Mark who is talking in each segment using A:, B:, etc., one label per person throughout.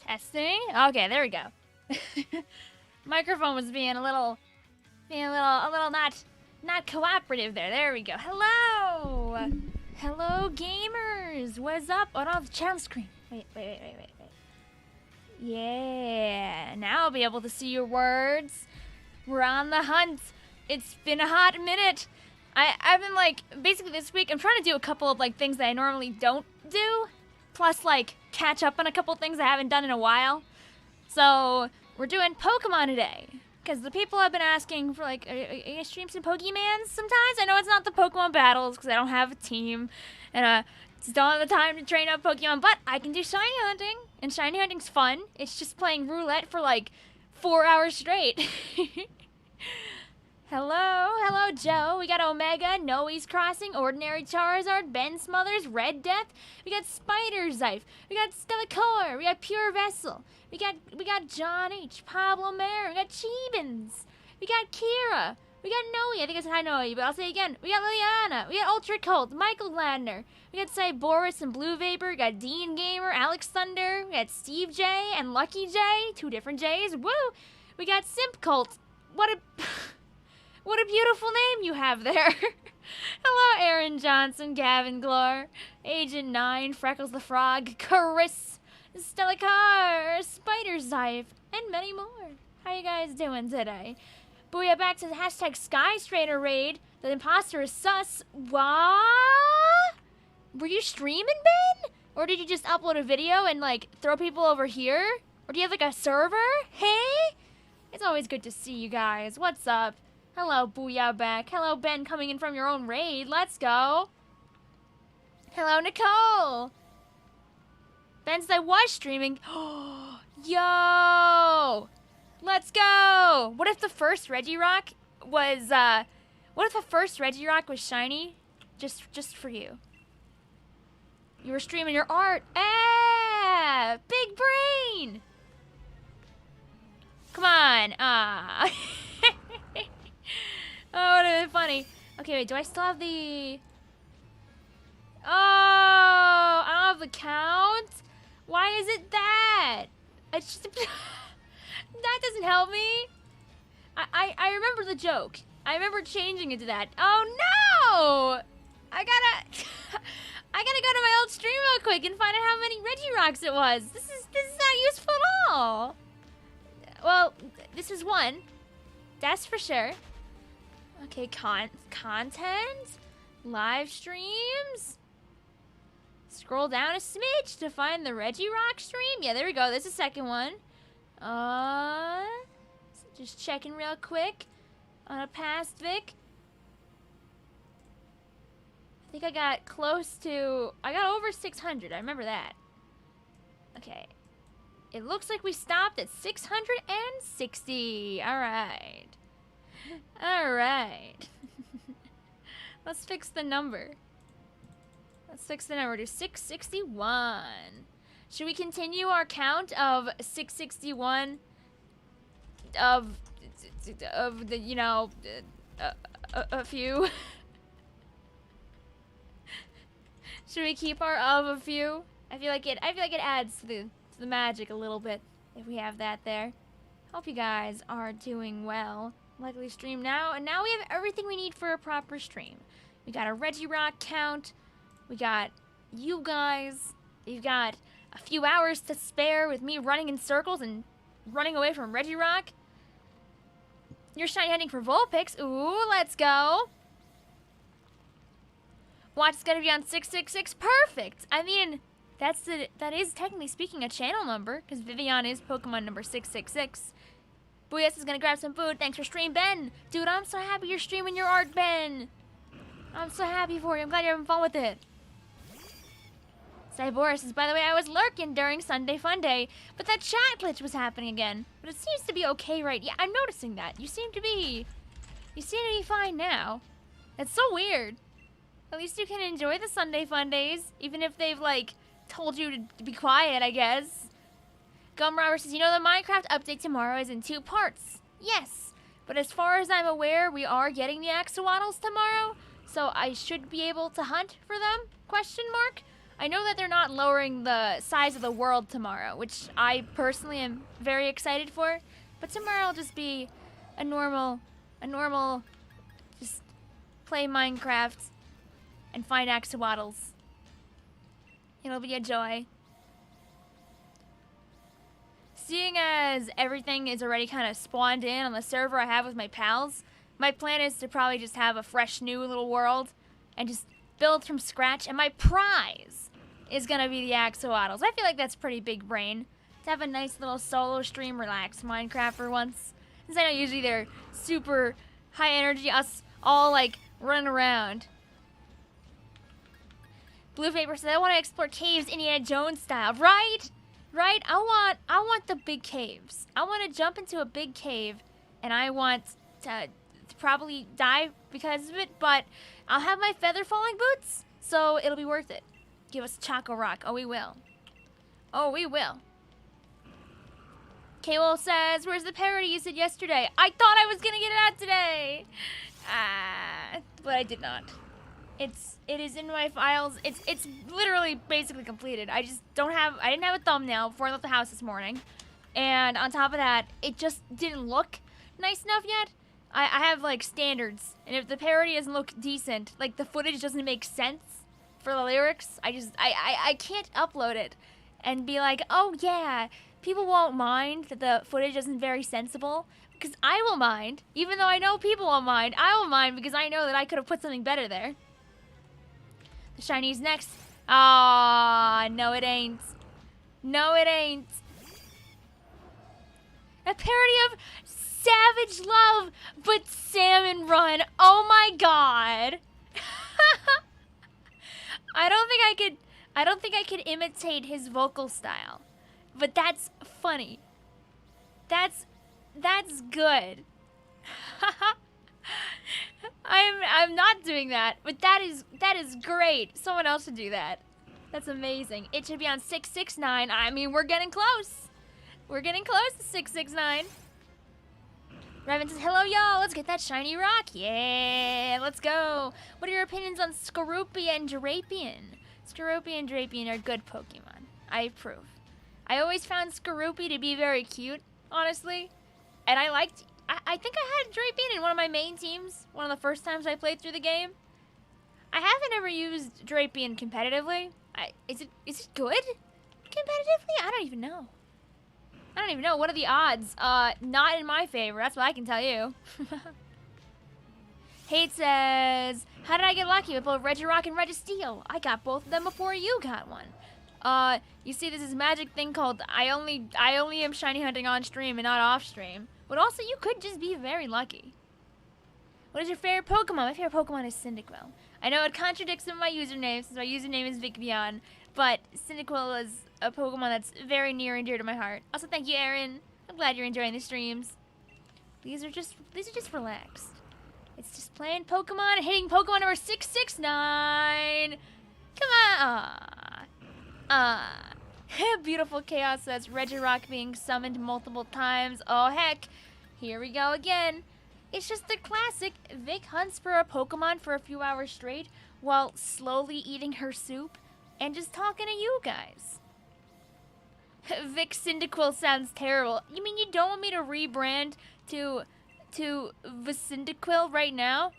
A: Testing. Okay, there we go. Microphone was being a little not cooperative there. There we go. Hello. Hello, gamers. What is up? Oh, no, the channel screen. Wait. Yeah. Now I'll be able to see your words. We're on the hunt. It's been a hot minute. I've been like, basically this week, I'm trying to do a couple of like things that I normally don't do. Plus like catch up on a couple of things I haven't done in a while. So we're doing Pokemon today. Because the people have been asking for like, are you gonna stream some Pokemans sometimes? I know it's not the Pokemon battles because I don't have a team. And just don't have the time to train up Pokemon. But I can do shiny hunting. And shiny hunting's fun. It's just playing roulette for like 4 hours straight. Hello, Joe. We got Omega, Noe's Crossing, Ordinary Charizard, Ben Smothers, Red Death. We got Spider Zyfe. We got Stellacore. We got Pure Vessel. We got John H, Pablo Mare. We got Cheebins. We got Kira. We got Noe. I think I said hi Noe, but I'll say it again. We got Liliana. We got Ultra Colt, Michael Gladner. We got Cyboris and Blue Vapor. We got Dean Gamer, Alex Thunder. We got Steve J and Lucky J. 2 different J's. Woo! We got Simp Colt. What a beautiful name you have there. Hello, Aaron Johnson, Gavin Glore, Agent 9, Freckles the Frog, Chris, Stellacar, Spider Zyfe, and many more. How you guys doing today? Booyah, back to the hashtag Skystrainer raid. The imposter is sus. What? Were you streaming, Ben? Or did you just upload a video and like throw people over here? Or do you have like a server? Hey? It's always good to see you guys. What's up? Hello, Booyah back. Hello, Ben, coming in from your own raid. Let's go. Hello, Nicole. Ben said I was streaming. Yo. Let's go. What if the first REGIROCK was, shiny? Just for you. You were streaming your art. Ah, big brain. Come on. Oh, it would have been funny. Okay, wait, do I still have the... Oh, I don't have the count? Why is it that? It's just... That doesn't help me. I remember the joke. I remember changing it to that. Oh, no! I gotta go to my old stream real quick and find out how many Regirocks it was. This is not useful at all. Well, this is one. That's for sure. Okay, content, live streams. Scroll down a smidge to find the Regirock stream. Yeah, there we go. There's a second one. Just checking real quick on a past Vic. I think I got I got over 600. I remember that. Okay. It looks like we stopped at 660. All right. All right. Let's fix the number. Let's fix the number to 661. Should we continue our count of 661 of the, you know, a few? Should we keep our of a few? I feel like it adds to the magic a little bit if we have that there. Hope you guys are doing well. Likely stream now, and now we have everything we need for a proper stream. We got a Regirock count. We got you guys. You've got a few hours to spare with me running in circles and running away from Regirock. You're shiny hunting for Vulpix. Ooh, let's go. Watch is gonna be on 666. Perfect. I mean, that is technically speaking a channel number because Vicvillon is Pokemon number 666. Booyas is gonna grab some food. Thanks for stream, Ben. Dude, I'm so happy you're streaming your art, Ben. I'm so happy for you. I'm glad you're having fun with it. Cyboris says, by the way, I was lurking during Sunday Fun Day, but that chat glitch was happening again. But it seems to be okay right. Yeah, I'm noticing that. You seem to be fine now. That's so weird. At least you can enjoy the Sunday Fun Days, even if they've, like, told you to be quiet, I guess. Gumrobber says, you know, the Minecraft update tomorrow is in 2 parts. Yes, but as far as I'm aware, we are getting the Axolotls tomorrow, so I should be able to hunt for them, question mark. I know that they're not lowering the size of the world tomorrow, which I personally am very excited for. But tomorrow will just be a normal, just play Minecraft and find axolotls. It'll be a joy. Seeing as everything is already kind of spawned in on the server I have with my pals, my plan is to probably just have a fresh new little world and just build from scratch. And my prize is going to be the axolotls. I feel like that's pretty big brain. To have a nice little solo stream, relax Minecraft for once. Since I know usually they're super high energy, us all like running around. Blue Paper says, I want to explore caves Indiana Jones style. Right? Right? I want the big caves. I want to jump into a big cave, and I want to probably die because of it, but I'll have my feather falling boots, so it'll be worth it. Give us REGIROCK. Oh, we will. Oh, we will. K-Will says, where's the parody you said yesterday? I thought I was going to get it out today. But I did not. It is in my files. It's literally basically completed. I didn't have a thumbnail before I left the house this morning. And on top of that, it just didn't look nice enough yet. I have like standards. And if the parody doesn't look decent, like the footage doesn't make sense for the lyrics, I can't upload it and be like, oh yeah, people won't mind that the footage isn't very sensible. Because I will mind. Even though I know people won't mind, I will mind because I know that I could have put something better there. The Shiny's next. Ah, no it ain't. No it ain't. A parody of Savage Love, but Salmon Run. Oh my god. I don't think I could imitate his vocal style. But that's funny. That's good. I'm not doing that, but that is great. Someone else should do that. That's amazing. It should be on 669. I mean, we're getting close. We're getting close to 669. Raven says, hello, y'all. Let's get that shiny rock. Yeah, let's go. What are your opinions on Skorupi and Drapion? Skorupi and Drapion are good Pokemon. I approve. I always found Skorupi to be very cute, honestly. And I think I had Drapion in one of my main teams, one of the first times I played through the game. I haven't ever used Drapion competitively. Is it good competitively? I don't even know. What are the odds? Not in my favor. That's what I can tell you. Hate says, how did I get lucky with both Regirock and Registeel? I got both of them before you got one. You see, there's this magic thing called I only am shiny hunting on stream and not off stream. But also, you could just be very lucky. What is your favorite Pokemon? My favorite Pokemon is Cyndaquil. I know it contradicts some of my usernames, since my username is Vicvillon, but Cyndaquil is a Pokemon that's very near and dear to my heart. Also, thank you, Aaron. I'm glad you're enjoying the streams. These are just relaxed. It's just playing Pokemon and hitting Pokemon number 669. Come on. Beautiful Chaos says Regirock being summoned multiple times. Oh heck, here we go again. It's just the classic. Vic hunts for a Pokemon for a few hours straight while slowly eating her soup and just talking to you guys. Vic Cyndaquil sounds terrible. You mean you don't want me to rebrand to Vicyndaquil right now?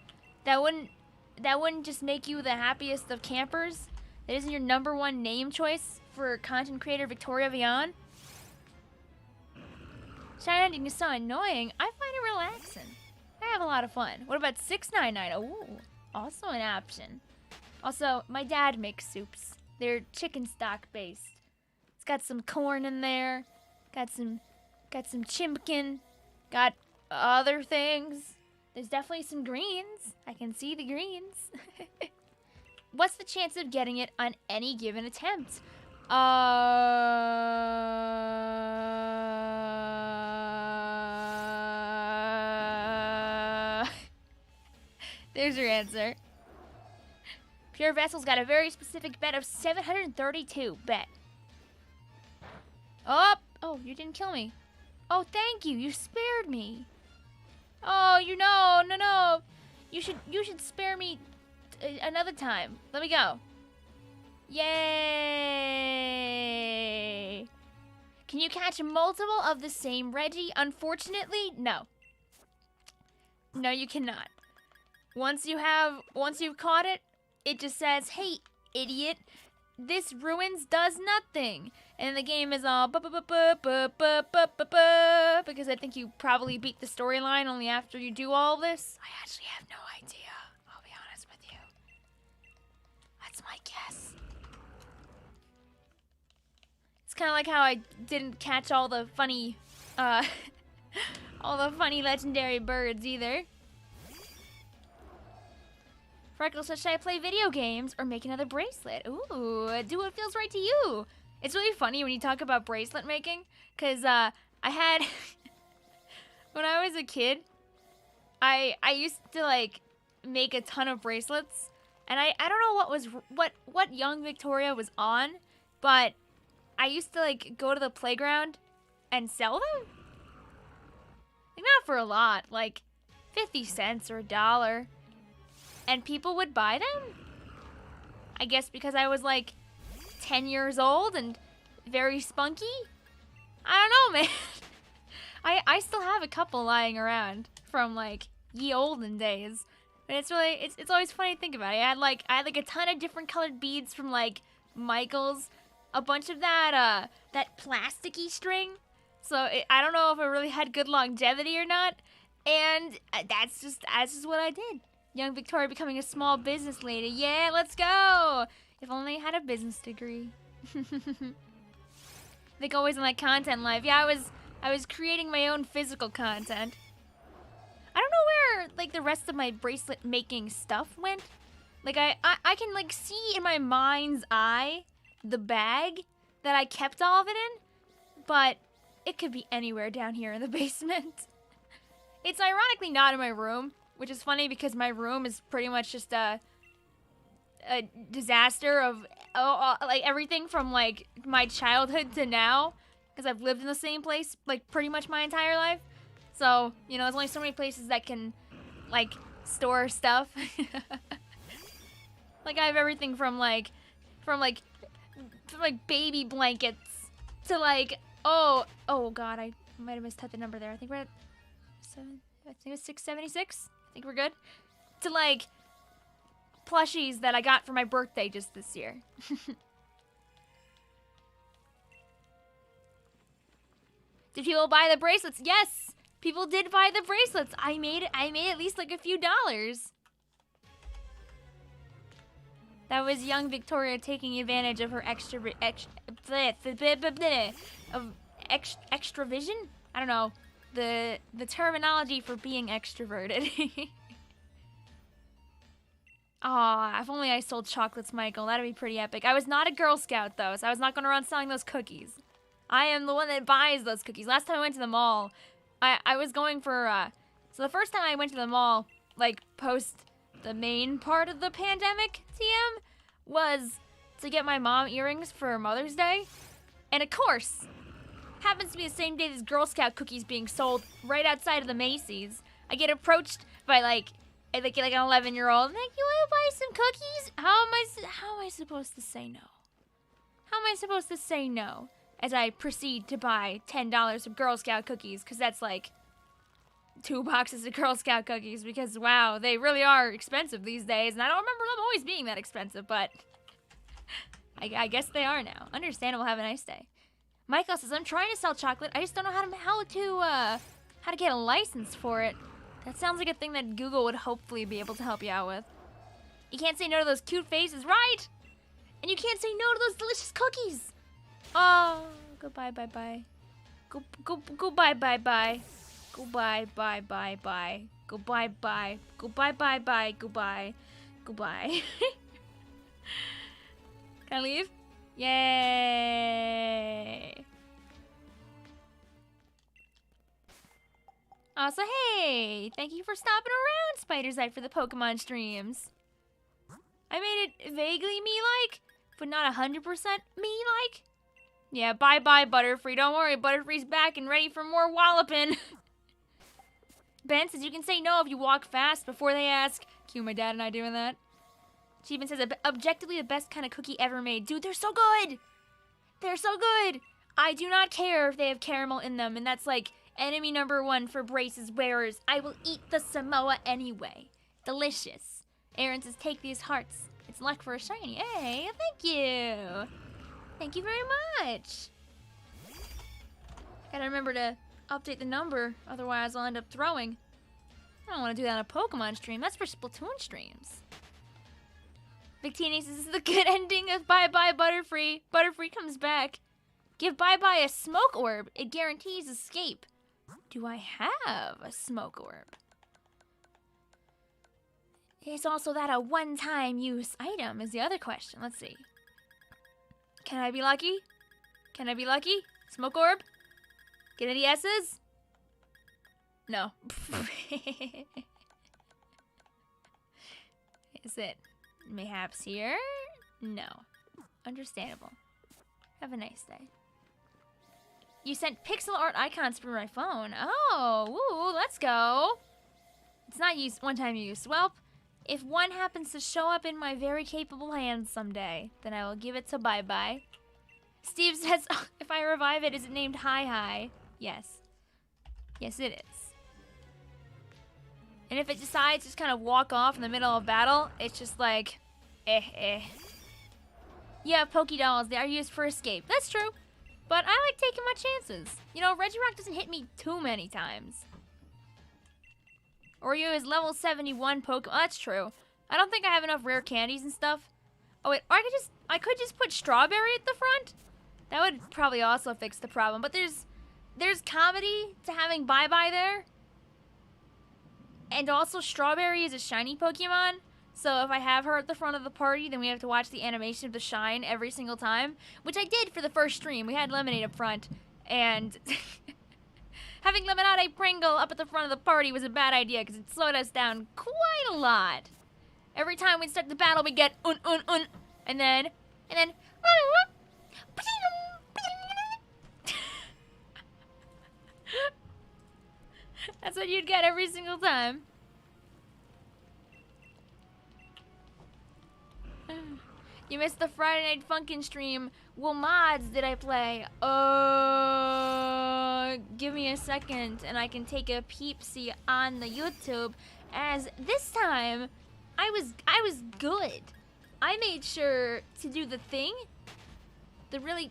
A: That wouldn't just make you the happiest of campers? That isn't your #1 name choice for content creator Victoria Vion? Shiny hunting is so annoying. I find it relaxing. I have a lot of fun. What about 699? Ooh, also an option. Also, my dad makes soups. They're chicken stock based. It's got some corn in there. Got some chimpkin. Got other things. There's definitely some greens. I can see the greens. What's the chance of getting it on any given attempt? There's your answer. Pure Vessel's got a very specific bet of 732. Bet. Oh, you didn't kill me. Oh, thank you. You spared me. Oh, no. You should spare me another time. Let me go. Yay! Can you catch multiple of the same Reggie? Unfortunately, no. No, you cannot. Once you've caught it, it just says, "Hey, idiot, this ruins does nothing." And the game is all because I think you probably beat the storyline only after you do all this. I actually have no idea. I'll be honest with you. That's my guess. It's kind of like how I didn't catch all the funny, all the funny legendary birds either. Freckles says, should I play video games or make another bracelet? Ooh, do what feels right to you. It's really funny when you talk about bracelet making, because I had, when I was a kid, I used to, like, make a ton of bracelets, and I don't know what young Victoria was on, but I used to, like, go to the playground and sell them. Like, not for a lot, like 50 cents or $1. And people would buy them? I guess because I was like 10 years old and very spunky? I don't know, man. I still have a couple lying around from like ye olden days. And it's really, it's always funny to think about. I had like a ton of different colored beads from like Michael's, a bunch of that plasticky string. So I don't know if it really had good longevity or not. And that's just what I did. Young Victoria becoming a small business lady. Yeah, let's go! If only I had a business degree. I think always in like content life. Yeah, I was creating my own physical content. I don't know where like the rest of my bracelet making stuff went. Like I can like see in my mind's eye the bag that I kept all of it in, but it could be anywhere down here in the basement. It's ironically not in my room. Which is funny because my room is pretty much just a disaster of like everything from like my childhood to now, because I've lived in the same place like pretty much my entire life. So, you know, there's only so many places that can like store stuff. Like I have everything from baby blankets to like oh god, I might have mistyped the number there. I think we're at 676. I think we're good. To like plushies that I got for my birthday just this year. Did people buy the bracelets? Yes, people did buy the bracelets. I made at least like a few dollars. That was young Victoria taking advantage of her extra vision. I don't know. The terminology for being extroverted. Aw, if only I sold chocolates, Michael. That'd be pretty epic. I was not a Girl Scout, though, so I was not going around selling those cookies. I am the one that buys those cookies. Last time I went to the mall, I was going for, so the first time I went to the mall, like, post the main part of the pandemic, TM, was to get my mom earrings for Mother's Day. And of course, happens to be the same day as Girl Scout cookies being sold right outside of the Macy's. I get approached by like an 11-year-old. Like, you want to buy some cookies? How am I supposed to say no? How am I supposed to say no as I proceed to buy $10 of Girl Scout cookies? Because that's like 2 boxes of Girl Scout cookies. Because wow, they really are expensive these days, and I don't remember them always being that expensive, but I guess they are now. Understandable. Have a nice day. Michael says, I'm trying to sell chocolate. I just don't know how to get a license for it. That sounds like a thing that Google would hopefully be able to help you out with. You can't say no to those cute faces, right? And you can't say no to those delicious cookies. Oh, goodbye, bye-bye. Goodbye, bye-bye. Goodbye, bye-bye-bye. Goodbye, bye. Goodbye, bye-bye. Goodbye. Goodbye. Can I leave? Yay! Also, hey! Thank you for stopping around, Spider's Eye, for the Pokemon streams. I made it vaguely me-like, but not 100% me-like. Yeah, bye-bye, Butterfree. Don't worry, Butterfree's back and ready for more walloping. Ben says you can say no if you walk fast before they ask. Cue my dad and I doing that. She even says, objectively the best kind of cookie ever made. Dude, they're so good! They're so good! I do not care if they have caramel in them, and that's like enemy number 1 for braces wearers. I will eat the Samoa anyway. Delicious. Aaron says, take these hearts. It's luck for a shiny. Hey, thank you. Thank you very much. Gotta remember to update the number, otherwise I'll end up throwing. I don't want to do that on a Pokemon stream. That's for Splatoon streams. Victini says, this is the good ending of Bye Bye Butterfree. Butterfree comes back. Give Bye Bye a smoke orb. It guarantees escape. Do I have a smoke orb? Is also that a one-time use item is the other question. Let's see. Can I be lucky? Can I be lucky? Smoke orb? Get any S's? No. Is it mayhaps here? No. Understandable. Have a nice day. You sent pixel art icons for my phone. Oh, woo, let's go. It's not one-time use. Well, if one happens to show up in my very capable hands someday, then I will give it to Bye Bye. Steve says, oh, if I revive it, is it named Hi Hi? Yes. Yes, it is. And if it decides to just kind of walk off in the middle of battle, it's just like, eh. Yeah, Pokédolls, they are used for escape. That's true. But I like taking my chances. You know, Regirock doesn't hit me too many times. Oreo is level 71 Pokemon. Oh, that's true. I don't think I have enough rare candies and stuff. Oh wait, I could just put strawberry at the front. That would probably also fix the problem. But there's comedy to having Bye Bye there. And also strawberry is a shiny Pokemon. So if I have her at the front of the party, then we have to watch the animation of the shine every single time. Which I did for the first stream. We had Lemonade up front. And having Lemonade Pringle up at the front of the party was a bad idea because it slowed us down quite a lot. Every time we'd start the battle, we'd get and then that's what you'd get every single time. You missed the Friday Night Funkin' stream. What mods did I play? Give me a second and I can take a peep-see on the YouTube. As this time, I was good. I made sure to do the thing, the really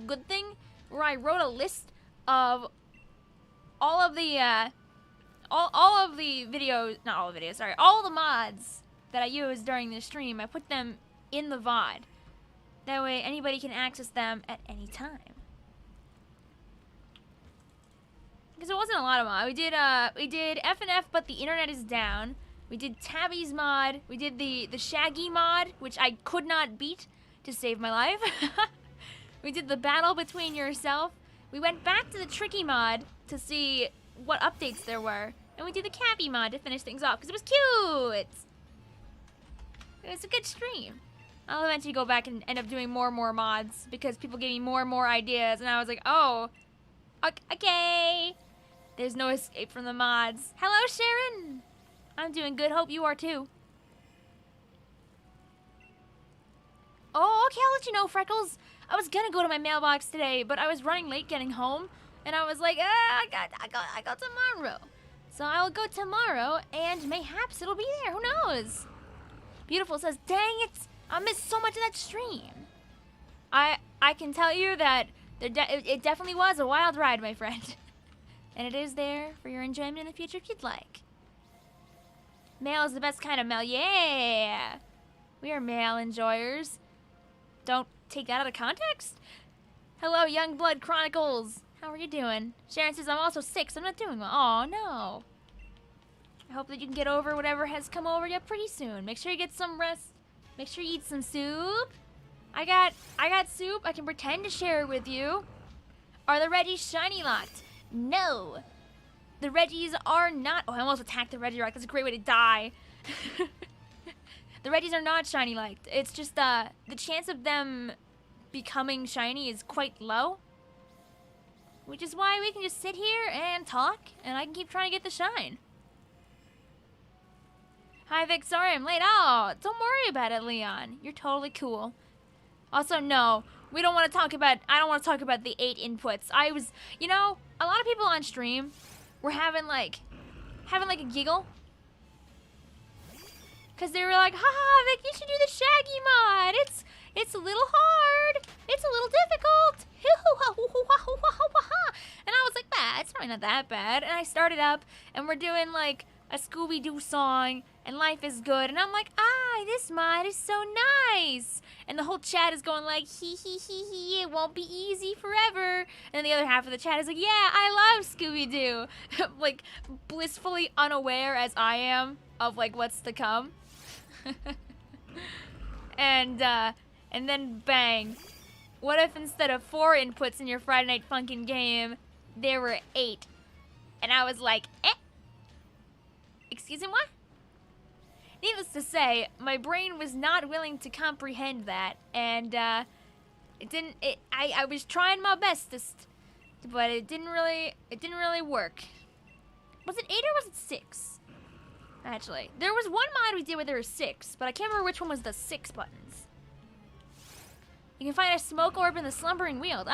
A: good thing, where I wrote a list of all of the videos, not all the videos, sorry, all the mods that I used during the stream. I put them in the VOD. That way anybody can access them at any time. Because it wasn't a lot of mod. We did F&F, but the internet is down. We did Tabby's mod. We did the Shaggy mod, which I could not beat to save my life. We did the battle between yourself. We went back to the Tricky mod to see what updates there were. And we did the Cappy mod to finish things off, because it was cute. It was a good stream. I'll eventually go back and end up doing more and more mods, because people gave me more and more ideas, and I was like, oh, okay. There's no escape from the mods. Hello, Sharon. I'm doing good. Hope you are too. Oh, okay, I'll let you know, Freckles. I was gonna go to my mailbox today, but I was running late getting home, and I was like, I got tomorrow. So I'll go tomorrow, and mayhaps it'll be there. Who knows? Beautiful says, dang it, I missed so much of that stream. I can tell you that it definitely was a wild ride, my friend. And it is there for your enjoyment in the future if you'd like. Mail is the best kind of mail. Yeah! We are mail enjoyers. Don't take that out of context. Hello, Youngblood Chronicles. How are you doing? Sharon says, I'm also sick, so I'm not doing well. Aw, no. I hope that you can get over whatever has come over you pretty soon. Make sure you get some rest. Make sure you eat some soup. I got soup. I can pretend to share it with you. Are the Reggies shiny locked? No. The Reggies are not. Oh, I almost attacked the Regirock. That's a great way to die. The Reggies are not shiny locked. It's just the chance of them becoming shiny is quite low. Which is why we can just sit here and talk, and I can keep trying to get the shine. Hi, Vic. Sorry I'm late. Oh, don't worry about it, Leon. You're totally cool. Also, no, we don't want to talk about. I don't want to talk about the 8 inputs. I was, you know, a lot of people on stream were having like a giggle. Because they were like, haha, Vic, you should do the Shaggy mod. It's a little hard. It's a little difficult. And I was like, it's probably not that bad. And I started up, and we're doing like a Scooby-Doo song, and life is good. And I'm like, this mod is so nice. And the whole chat is going like, hee, it won't be easy forever. And the other half of the chat is like, yeah, I love Scooby-Doo. Like, blissfully unaware as I am of like what's to come. And then bang. What if instead of 4 inputs in your Friday Night Funkin' game, there were 8? And I was like, Excuse me, what? Needless to say, my brain was not willing to comprehend that, and I was trying my bestest, but it didn't really work. Was it 8 or was it 6? Actually, there was one mod we did where there were 6, but I can't remember which one was the 6 buttons. You can find a smoke orb in the slumbering weald.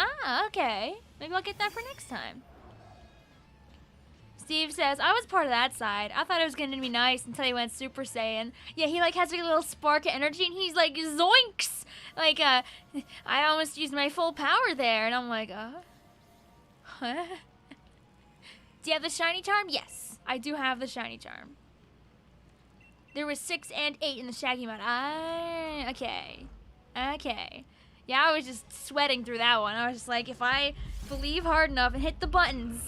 A: Okay. Maybe I'll get that for next time. Steve says, I was part of that side. I thought it was going to be nice until he went Super Saiyan. Yeah, he like has like a little spark of energy and he's like, zoinks! Like, I almost used my full power there. And I'm like, huh? Do you have the shiny charm? Yes, I do have the shiny charm. There was 6 and 8 in the Shaggy mod. Okay. Yeah, I was just sweating through that one. I was just like, if I believe hard enough and hit the buttons,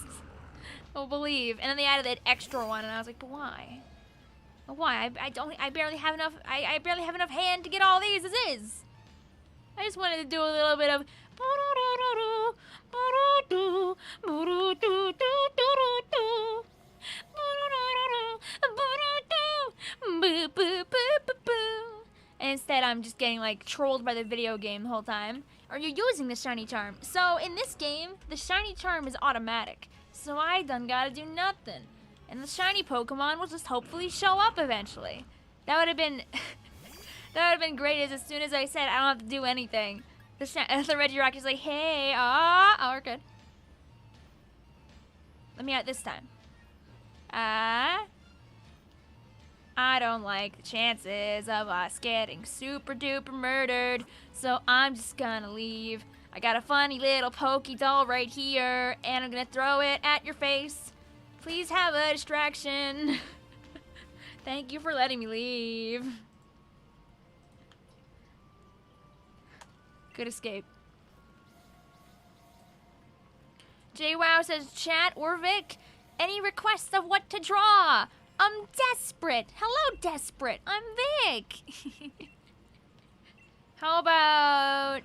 A: I'll believe. And then they added that extra one, and I was like, but why? But why? I barely have enough. I barely have enough hand to get all these as is. I just wanted to do a little bit of. And instead, I'm just getting like trolled by the video game the whole time. Are you using the shiny charm? So in this game, the shiny charm is automatic. So I done gotta do nothing. And the shiny Pokemon will just hopefully show up eventually. That would have been that would have been great as soon as I said I don't have to do anything. The Regirock is like, hey, we're good. Let me out this time. I don't like the chances of us getting super duper murdered, so I'm just gonna leave. I got a funny little Poké doll right here, and I'm gonna throw it at your face. Please have a distraction. Thank you for letting me leave. Good escape. JWoww says, chat or Vic, any requests of what to draw? I'm desperate. Hello, desperate. I'm Vic. How about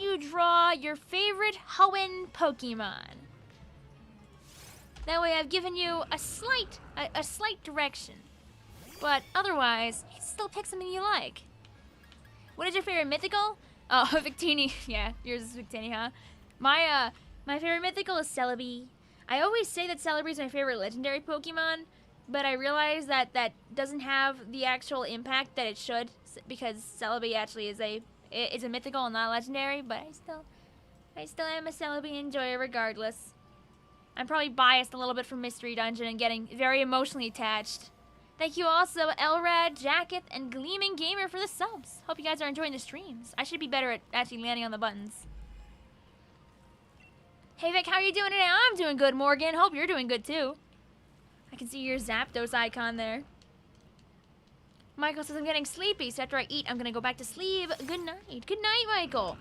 A: you draw your favorite Hoenn Pokemon? That way I've given you a slight direction. But otherwise, you can still pick something you like. What is your favorite mythical? Oh, Victini. Yeah, yours is Victini, huh? My favorite mythical is Celebi. I always say that Celebi is my favorite legendary Pokemon, but I realize that that doesn't have the actual impact that it should, because Celebi actually is a mythical and not legendary. But I still am a Celebi enjoyer regardless. I'm probably biased a little bit from Mystery Dungeon and getting very emotionally attached. Thank you also, Elrad, Jacketh, and Gleaming Gamer for the subs. Hope you guys are enjoying the streams. I should be better at actually landing on the buttons. Hey Vic, how are you doing today? I'm doing good, Morgan. Hope you're doing good too. I can see your Zapdos icon there. Michael says I'm getting sleepy, so after I eat, I'm gonna go back to sleep. Good night. Good night, Michael.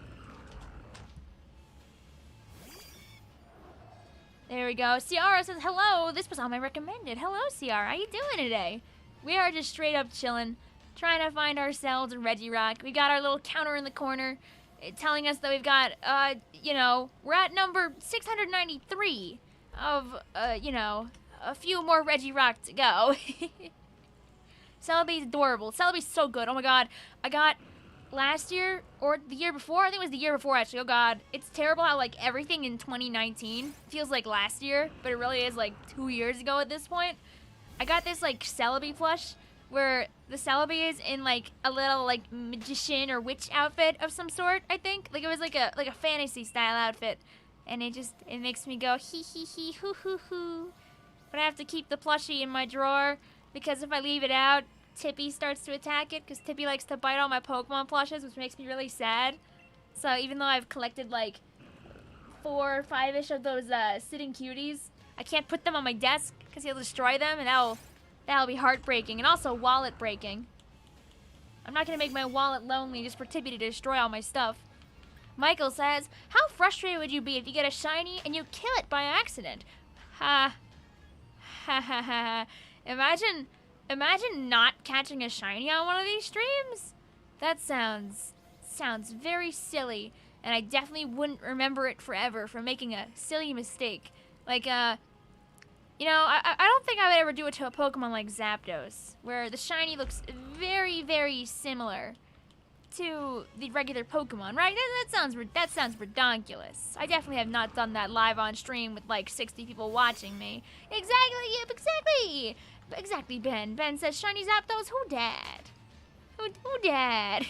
A: There we go. Ciara says, hello, this was on my recommended. Hello, Ciara, how you doing today? We are just straight up chilling, trying to find ourselves in Regirock. We got our little counter in the corner telling us that we've got, we're at number 693 of, a few more Regirock to go. Celebi's adorable. Celebi's so good. Oh my god. I got last year, or the year before, I think it was the year before actually. Oh god. It's terrible how like everything in 2019 feels like last year, but it really is like 2 years ago at this point. I got this like Celebi plush where the Celebi is in like a little like magician or witch outfit of some sort. I think like it was like a fantasy style outfit, and it makes me go hee hee hee hoo hoo hoo. But I have to keep the plushie in my drawer because if I leave it out, Tippy starts to attack it because Tippy likes to bite all my Pokemon plushes, which makes me really sad. So even though I've collected like 4 or 5-ish of those sitting cuties, I can't put them on my desk because he'll destroy them, and that'll be heartbreaking and also wallet breaking. I'm not gonna make my wallet lonely just for Tippy to destroy all my stuff. Michael says, how frustrated would you be if you get a shiny and you kill it by accident? Ha ha ha ha. Imagine not catching a shiny on one of these streams? That sounds very silly, and I definitely wouldn't remember it forever for making a silly mistake. Like, you know, I don't think I would ever do it to a Pokemon like Zapdos, where the shiny looks very, very similar to the regular Pokemon, right? That sounds redonkulous. I definitely have not done that live on stream with like 60 people watching me. Exactly, yep, exactly. Exactly, Ben. Ben says, shiny Zapdos, who dad? Who dad?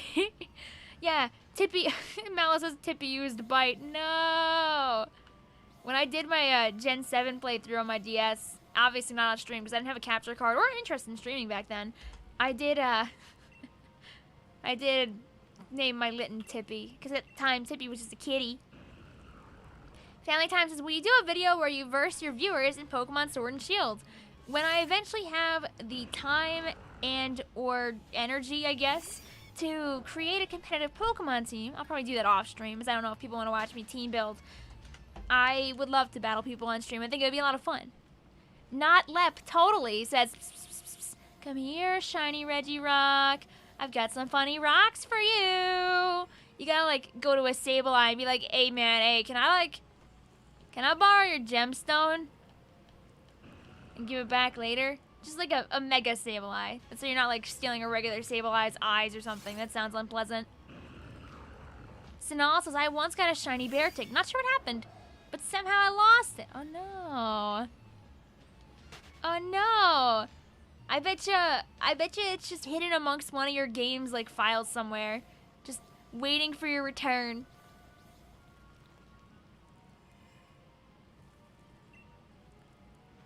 A: Yeah, Tippy, Malice says Tippy used Bite. No! When I did my Gen 7 playthrough on my DS, obviously not on stream because I didn't have a capture card or interest in streaming back then, I did name my Litten Tippy because at the time Tippy was just a kitty. Family Time says, will you do a video where you verse your viewers in Pokemon Sword and Shield? When I eventually have the time and or energy, I guess, to create a competitive Pokemon team, I'll probably do that off stream because I don't know if people want to watch me team build. I would love to battle people on stream. I think it would be a lot of fun. Not Lep totally says, pss, pss, pss, pss. Come here, shiny Regirock. I've got some funny rocks for you. You gotta like go to a Sableye and be like, hey man, hey, can I borrow your gemstone? And give it back later? Just like a mega Sableye. So you're not like stealing a regular Sableye's eyes or something. That sounds unpleasant. Sinal says, I once got a shiny Beartic. Not sure what happened, but somehow I lost it. Oh no. Oh no. I bet you it's just hidden amongst one of your game's like files somewhere. Just waiting for your return.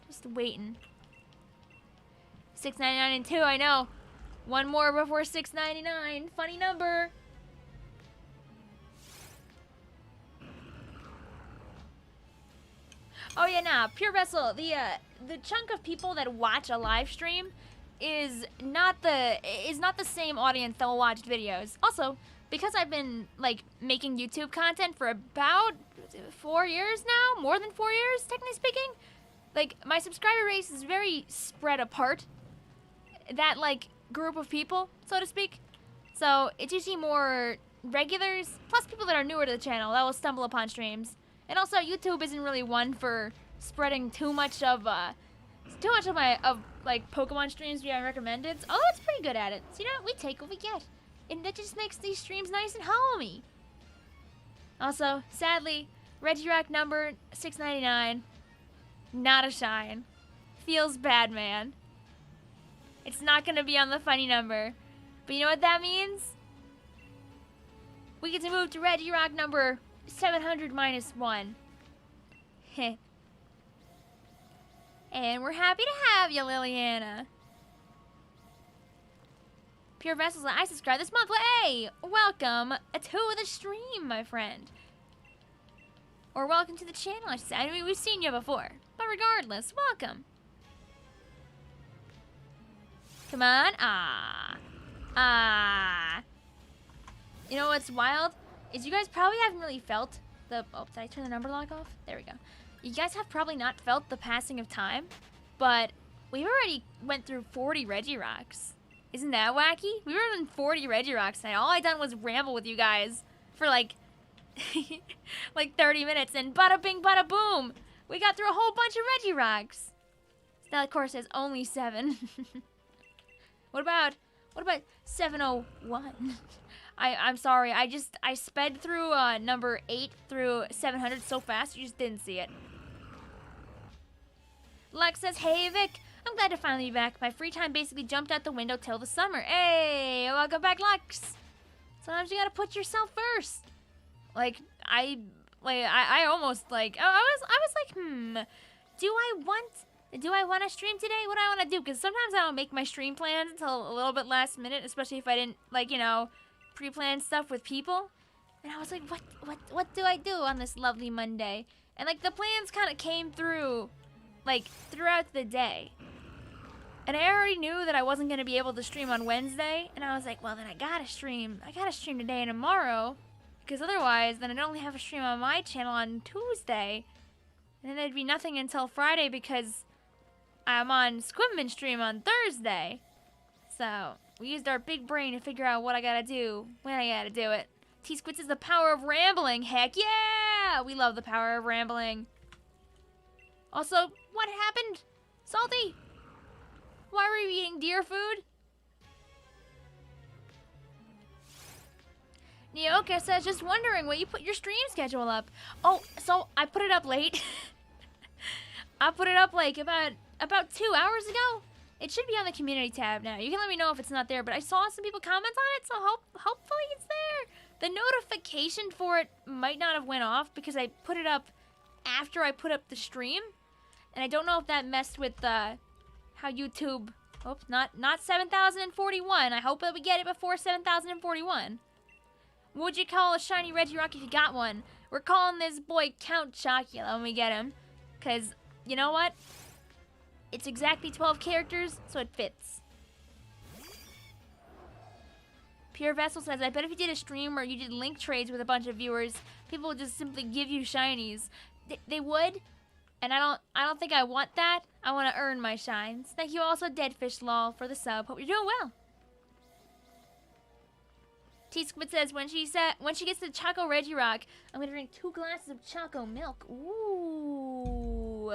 A: Just waiting. $6.99 and 2, I know. One more before $6.99. Funny number. Oh yeah, nah. Pure Vessel. The chunk of people that watch a live stream is not the same audience that will watch videos. Also, because I've been like making YouTube content for about 4 years now, more than 4 years, technically speaking. Like, my subscriber base is very spread apart. That, like, group of people, so to speak. So, it's usually more regulars, plus people that are newer to the channel that will stumble upon streams. And also, YouTube isn't really one for spreading too much of my, like, Pokemon streams beyond recommended. Oh, it's pretty good at it. So, you know, we take what we get. And that just makes these streams nice and homey. Also, sadly, Regirock number $6.99. Not a shine. Feels bad, man. It's not gonna be on the funny number. But you know what that means? We get to move to Regirock number 700 minus 1. Heh. And we're happy to have you, Liliana. Pure Vessels, I subscribed this month. Hey, welcome to the stream, my friend. Or welcome to the channel, I should say. I mean, we've seen you before. But regardless, welcome. Come on. You know what's wild? Is you guys probably haven't really felt the... Oh, did I turn the number lock off? There we go. You guys have probably not felt the passing of time, but we've already went through 40 Regirocks. Isn't that wacky? We were in 40 Regirocks tonight. All I done was ramble with you guys for like... like 30 minutes, and bada bing, bada boom! We got through a whole bunch of Regirocks. That, of course, says only 7. What about 701? I'm sorry. I sped through number 8 through 700 so fast you just didn't see it. Lex says, hey Vic, I'm glad to finally be back. My free time basically jumped out the window till the summer. Hey, welcome back, Lux. Sometimes you gotta put yourself first. I almost like, I was like, do I want to stream today? What do I want to do? Because sometimes I don't make my stream plans until a little bit last minute, especially if I didn't, like, you know, pre-plan stuff with people. And I was like, what do I do on this lovely Monday? And, like, the plans kind of came through, like, throughout the day. And I already knew that I wasn't going to be able to stream on Wednesday. And I was like, well, then I gotta stream today and tomorrow. Because otherwise, then I'd only have a stream on my channel on Tuesday. And then there'd be nothing until Friday because I'm on Squidman stream on Thursday. So, we used our big brain to figure out what I gotta do, when I gotta do it. T-Squid says the power of rambling. Heck yeah! We love the power of rambling. Also, what happened? Salty? Why were you eating deer food? Nyoka says, just wondering when you put your stream schedule up. Oh, so I put it up late. I put it up like about 2 hours ago. It should be on the community tab now. You can let me know if it's not there, but I saw some people comment on it, so hopefully it's there. The notification for it might not have went off because I put it up after I put up the stream. And I don't know if that messed with how YouTube... Oops, not 7,041. I hope that we get it before 7,041. What would you call a shiny Regirock if you got one? We're calling this boy Count Chocula when we get him. Because, you know what? It's exactly 12 characters, so it fits. Pure Vessel says, I bet if you did a stream or you did link trades with a bunch of viewers, people would just simply give you shinies. They would, and I don't think I want that. I want to earn my shines. Thank you also, Deadfish Lol, for the sub. Hope you're doing well. T-Squid says, when she gets the Choco Regirock, I'm going to drink 2 glasses of Choco milk. Ooh.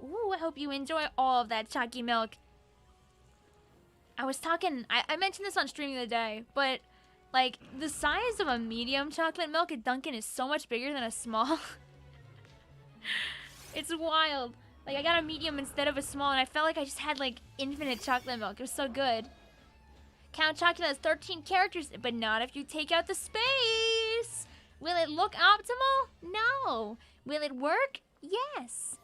A: Ooh, I hope you enjoy all of that chalky milk. I was talking, I mentioned this on stream the other day, but, like, the size of a medium chocolate milk at Dunkin' is so much bigger than a small. It's wild. Like, I got a medium instead of a small, and I felt like I just had, like, infinite chocolate milk. It was so good. Count Chocula has 13 characters, but not if you take out the space. Will it look optimal? No. Will it work? Yes.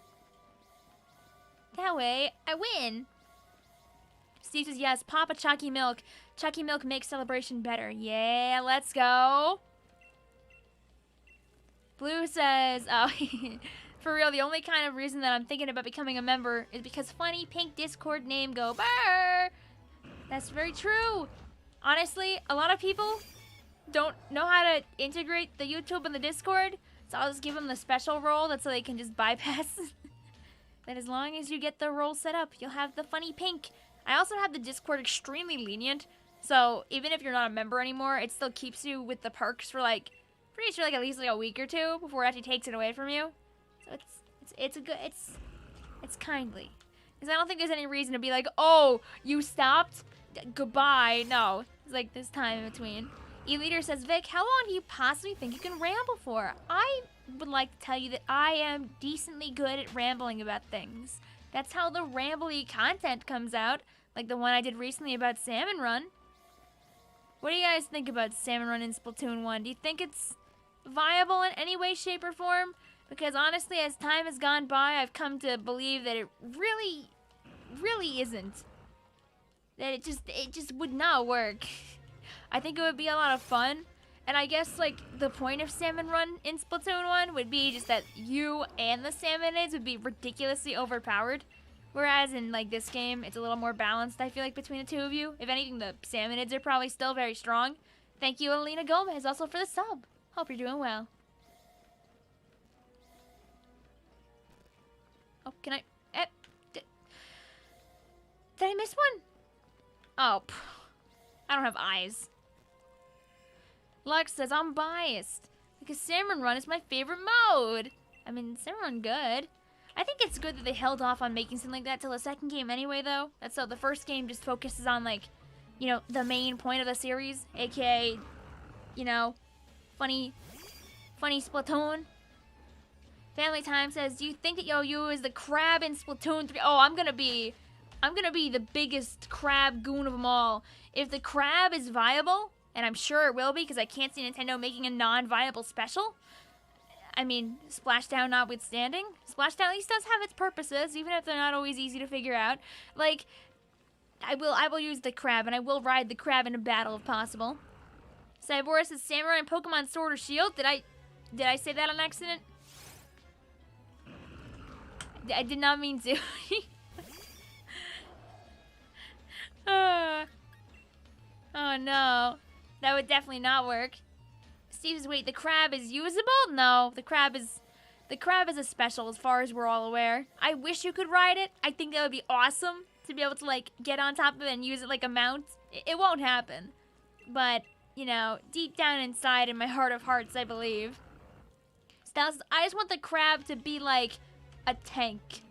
A: That way, I win. Steve says, yes, pop a chalky milk. Chalky milk makes celebration better. Yeah, let's go. Blue says, oh, for real, the only kind of reason that I'm thinking about becoming a member is because funny pink Discord name go burr. That's very true. Honestly, a lot of people don't know how to integrate the YouTube and the Discord, so I'll just give them the special role that's so they can just bypass. That as long as you get the role set up, you'll have the funny pink. I also have the Discord extremely lenient, so even if you're not a member anymore, it still keeps you with the perks for like, pretty sure like at least like a week or two before it actually takes it away from you. So it's kindly. Because I don't think there's any reason to be like, oh, you stopped? Goodbye. No. It's like this time in between. E-Leader says, Vic, how long do you possibly think you can ramble for? I would like to tell you that I am decently good at rambling about things. That's how the rambly content comes out, like the one I did recently about Salmon Run. What do you guys think about Salmon Run in Splatoon 1? Do you think it's viable in any way, shape, or form? Because honestly, as time has gone by, I've come to believe that it really isn't. That it just would not work. I think it would be a lot of fun. And I guess, like, the point of Salmon Run in Splatoon 1 would be just that you and the Salmonids would be ridiculously overpowered. Whereas in, like, this game, it's a little more balanced, I feel like, between the two of you. If anything, the Salmonids are probably still very strong. Thank you, Alina Gomez, also for the sub. Hope you're doing well. Oh, can I... did I miss one? Oh, I don't have eyes. Lux says, I'm biased. Because Salmon Run is my favorite mode. I mean, Salmon Run good. I think it's good that they held off on making something like that till the second game anyway, though. That's so the first game just focuses on, like, you know, the main point of the series. A.k.a., you know, funny Splatoon. Family Time says, do you think that Yo-Yu is the crab in Splatoon 3? Oh, I'm gonna be I'm gonna be the biggest crab goon of them all. If the crab is viable, and I'm sure it will be because I can't see Nintendo making a non-viable special. I mean, Splashdown notwithstanding. Splashdown at least does have its purposes, even if they're not always easy to figure out. Like, I will use the crab, and I will ride the crab in a battle if possible. Cyborus is Samurai in Pokemon Sword or Shield. Did I say that on accident? I did not mean to. Oh no. That would definitely not work. Steve says, wait, the crab is usable? No, the crab is a special as far as we're all aware. I wish you could ride it. I think that would be awesome to be able to, like, get on top of it and use it like a mount. It won't happen. But, you know, deep down inside in my heart of hearts, I believe. Stella says, I just want the crab to be like a tank.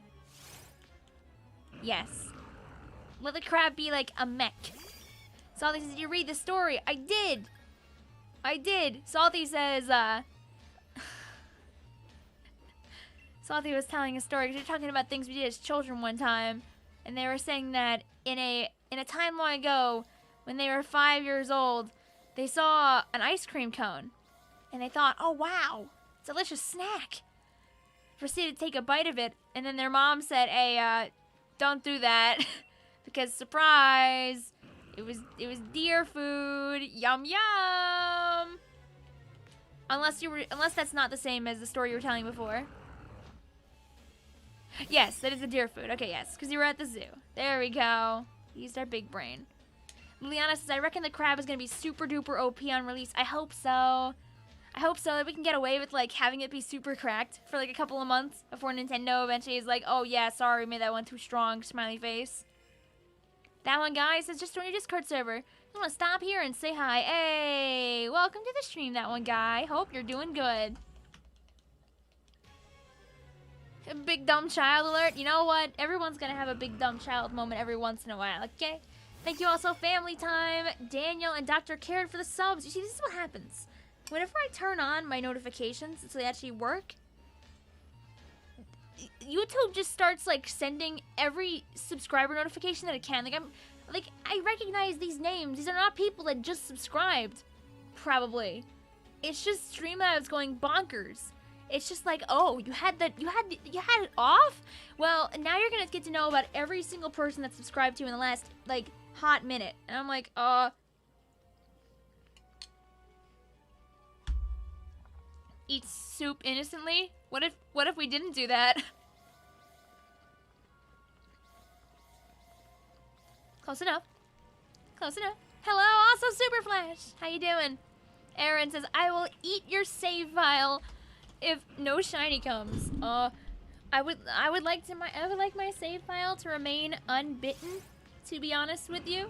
A: Yes. Let the crab be like a mech. Salty says, did you read the story? I did. Salty says, Salty was telling a story, because they're talking about things we did as children one time. And they were saying that in a time long ago, when they were 5 years old, they saw an ice cream cone. And they thought, oh wow, delicious snack. Proceeded to take a bite of it, and then their mom said, hey, don't do that. Because surprise, it was deer food. Yum yum. Unless that's not the same as the story you were telling before. Yes, that is the deer food. Okay, yes, because you were at the zoo. There we go. Used our big brain. Liliana says, I reckon the crab is going to be super duper OP on release. I hope so. I hope so that we can get away with, like, having it be super cracked for, like, a couple of months before Nintendo eventually is like, oh, yeah, sorry, made that one too strong, smiley face. That one guy says, just join your Discord server. I want to stop here and say hi. Hey, welcome to the stream, that one guy. Hope you're doing good. A big dumb child alert. You know what? Everyone's going to have a big dumb child moment every once in a while, okay? Thank you also, Family Time, Daniel, and Dr. Karen for the subs. You see, this is what happens. Whenever I turn on my notifications so they actually work, YouTube just starts, like, sending every subscriber notification that it can. Like, I recognize these names. These are not people that just subscribed, probably. It's just Streamlabs going bonkers. It's just like, oh, you had it off? Well, now you're gonna get to know about every single person that's subscribed to you in the last, like, hot minute. And I'm like, eat soup innocently? What if we didn't do that? Close enough. Close enough. Hello, also Super Flash. How you doing? Aaron says, I will eat your save file if no shiny comes. I would like my save file to remain unbitten, to be honest with you.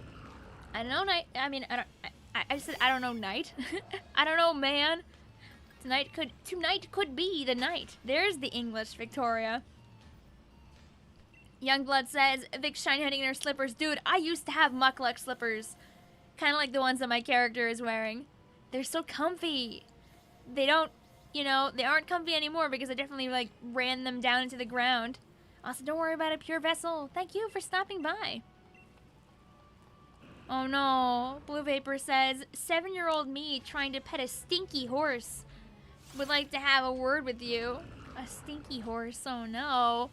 A: I don't know, Knight. I mean, I said I don't know, Knight. I don't know, man. Tonight could be the night. There's the English, Victoria. Youngblood says, Vic shiny hunting in her slippers. Dude, I used to have Muckluck slippers. Kind of like the ones that my character is wearing. They're so comfy. They don't, you know, they aren't comfy anymore because I definitely, like, ran them down into the ground. Also, don't worry about a pure vessel. Thank you for stopping by. Oh no. Blue Vapor says, 7-year-old me trying to pet a stinky horse. Would like to have a word with you. A stinky horse, oh no.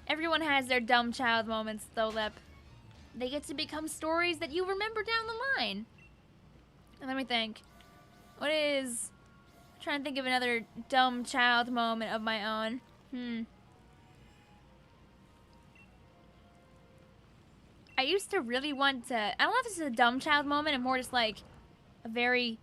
A: Everyone has their dumb child moments, though, Lip. They get to become stories that you remember down the line. And let me think. What is... I'm trying to think of another dumb child moment of my own. I used to really want to... I don't know if this is a dumb child moment, and more just like a very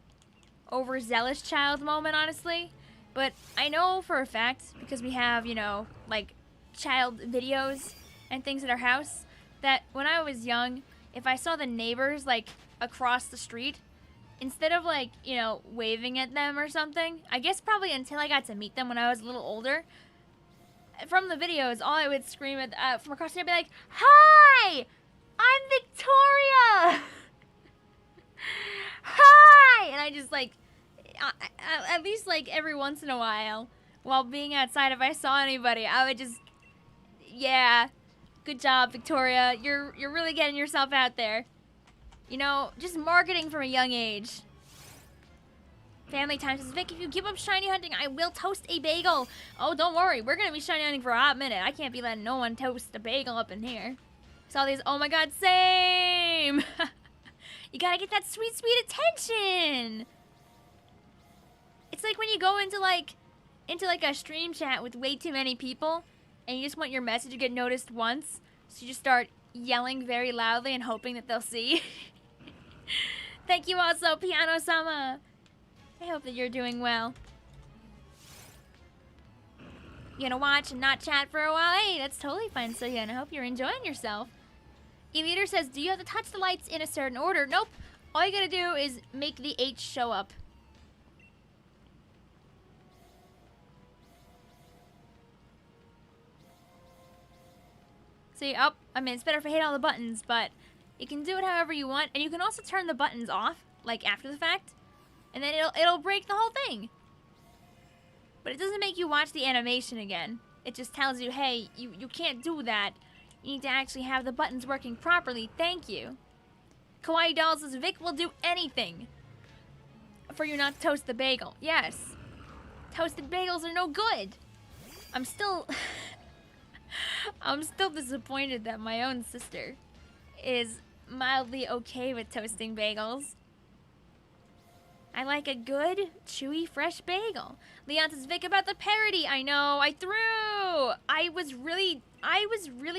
A: overzealous child moment, honestly. But I know for a fact, because we have, you know, like, child videos and things at our house, that when I was young, if I saw the neighbors, like, across the street, instead of, like, you know, waving at them or something, I guess probably until I got to meet them when I was a little older, from the videos, all I would scream at, from across the street, I'd be like, hi! I'm Victoria! Hi! And I just, like, at least, like, every once in a while being outside, if I saw anybody, I would just Yeah. Good job, Victoria. You're really getting yourself out there. You know, just marketing from a young age. Family Time says, Vic, if you give up shiny hunting, I will toast a bagel. Oh, don't worry. We're going to be shiny hunting for a hot minute. I can't be letting no one toast a bagel up in here. Saw these, oh my god, same! You gotta get that sweet, sweet attention! It's like when you go into like a stream chat with way too many people, and you just want your message to get noticed once, so you just start yelling very loudly and hoping that they'll see. Thank you also, Piano-sama! I hope that you're doing well. You gonna watch and not chat for a while? Hey, that's totally fine, so yeah, and I hope you're enjoying yourself. Emeter says, do you have to touch the lights in a certain order? Nope. All you gotta do is make the H show up. See, I mean, it's better if I hit all the buttons, but you can do it however you want, and you can also turn the buttons off, like after the fact, and then it'll break the whole thing. But it doesn't make you watch the animation again. It just tells you, hey, you can't do that. You need to actually have the buttons working properly. Thank you. Kawaii Doll says, Vic will do anything for you not to toast the bagel. Yes. Toasted bagels are no good. I'm still... I'm still disappointed that my own sister is mildly okay with toasting bagels. I like a good, chewy, fresh bagel. Leon says, Vic, about the parody. I know, I threw. I was really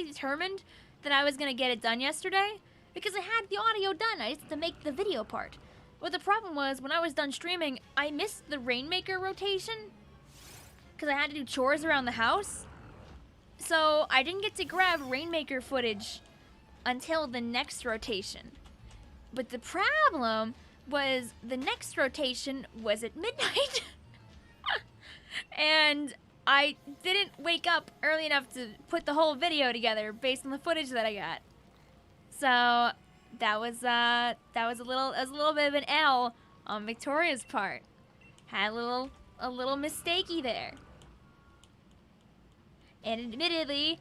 A: determined that I was going to get it done yesterday because I had the audio done. I just had to make the video part. But the problem was, when I was done streaming, I missed the Rainmaker rotation because I had to do chores around the house. So I didn't get to grab Rainmaker footage until the next rotation. But the problem was the next rotation was at midnight. And I didn't wake up early enough to put the whole video together based on the footage that I got. So that was a little bit of an L on Victoria's part. Had a little mistakey there. And admittedly,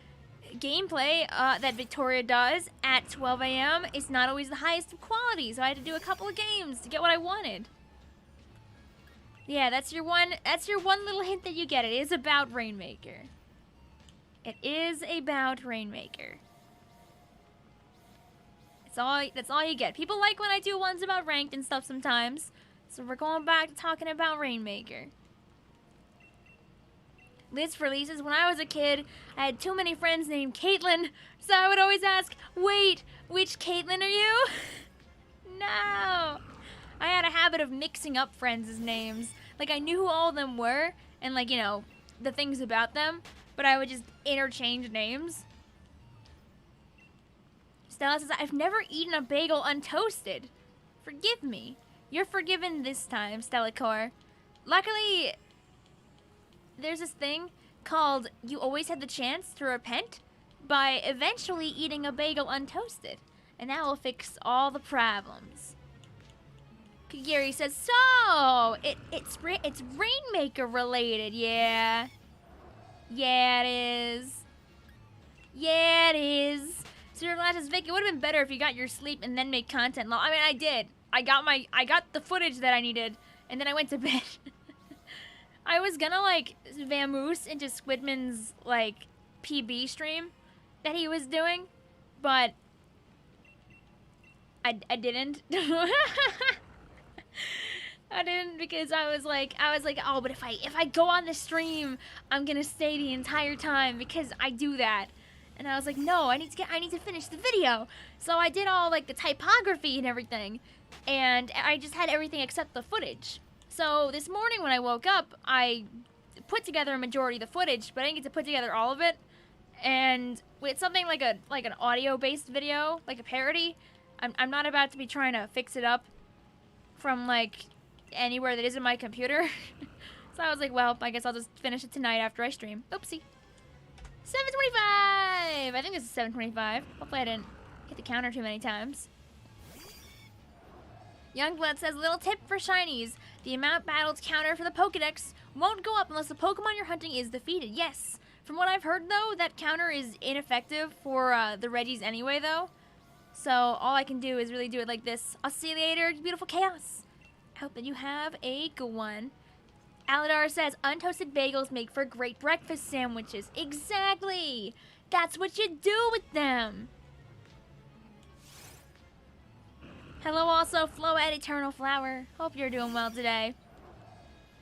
A: gameplay that Victoria does at 12 a.m. is not always the highest of quality, so I had to do a couple of games to get what I wanted. Yeah, that's your one little hint that you get. It is about Rainmaker. It is about Rainmaker. That's all you get. People like when I do ones about ranked and stuff sometimes. So we're going back to talking about Rainmaker. Liz for Lisa's, when I was a kid, I had too many friends named Caitlin, so I would always ask, wait, which Caitlin are you? No. I had a habit of mixing up friends' names. Like, I knew who all of them were, and, like, you know, the things about them, but I would just interchange names. Stella says, I've never eaten a bagel untoasted. Forgive me. You're forgiven this time, Stella Core. Luckily, there's this thing called You Always Had the Chance to Repent by eventually eating a bagel untoasted. And that will fix all the problems. Kagiri says, so, it's Rainmaker related, yeah. Yeah, it is. Yeah, it is. Zero Glass says, Vic, it would have been better if you got your sleep and then made content. I mean, I did. I got the footage that I needed, and then I went to bed. I was gonna, like, vamoose into Squidman's, like, PB stream that he was doing, but I didn't. I didn't because I was like, oh, but if I go on the stream, I'm gonna stay the entire time because I do that. And I was like, no, I need to finish the video. So I did all, like, the typography and everything, and I just had everything except the footage. So this morning when I woke up, I put together a majority of the footage, but I didn't get to put together all of it. And with something like an audio-based video, like a parody, I'm not about to be trying to fix it up from, like, anywhere that isn't my computer. So I was like, well, I guess I'll just finish it tonight after I stream. Oopsie. 7:25! I think this is 7:25. Hopefully I didn't hit the counter too many times. Youngblood says, little tip for shinies. The amount battled counter for the Pokedex won't go up unless the Pokemon you're hunting is defeated. Yes, From what I've heard, though, that counter is ineffective for the Regis anyway, though. So all I can do is really do it like this. I'll see you later, beautiful chaos. I hope that you have a good one. Aladar says, untoasted bagels make for great breakfast sandwiches. Exactly! That's what you do with them. Hello also, Flo at Eternal Flower. Hope you're doing well today.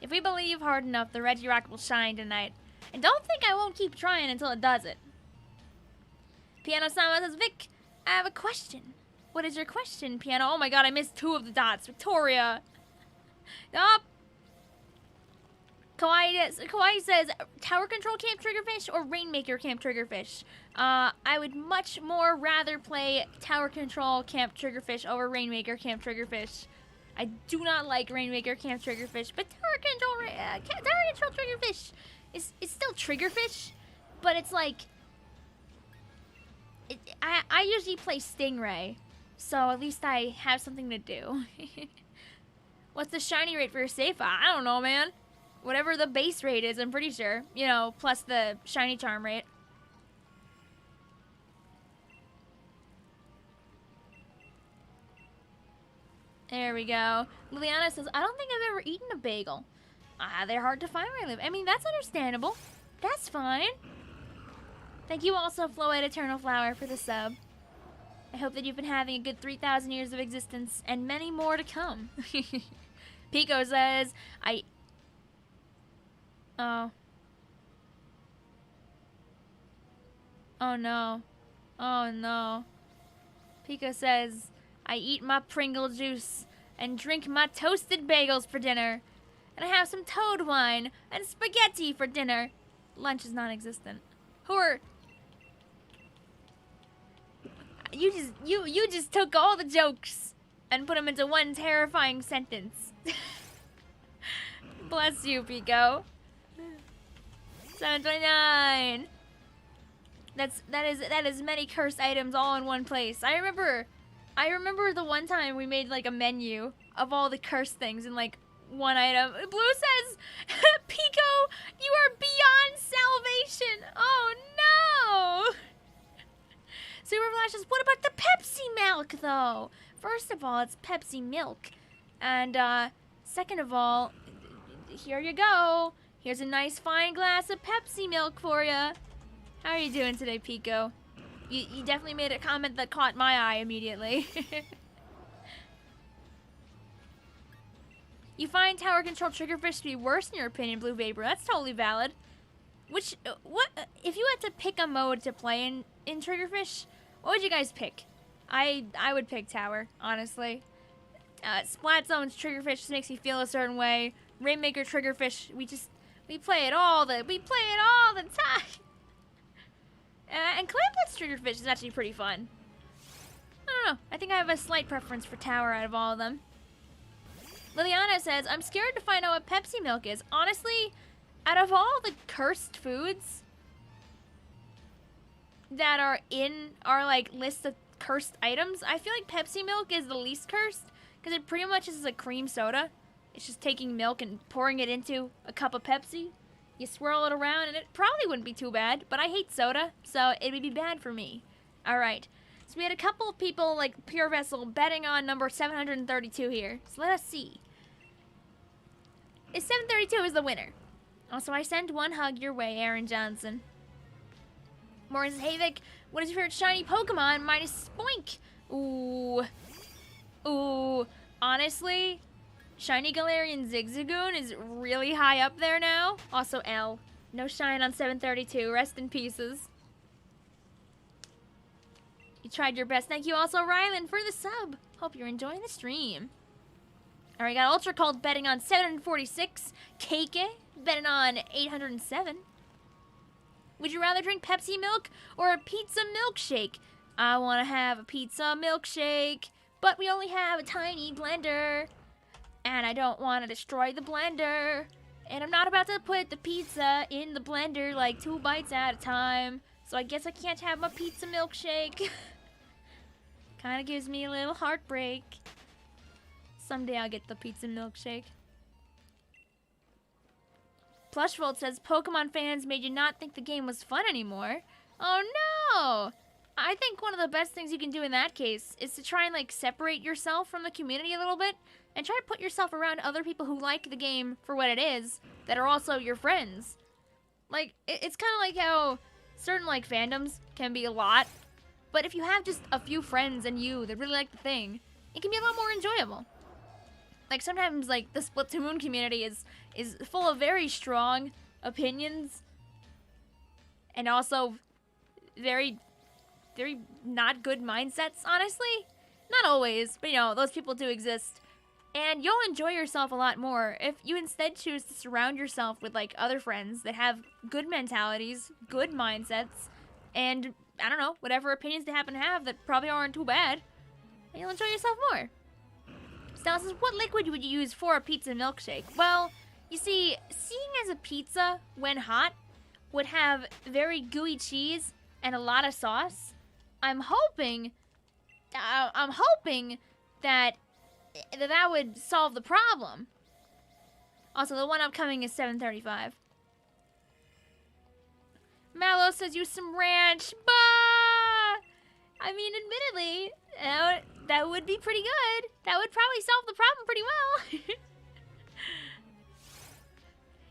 A: If we believe hard enough, the REGIROCK will shine tonight. And don't think I won't keep trying until it does it. Piano Sama says, Vic, I have a question. What is your question, Piano? Oh my god, I missed 2 of the dots. Victoria. Up. Kawaii says, Tower Control Camp Triggerfish or Rainmaker Camp Triggerfish? I would much more rather play Tower Control Camp Triggerfish over Rainmaker Camp Triggerfish. I do not like Rainmaker Camp Triggerfish, but Tower Control Triggerfish is still Triggerfish, but it's like... I usually play Stingray, so at least I have something to do. What's the shiny rate for your safe? I don't know, man. Whatever the base rate is, I'm pretty sure. You know, plus the shiny charm rate. There we go. Liliana says, I don't think I've ever eaten a bagel. They're hard to find where I live. I mean, that's understandable. That's fine. Thank you also, Flo at Eternal Flower, for the sub. I hope that you've been having a good 3,000 years of existence and many more to come. Pico says, Oh. Oh no. Oh no. Pico says, I eat my Pringle juice and drink my toasted bagels for dinner. And I have some toad wine and spaghetti for dinner. Lunch is non-existent. You just took all the jokes and put them into one terrifying sentence. Bless you, Pico. 729. That is many cursed items all in one place. I remember the one time we made like a menu of all the cursed things in like one item. Blue says, Pico, you are beyond salvation. Oh no. Super Flash says, what about the Pepsi milk though? First of all, it's Pepsi milk. And second of all, here you go. Here's a nice fine glass of Pepsi milk for you. How are you doing today, Pico? You definitely made a comment that caught my eye immediately. You find Tower Control Triggerfish to be worse in your opinion, Blue Vapor. That's totally valid. What if you had to pick a mode to play in Triggerfish, what would you guys pick? I would pick Tower, honestly. Splat Zone's Triggerfish just makes me feel a certain way. Rainmaker Triggerfish, we play it all the time. And Clamplet's Triggerfish is actually pretty fun. I don't know. I think I have a slight preference for Tower out of all of them. Liliana says, I'm scared to find out what Pepsi milk is. Honestly, out of all the cursed foods that are in our like list of cursed items, I feel like Pepsi milk is the least cursed because it pretty much is a cream soda. It's just taking milk and pouring it into a cup of Pepsi. You swirl it around and it probably wouldn't be too bad, but I hate soda, so it would be bad for me. Alright, so we had a couple of people like Pure Vessel betting on number 732 here. So let us see. 732 is the winner. Also, I send one hug your way, Aaron Johnson. Morgan says, hey Vic, what is your favorite shiny Pokemon? Mine is Spoink. Ooh. Ooh. Honestly, Shiny Galarian Zigzagoon is really high up there now. Also L. No shine on 732. Rest in pieces. You tried your best. Thank you also, Rylan, for the sub. Hope you're enjoying the stream. Alright, got Ultra Cold betting on 746. Keike betting on 807. Would you rather drink Pepsi milk or a pizza milkshake? I want to have a pizza milkshake, but we only have a tiny blender. And I don't want to destroy the blender. And I'm not about to put the pizza in the blender like 2 bites at a time. So I guess I can't have my pizza milkshake. Kind of gives me a little heartbreak. Someday I'll get the pizza milkshake. Plushvolt says Pokemon fans made you not think the game was fun anymore. Oh no! I think one of the best things you can do in that case is to try and like separate yourself from the community a little bit and try to put yourself around other people who like the game for what it is that are also your friends. Like, it's kind of like how certain like fandoms can be a lot, but if you have just a few friends and you that really like the thing, it can be a lot more enjoyable. Like sometimes like the Splatoon community is full of very strong opinions and also very not good mindsets, honestly. Not always, but you know, those people do exist. And you'll enjoy yourself a lot more if you instead choose to surround yourself with like other friends that have good mentalities, good mindsets, and I don't know, whatever opinions they happen to have that probably aren't too bad. And you'll enjoy yourself more. Stella says, what liquid would you use for a pizza milkshake? Well, you see, seeing as a pizza, when hot, would have very gooey cheese and a lot of sauce, I'm hoping that that would solve the problem. Also, the one upcoming is 7:35. Mallow says use some ranch. Bah! I mean, admittedly, that would be pretty good. That would probably solve the problem pretty well.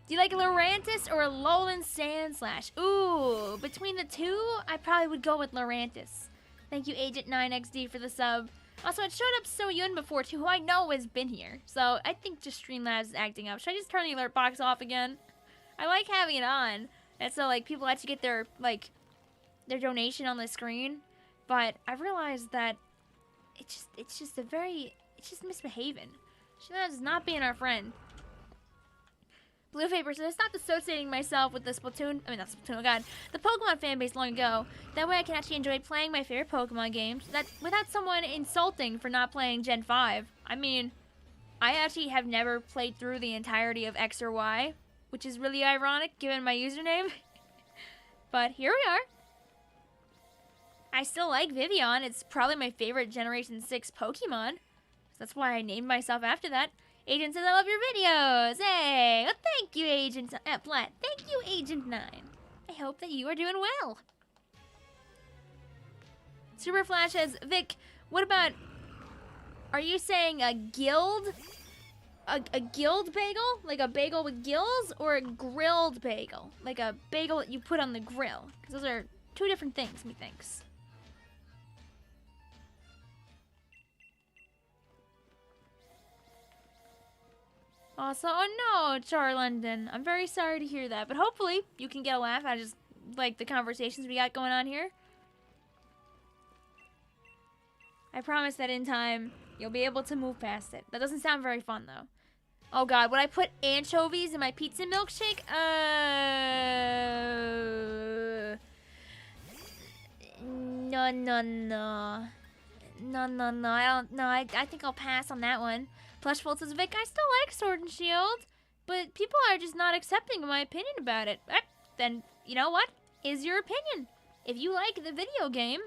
A: Do you like Lurantis or Alolan Sandslash? Ooh, between the two, I probably would go with Lurantis. Thank you, Agent 9XD, for the sub. Also, it showed up Soyun before, too, who I know has been here. So, I think just Streamlabs is acting up. Should I just turn the alert box off again? I like having it on. And so, like, people actually get their, like, their donation on the screen. But I realized that it's just misbehaving. Streamlabs is not being our friend. Blue Vapor says, I stopped associating myself with the Splatoon, not Splatoon, oh god, the Pokemon fan base long ago. That way I can actually enjoy playing my favorite Pokemon games without someone insulting for not playing Gen 5. I mean, I actually have never played through the entirety of X or Y, which is really ironic given my username. But here we are. I still like Vicvillon. It's probably my favorite Generation 6 Pokemon. So that's why I named myself after that. Agent says, I love your videos. Hey, well, thank you, Agent Flat. Thank you, Agent 9. I hope that you are doing well. Super Flash says, Vic, what about, are you saying a guild? A guild bagel? Like a bagel with gills? Or a grilled bagel? Like a bagel that you put on the grill? Because those are two different things, methinks. Also, oh no, Char London. I'm very sorry to hear that, but hopefully you can get a laugh out of just, like, the conversations we got going on here. I promise that in time, you'll be able to move past it. That doesn't sound very fun, though. Oh god, would I put anchovies in my pizza milkshake? No. I think I'll pass on that one. Plushvolt says, Vic, I still like Sword and Shield, but people are just not accepting of my opinion about it. Then, you know what? Is your opinion. If you like the video game,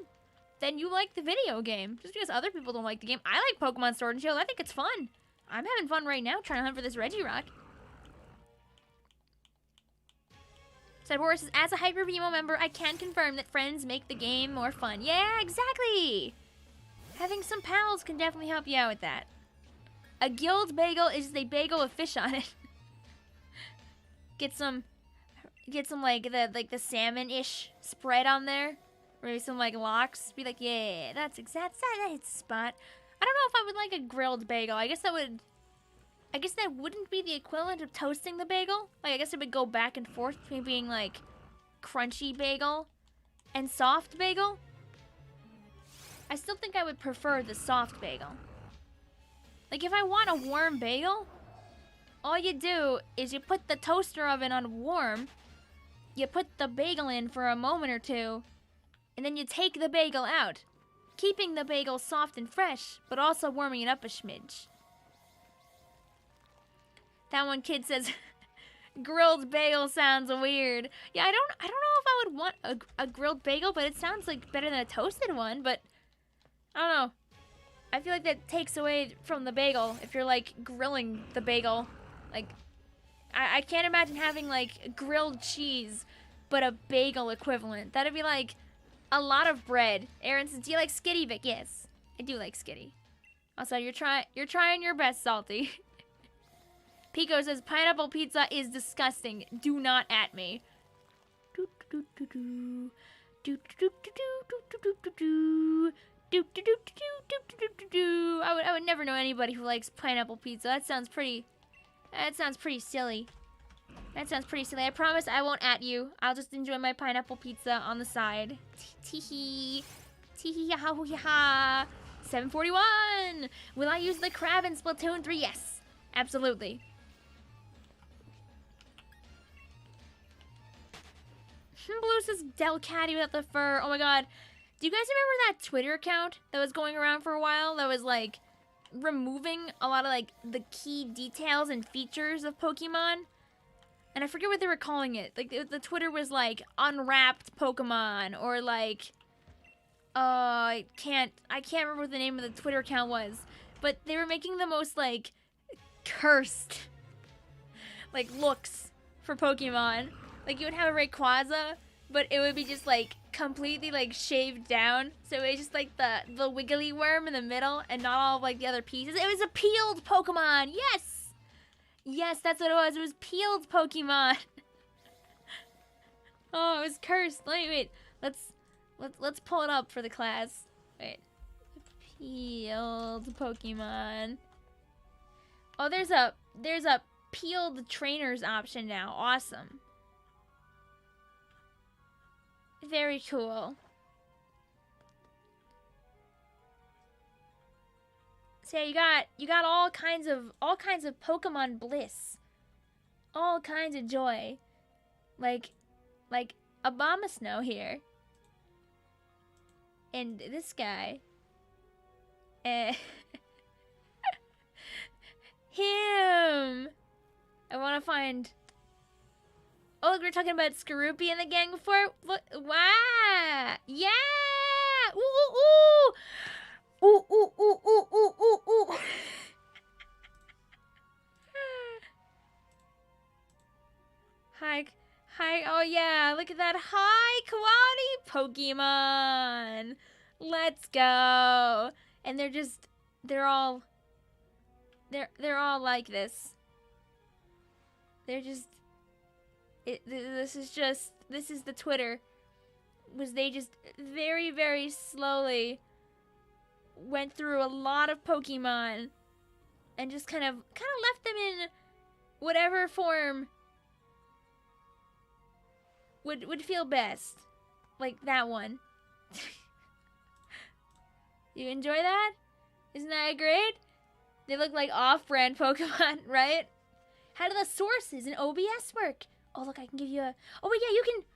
A: then you like the video game. Just because other people don't like the game. I like Pokemon Sword and Shield. I think it's fun. I'm having fun right now trying to hunt for this Regirock. Cyborg says, as a Hyper VMO member, I can confirm that friends make the game more fun. Yeah, exactly. Having some pals can definitely help you out with that. A guild bagel is just a bagel with fish on it. Get some like the salmon-ish spread on there. Maybe some like lox. Be like, yeah, that hits the spot. I don't know if I would like a grilled bagel. I guess that wouldn't be the equivalent of toasting the bagel. Like I guess it would go back and forth between being like crunchy bagel and soft bagel. I still think I would prefer the soft bagel. Like, if I want a warm bagel, all you do is you put the toaster oven on warm, you put the bagel in for a moment or two, and then you take the bagel out, keeping the bagel soft and fresh, but also warming it up a smidge. That one kid says, grilled bagel sounds weird. Yeah, I don't know if I would want a grilled bagel, but it sounds like better than a toasted one, but I don't know. I feel like that takes away from the bagel if you're like grilling the bagel. Like, I can't imagine having, like, grilled cheese, but a bagel equivalent. That'd be, like, a lot of bread. Aaron says, do you like Skitty, Vic? Yes, I do like Skitty. Also, you're trying your best, Salty. Pico says, pineapple pizza is disgusting. Do not at me. I would never know anybody who likes pineapple pizza. That sounds pretty silly. That sounds pretty silly. I promise I won't at you. I'll just enjoy my pineapple pizza on the side. Teehee. Teehee ha hoo ha. 741. Will I use the crab in Splatoon 3? Yes. Absolutely. Blue says Delcatty without the fur. Oh my god. Do you guys remember that Twitter account that was going around for a while that was like removing a lot of like the key details and features of Pokemon? And I forget what they were calling it. Like the Twitter was like unwrapped Pokemon or like I can't remember what the name of the Twitter account was, but they were making the most like cursed like looks for Pokemon. Like you would have a Rayquaza, but it would be just like completely like shaved down, so it was just like the wiggly worm in the middle and not all of like the other pieces. It was a peeled Pokemon. Yes, that's what it was. It was peeled Pokemon. Oh, it was cursed. Wait. Let's pull it up for the class. Wait. Peeled Pokemon. Oh, there's a peeled trainers option now. Awesome. Very cool. So yeah, you got all kinds of Pokemon bliss. All kinds of joy. Like Abomasnow here. And this guy. Him. I want to find. Oh, look, we were talking about Skorupi in the gang before. Look, wow, yeah. Ooh. Ooh. Hi. Oh yeah, look at that high quality Pokemon. Let's go. And they're all like this. This is the Twitter. They just very, very slowly went through a lot of Pokemon and just kind of left them in whatever form would feel best. Like that one. You enjoy that? Isn't that great? They look like off-brand Pokemon, right? How do the sources in OBS work? Oh, look, I can give you a... Oh, yeah,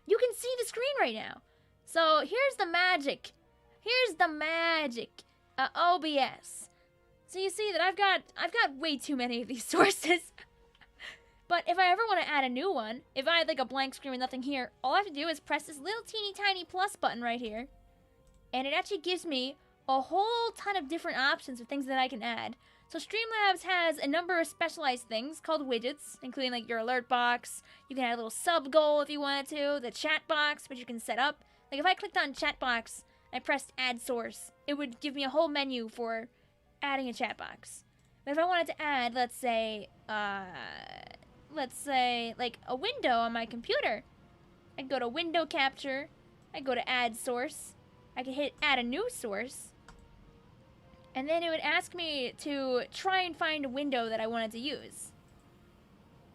A: you can see the screen right now. So, here's the magic. OBS. So you see that I've got way too many of these sources. But if I ever want to add a new one, if I had like a blank screen with nothing here, all I have to do is press this little teeny tiny plus button right here. And it actually gives me a whole ton of different options of things that I can add. So Streamlabs has a number of specialized things called widgets, including like your alert box. You can add a little sub goal if you wanted to. The chat box, which you can set up. Like if I clicked on chat box, I pressed add source, it would give me a whole menu for adding a chat box. But if I wanted to add, let's say like a window on my computer, I'd go to window capture, I'd go to add source, I could hit add a new source, and then it would ask me to try and find a window that I wanted to use.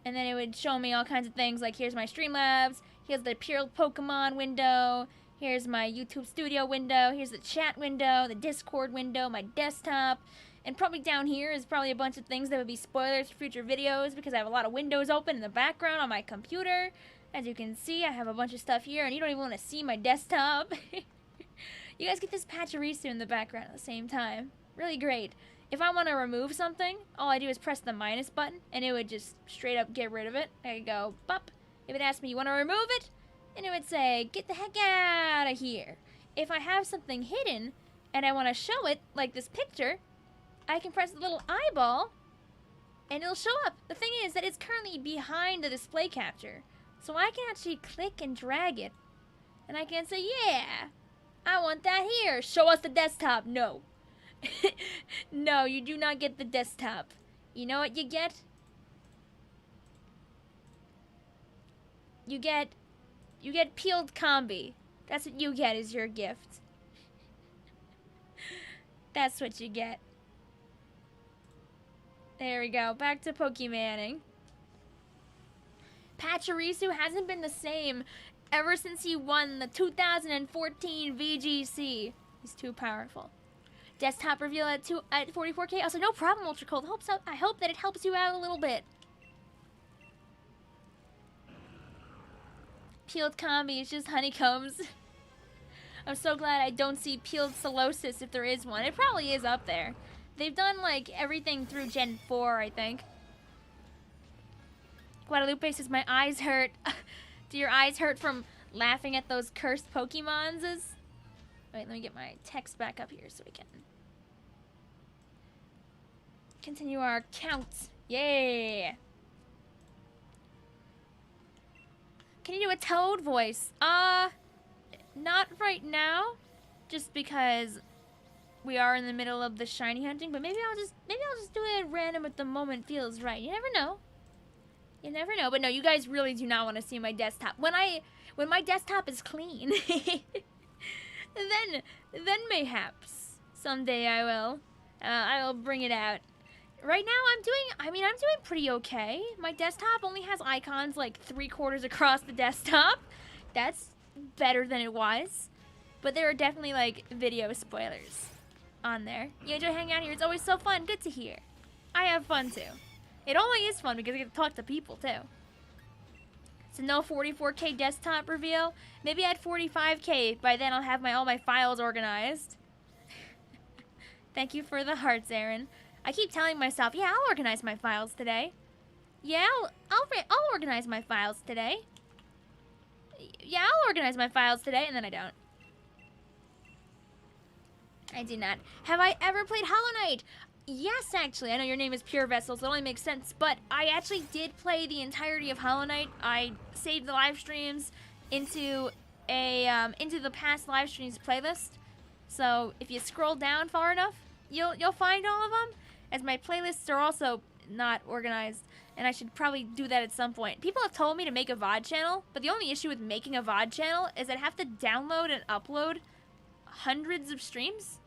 A: And then it would show me all kinds of things, like here's my Streamlabs, here's the Pure Pokemon window, here's my YouTube Studio window, here's the chat window, the Discord window, my desktop, and probably down here is probably a bunch of things that would be spoilers for future videos because I have a lot of windows open in the background on my computer. As you can see, I have a bunch of stuff here, and you don't even want to see my desktop. You guys get this Pachirisu in the background at the same time. Really great. If I want to remove something, all I do is press the minus button, and it would just straight up get rid of it. I could go, bop. If it asks me, you want to remove it? And it would say, get the heck out of here. If I have something hidden, and I want to show it, like this picture, I can press the little eyeball, and it'll show up. The thing is that it's currently behind the display capture. So I can actually click and drag it. And I can say, yeah, I want that here. Show us the desktop. No. No, you do not get the desktop. You know what you get? You get peeled combi. That's what you get as your gift. That's what you get. There we go. Back to Pokemoning. Pachirisu hasn't been the same ever since he won the 2014 VGC. He's too powerful. Desktop reveal at 44K. Also, no problem, Ultra Cold. I hope that it helps you out a little bit. Peeled combi is just honeycombs. I'm so glad I don't see peeled Solosis if there is one. It probably is up there. They've done like everything through Gen 4, I think. Guadalupe says my eyes hurt. Do your eyes hurt from laughing at those cursed Pokemons? Wait, let me get my text back up here so we can continue our count. Yay! Can you do a Toad voice? Not right now, just because we are in the middle of the shiny hunting. But maybe I'll just do it at random if the moment feels right. You never know. You never know. But no, you guys really do not want to see my desktop. When my desktop is clean, then mayhaps someday I will bring it out. Right now I'm doing pretty okay. My desktop only has icons like 3/4 across the desktop. That's better than it was. But there are definitely like video spoilers on there. You enjoy hanging out here. It's always so fun. Good to hear. I have fun too. It only is fun because I get to talk to people too. So no 44K desktop reveal. Maybe at 45K. By then I'll have all my files organized. Thank you for the hearts, Aaron. I keep telling myself, yeah, I'll organize my files today. Yeah, I'll organize my files today. Yeah, I'll organize my files today, and then I don't. I do not. Have I ever played Hollow Knight? Yes, actually. I know your name is Pure Vessel, so it only makes sense. But I actually did play the entirety of Hollow Knight. I saved the live streams into the past live streams playlist. So if you scroll down far enough, you'll find all of them. As my playlists are also not organized, and I should probably do that at some point. People have told me to make a VOD channel, but the only issue with making a VOD channel is I'd have to download and upload hundreds of streams.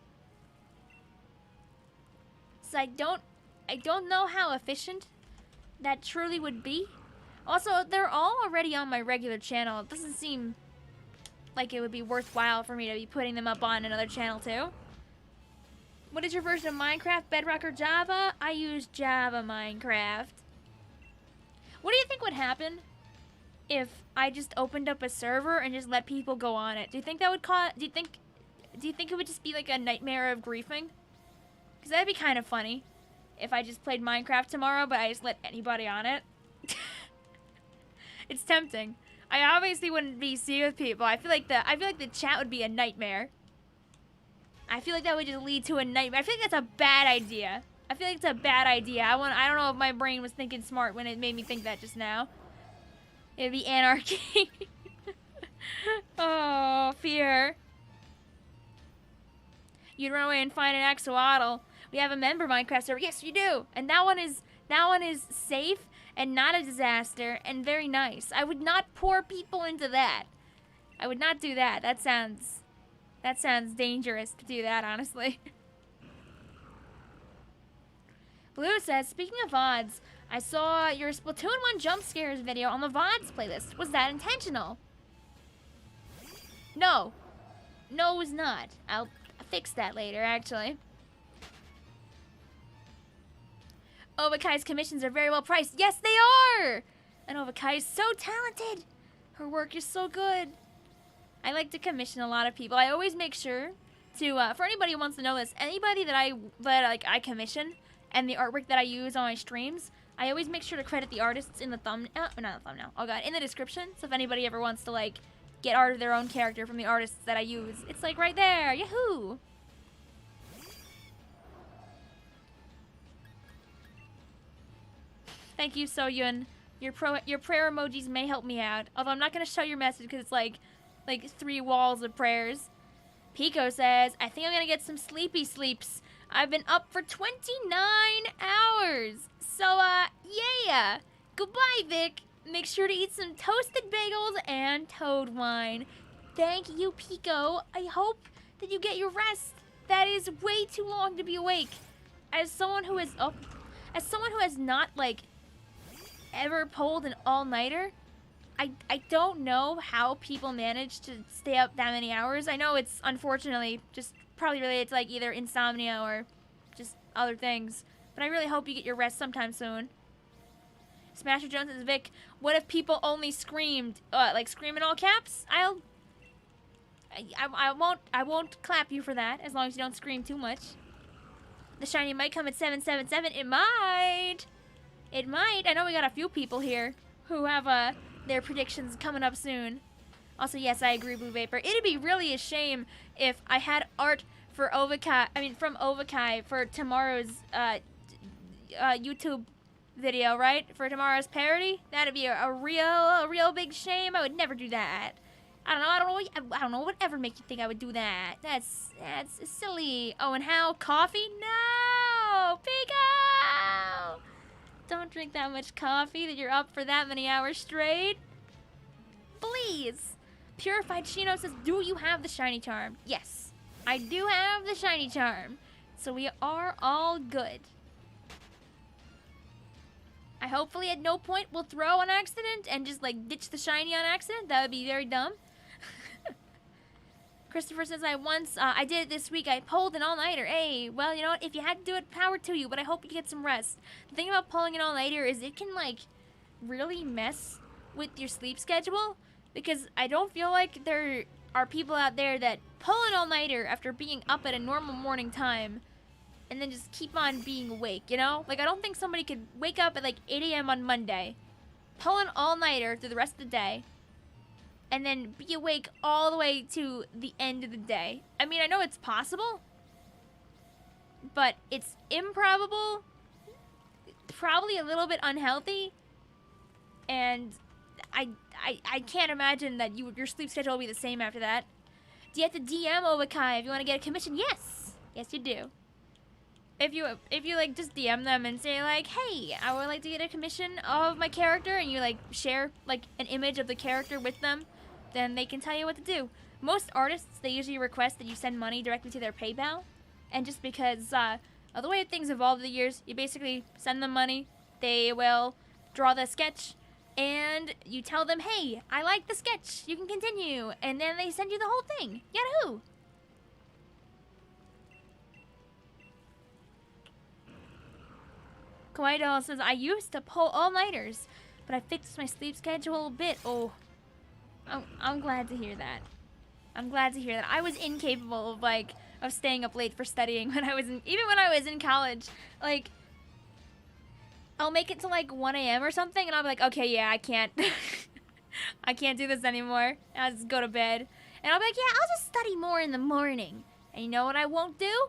A: So I don't know how efficient that truly would be. Also, they're all already on my regular channel. It doesn't seem like it would be worthwhile for me to be putting them up on another channel too. What is your version of Minecraft, Bedrock or Java? I use Java Minecraft. What do you think would happen if I just opened up a server and just let people go on it? Do you think that would cause? Do you think it would just be like a nightmare of griefing? Because that'd be kind of funny if I just played Minecraft tomorrow, but I just let anybody on it. It's tempting. I obviously wouldn't be BC with people. I feel like the chat would be a nightmare. I feel like that would just lead to a nightmare. I feel like that's a bad idea. I feel like it's a bad idea. I don't know if my brain was thinking smart when it made me think that just now. It'd be anarchy. Oh, fear. You'd run away and find an axolotl. We have a member Minecraft server. Yes, you do. And that one is safe and not a disaster and very nice. I would not pour people into that. I would not do that. That sounds dangerous to do that, honestly. Blue says, speaking of VODs, I saw your Splatoon 1 jump scares video on the VODs playlist. Was that intentional? No. No, it was not. I'll fix that later, actually. Ovakai's commissions are very well priced. Yes, they are! And Ovakai is so talented. Her work is so good. I like to commission a lot of people. I always make sure to, for anybody who wants to know this, anybody that I commission and the artwork that I use on my streams, I always make sure to credit the artists in the thumbnail, not the thumbnail, oh god, in the description. So if anybody ever wants to, like, get art of their own character from the artists that I use, it's, like, right there. Yahoo! Thank you, Soyun. Your prayer emojis may help me out. Although I'm not gonna show your message because it's like 3 walls of prayers. Pico says, I think I'm gonna get some sleepy sleeps. I've been up for 29 hours. So, yeah. Goodbye, Vic. Make sure to eat some toasted bagels and toad wine. Thank you, Pico. I hope that you get your rest. That is way too long to be awake. As someone who has not, like, ever pulled an all-nighter, I don't know how people manage to stay up that many hours. I know it's unfortunately just probably related to like either insomnia or just other things. But I really hope you get your rest sometime soon. Smasher Jones says, Vic, what if people only screamed, like scream in all caps? I won't clap you for that as long as you don't scream too much. The shiny might come at 777. It might. It might. I know we got a few people here who have their predictions coming up soon. Also, yes, I agree, Blue Vapor. It'd be really a shame if I had art for from Ovakai for tomorrow's YouTube video, right? For tomorrow's parody. That'd be a real big shame. I would never do that. I don't know. Whatever make you think I would do that? That's silly. Oh, and how? Coffee? No, Pico! Don't drink that much coffee that you're up for that many hours straight. Please. Purified Chino says, do you have the shiny charm? Yes, I do have the shiny charm. So we are all good. I hopefully at no point will throw on accident and just like ditch the shiny on accident. That would be very dumb. Christopher says, I did it this week. I pulled an all-nighter. Hey, well, you know what? If you had to do it, power to you, but I hope you get some rest. The thing about pulling an all-nighter is it can, like, really mess with your sleep schedule, because I don't feel like there are people out there that pull an all-nighter after being up at a normal morning time and then just keep on being awake, you know? Like, I don't think somebody could wake up at, like, 8 a.m. on Monday, pull an all-nighter through the rest of the day, and then be awake all the way to the end of the day. I mean, I know it's possible, but it's improbable, probably a little bit unhealthy, and I can't imagine that your sleep schedule will be the same after that. Do you have to DM Ovakai if you want to get a commission? Yes! Yes, you do. If you like just DM them and say like, hey, I would like to get a commission of my character, and you like share like an image of the character with them, then they can tell you what to do. Most artists, they usually request that you send money directly to their PayPal. And just because of the way things evolved over the years, you basically send them money, they will draw the sketch, and you tell them, hey, I like the sketch, you can continue. And then they send you the whole thing. Yahoo! Kawaii Doll says, I used to pull all-nighters, but I fixed my sleep schedule a bit. Oh. I'm glad to hear that. I'm glad to hear that. I was incapable of staying up late for studying even when I was in college. Like, I'll make it to like 1 a.m. or something, and I'll be like, okay, yeah, I can't. I can't do this anymore. I'll just go to bed. And I'll be like, yeah, I'll just study more in the morning. And you know what I won't do?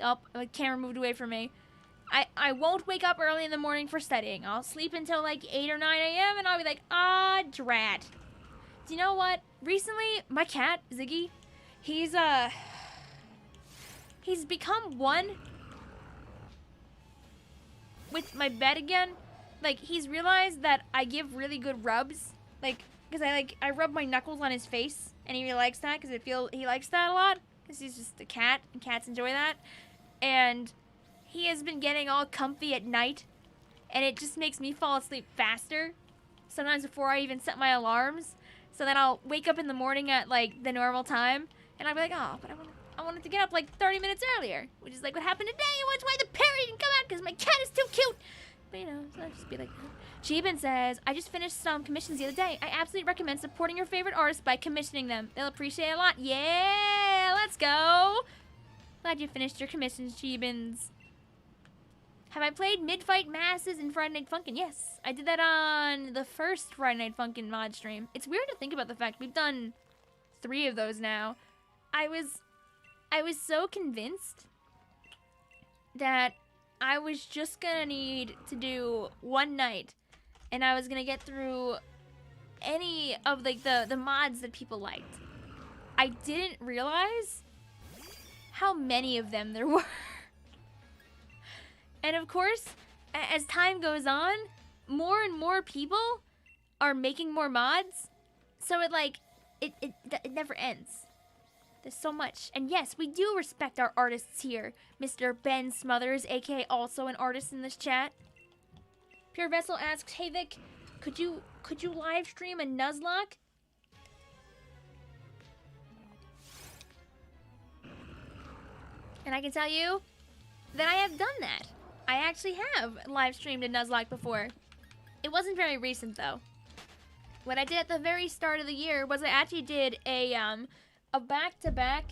A: Oh, the camera moved away from me. I won't wake up early in the morning for studying. I'll sleep until like 8 or 9 a.m. and I'll be like, ah, drat. Do you know what? Recently, my cat, Ziggy, he's become one with my bed again. Like, he's realized that I give really good rubs. Like, because I rub my knuckles on his face, and he really likes that because he likes that a lot. Because he's just a cat, and cats enjoy that. And he has been getting all comfy at night, and it just makes me fall asleep faster. Sometimes before I even set my alarms, so then I'll wake up in the morning at like the normal time, and I'll be like, oh, but I wanted to get up like 30 minutes earlier, which is like what happened today, and that's why the parody didn't come out because my cat is too cute. But you know, so I'll just be like that. Sheeban says, I just finished some commissions the other day. I absolutely recommend supporting your favorite artists by commissioning them. They'll appreciate it a lot. Yeah, let's go. Glad you finished your commissions, Sheebans. Have I played Mid-Fight Masses in Friday Night Funkin'? Yes. I did that on the first Friday Night Funkin' mod stream. It's weird to think about the fact we've done 3 of those now. I was so convinced that I was just gonna need to do one night, and I was gonna get through any of like the mods that people liked. I didn't realize how many of them there were. And of course, as time goes on, more and more people are making more mods, so it never ends. There's so much. And yes, we do respect our artists here. Mr. Ben Smothers, aka also an artist in this chat. Pure Vessel asks, "Hey Vic, could you live stream a Nuzlocke?" And I can tell you that I have done that. I actually have live streamed a Nuzlocke before. It wasn't very recent though. What I did at the very start of the year was I actually did a back-to-back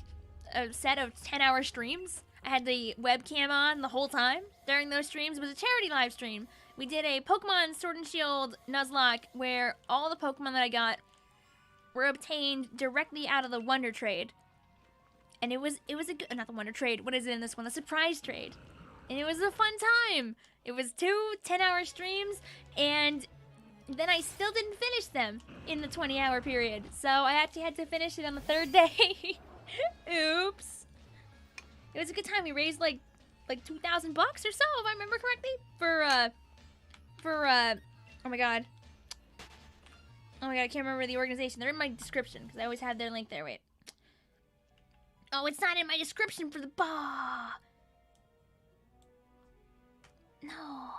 A: set of 10-hour streams. I had the webcam on the whole time during those streams. It was a charity live stream. We did a Pokemon Sword and Shield Nuzlocke where all the Pokemon that I got were obtained directly out of the Wonder Trade. And it was a good, not the Wonder Trade, what is it in this one? The Surprise Trade. And it was a fun time. It was 2 10-hour streams, and then I still didn't finish them in the 20-hour period. So I actually had to finish it on the 3rd day. Oops. It was a good time. We raised like $2,000 or so, if I remember correctly, oh my god, I can't remember the organization. They're in my description because I always have their link there. Wait. Oh, it's not in my description for the No.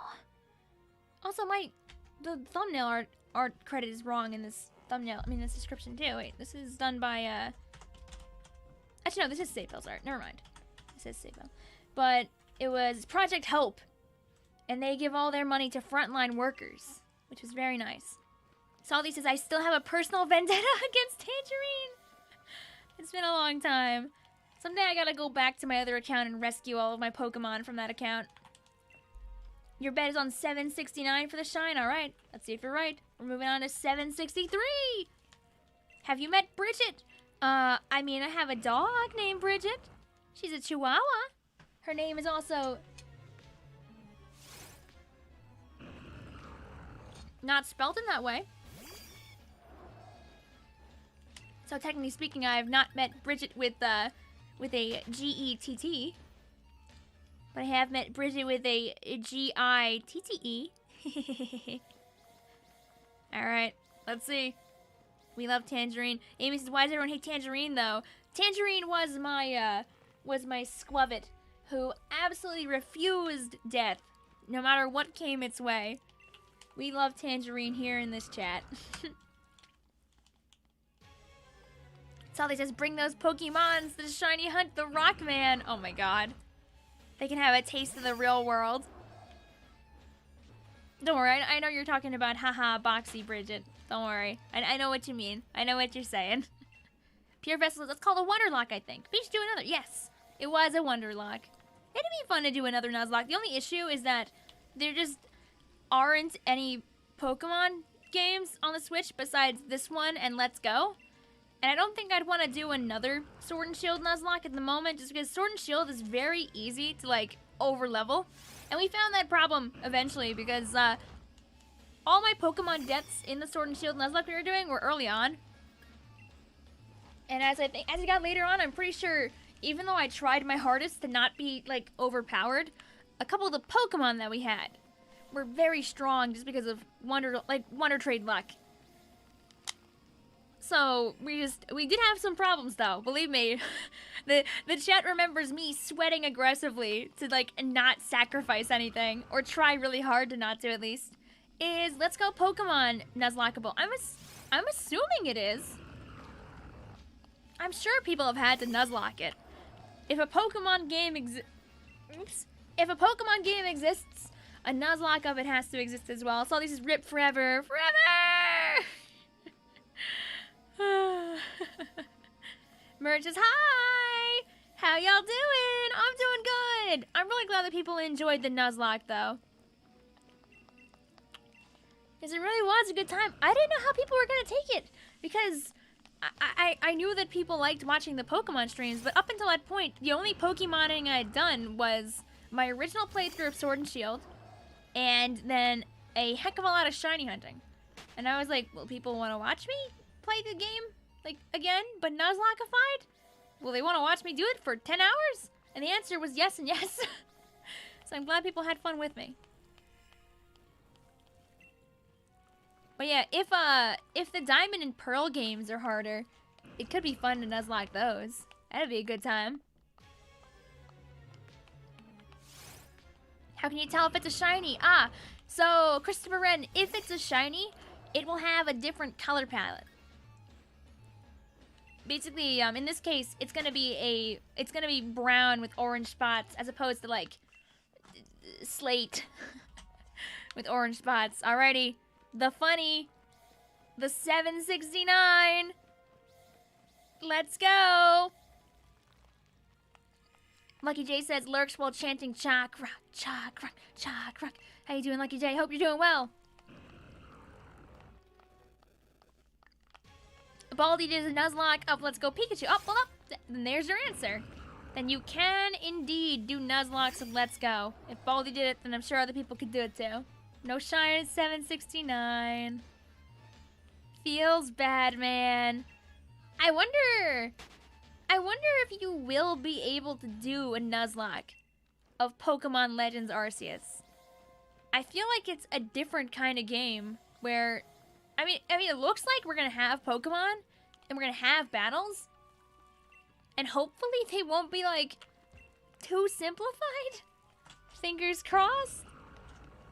A: Also, the thumbnail art credit is wrong in this thumbnail. I mean, this description too. Wait, this is done by actually no, this is Safevel's art. Never mind. It says Safevel, but it was Project Hope, and they give all their money to frontline workers, which was very nice. Salty says, "I still have a personal vendetta against Tangerine." It's been a long time. Someday I gotta go back to my other account and rescue all of my Pokemon from that account. Your bet is on 769 for the shine. Alright, let's see if you're right. We're moving on to 763. Have you met Bridget? I mean, I have a dog named Bridget. She's a Chihuahua. Her name is also not spelled in that way. So technically speaking, I have not met Bridget with a G-E-T-T. But I have met Bridget with a G-I-T-T-E. Alright, let's see. We love Tangerine. Amy says, "Why does everyone hate Tangerine, though?" Tangerine was my squavit who absolutely refused death, no matter what came its way. We love Tangerine here in this chat. Sally says, "Bring those Pokemons to the shiny hunt, the Rockman." Oh my god. They can have a taste of the real world. Don't worry, I know you're talking about haha boxy Bridget. Don't worry. I know what you mean. I know what you're saying. Pure Vessel, that's called a Wonderlock, I think. We should do another. Yes, it was a Wonderlock. It'd be fun to do another Nuzlocke. The only issue is that there just aren't any Pokemon games on the Switch besides this one and Let's Go. And I don't think I'd want to do another Sword and Shield Nuzlocke at the moment, just because Sword and Shield is very easy to, like, over-level. And we found that problem eventually, because all my Pokemon deaths in the Sword and Shield Nuzlocke we were doing were early on. And as it got later on, I'm pretty sure, even though I tried my hardest to not be, like, overpowered, a couple of the Pokemon that we had were very strong just because of Wonder Trade luck. So, we did have some problems, though. Believe me. The chat remembers me sweating aggressively to, like, not sacrifice anything. Or try really hard to not to, at least. Is Let's Go Pokemon Nuzlockable? I'm assuming it is. I'm sure people have had to Nuzlocke it. If a Pokemon game If a Pokemon game exists, a Nuzlocke of it has to exist as well. So this is RIP forever. Forever! Merch says, "Hi! How y'all doing? I'm doing good. I'm really glad that people enjoyed the Nuzlocke, though. Because it really was a good time. I didn't know how people were going to take it. Because I knew that people liked watching the Pokemon streams, but up until that point, the only Pokemoning I'd done was my original playthrough of Sword and Shield, and then a heck of a lot of shiny hunting. And I was like, will people want to watch me play the game, like, again, but Nuzlockified? Will they want to watch me do it for 10 hours? And the answer was yes and yes. So I'm glad people had fun with me. But yeah, if the Diamond and Pearl games are harder, it could be fun to Nuzlocke those. That'd be a good time. How can you tell if it's a shiny? Ah, so Christopher Wren, if it's a shiny, it will have a different color palette. Basically, in this case, it's gonna be brown with orange spots as opposed to like slate with orange spots. Alrighty, the 769. Let's go. Lucky J says lurks while chanting Chok Rock, Chok Rock, Chok Rock. How you doing, Lucky J? Hope you're doing well. Baldy did a Nuzlocke of Let's Go Pikachu. Oh, well, then there's your answer. Then you can indeed do Nuzlocks of Let's Go. If Baldy did it, then I'm sure other people could do it too. No shine at 769. Feels bad, man. I wonder if you will be able to do a Nuzlocke of Pokemon Legends Arceus. I feel like it's a different kind of game where, I mean, it looks like we're gonna have Pokemon and we're gonna have battles, and hopefully they won't be like too simplified. Fingers crossed.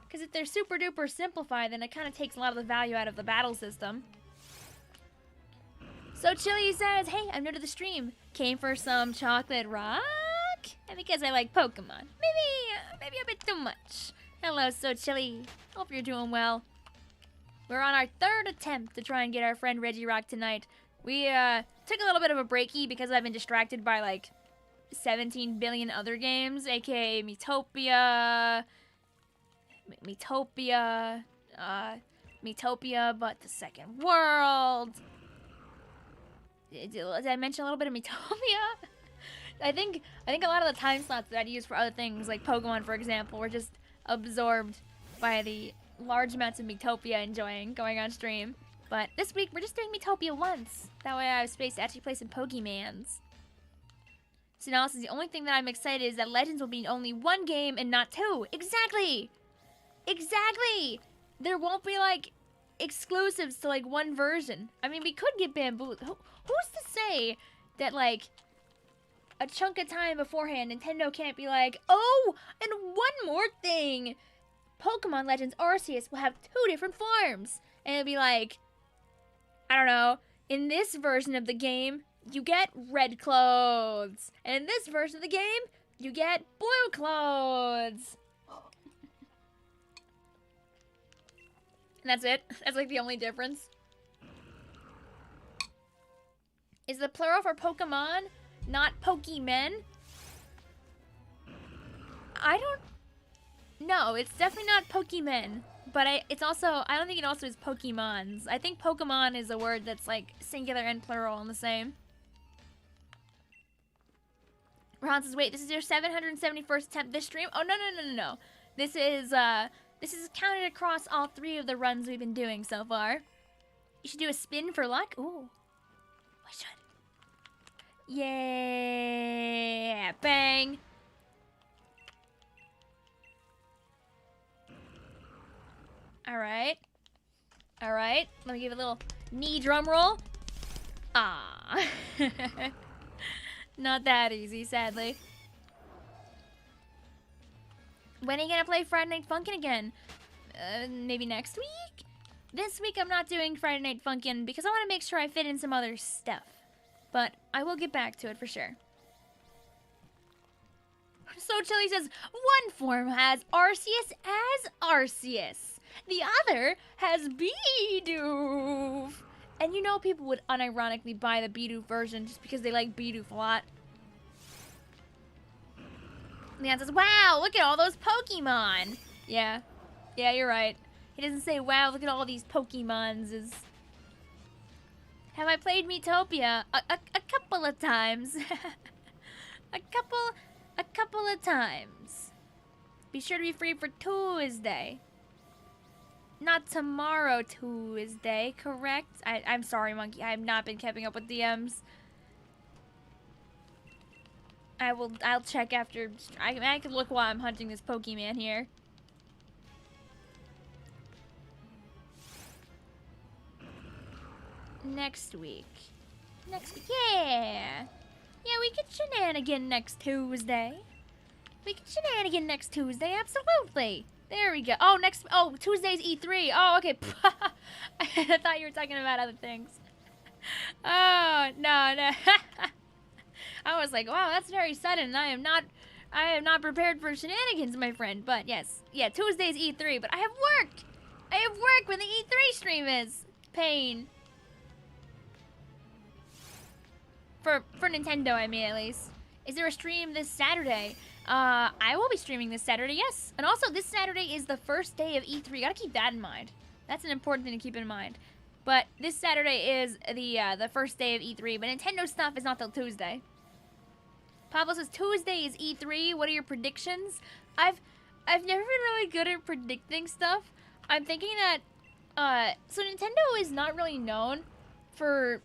A: Because if they're super duper simplified, then it kind of takes a lot of the value out of the battle system. So Chili says, hey, I'm new to the stream. Came for some chocolate rock? And because I like Pokemon. Maybe a bit too much. Hello, So Chili. Hope you're doing well. We're on our 3rd attempt to try and get our friend REGIROCK tonight. We took a little bit of a breaky because I've been distracted by like 17 billion other games, aka Metopia, but the second world. Did I mention a little bit of Metopia? I think a lot of the time slots that I'd use for other things, like Pokemon, for example, were just absorbed by the large amounts of Metopia enjoying going on stream. But this week, we're just doing Metopia once. That way I have space to actually play some Pokemans. So now, the only thing that I'm excited is that Legends will be only one game and not two. Exactly! Exactly! There won't be, like, exclusives to, like, one version. I mean, we could get bamboozled. Who's to say that, like, a chunk of time beforehand, Nintendo can't be like, oh, and one more thing! Pokemon Legends Arceus will have 2 different forms. And it'll be like, I don't know, in this version of the game, you get red clothes. And in this version of the game, you get blue clothes. And that's it. That's like the only difference. Is the plural for Pokemon not Pokemen? I don't... No, it's definitely not Pokemen. But it's also... I don't think it also is Pokemons. I think Pokemon is a word that's like singular and plural in the same. Ron says, wait, this is your 771st attempt this stream? Oh, no. This is counted across all 3 of the runs we've been doing so far. You should do a spin for luck. Ooh. I should. Yeah. Bang. Alright. Alright. Let me give it a little knee drum roll. Ah. Not that easy, sadly. When are you gonna play Friday Night Funkin' again? Maybe next week? This week I'm not doing Friday Night Funkin' because I want to make sure I fit in some other stuff. But I will get back to it for sure. So Chili says, one form has Arceus as Arceus. The other has Bidoof. And you know people would unironically buy the Bidoof version just because they like Bidoof a lot. Leon says, wow, look at all those Pokemon. Yeah, you're right. He doesn't say, wow, look at all these Pokemons. Have I played Metopia? A couple of times. a couple of times. Be sure to be free for Tuesday. Not tomorrow, Tuesday, correct? I'm sorry, Monkey. I have not been keeping up with DMs. I'll check after. I can look while I'm hunting this Pokemon here. Next week. Yeah! Yeah, we could shenanigan next Tuesday. Absolutely. There we go. Oh, Tuesday's E3. Oh, okay. I thought you were talking about other things. Oh, no. I was like, wow, that's very sudden. I am not prepared for shenanigans, my friend. But yes. Yeah, Tuesday's E3, but I have work when the E3 stream is. Pain. For Nintendo, I mean, at least. Is there a stream this Saturday? I will be streaming this Saturday, yes. And also, this Saturday is the first day of E3. Gotta keep that in mind. That's an important thing to keep in mind. But this Saturday is the first day of E3. But Nintendo stuff is not till Tuesday. Pablo says Tuesday is E3. What are your predictions? I've never been really good at predicting stuff. I'm thinking that so Nintendo is not really known for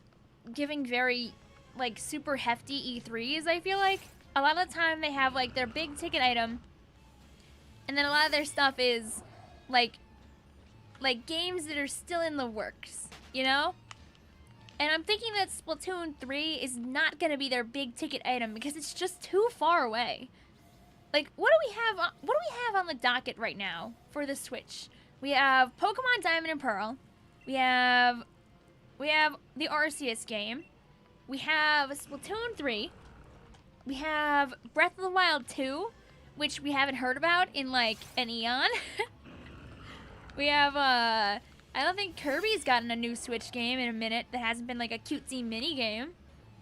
A: giving very like super hefty E3s, I feel like. A lot of the time they have like their big ticket item, and then a lot of their stuff is like games that are still in the works, you know? And I'm thinking that Splatoon 3 is not gonna be their big ticket item because it's just too far away. Like, what do we have on the docket right now for the Switch? We have Pokemon Diamond and Pearl. We have the Arceus game. We have Splatoon 3. We have Breath of the Wild 2, which we haven't heard about in like an eon. We have I don't think Kirby's gotten a new Switch game in a minute that hasn't been like a cutesy mini game.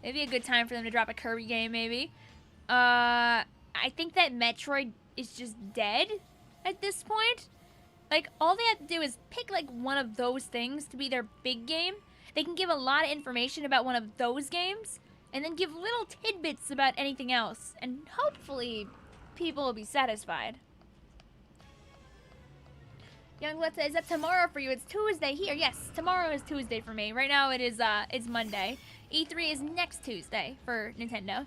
A: Maybe a good time for them to drop a Kirby game, maybe. I think that Metroid is just dead at this point. Like, all they have to do is pick like one of those things to be their big game. They can give a lot of information about one of those games, and then give little tidbits about anything else, and hopefully people will be satisfied. Young Letza, is that tomorrow for you? It's Tuesday here. Yes, tomorrow is Tuesday for me. Right now it is it's Monday. E3 is next Tuesday for Nintendo.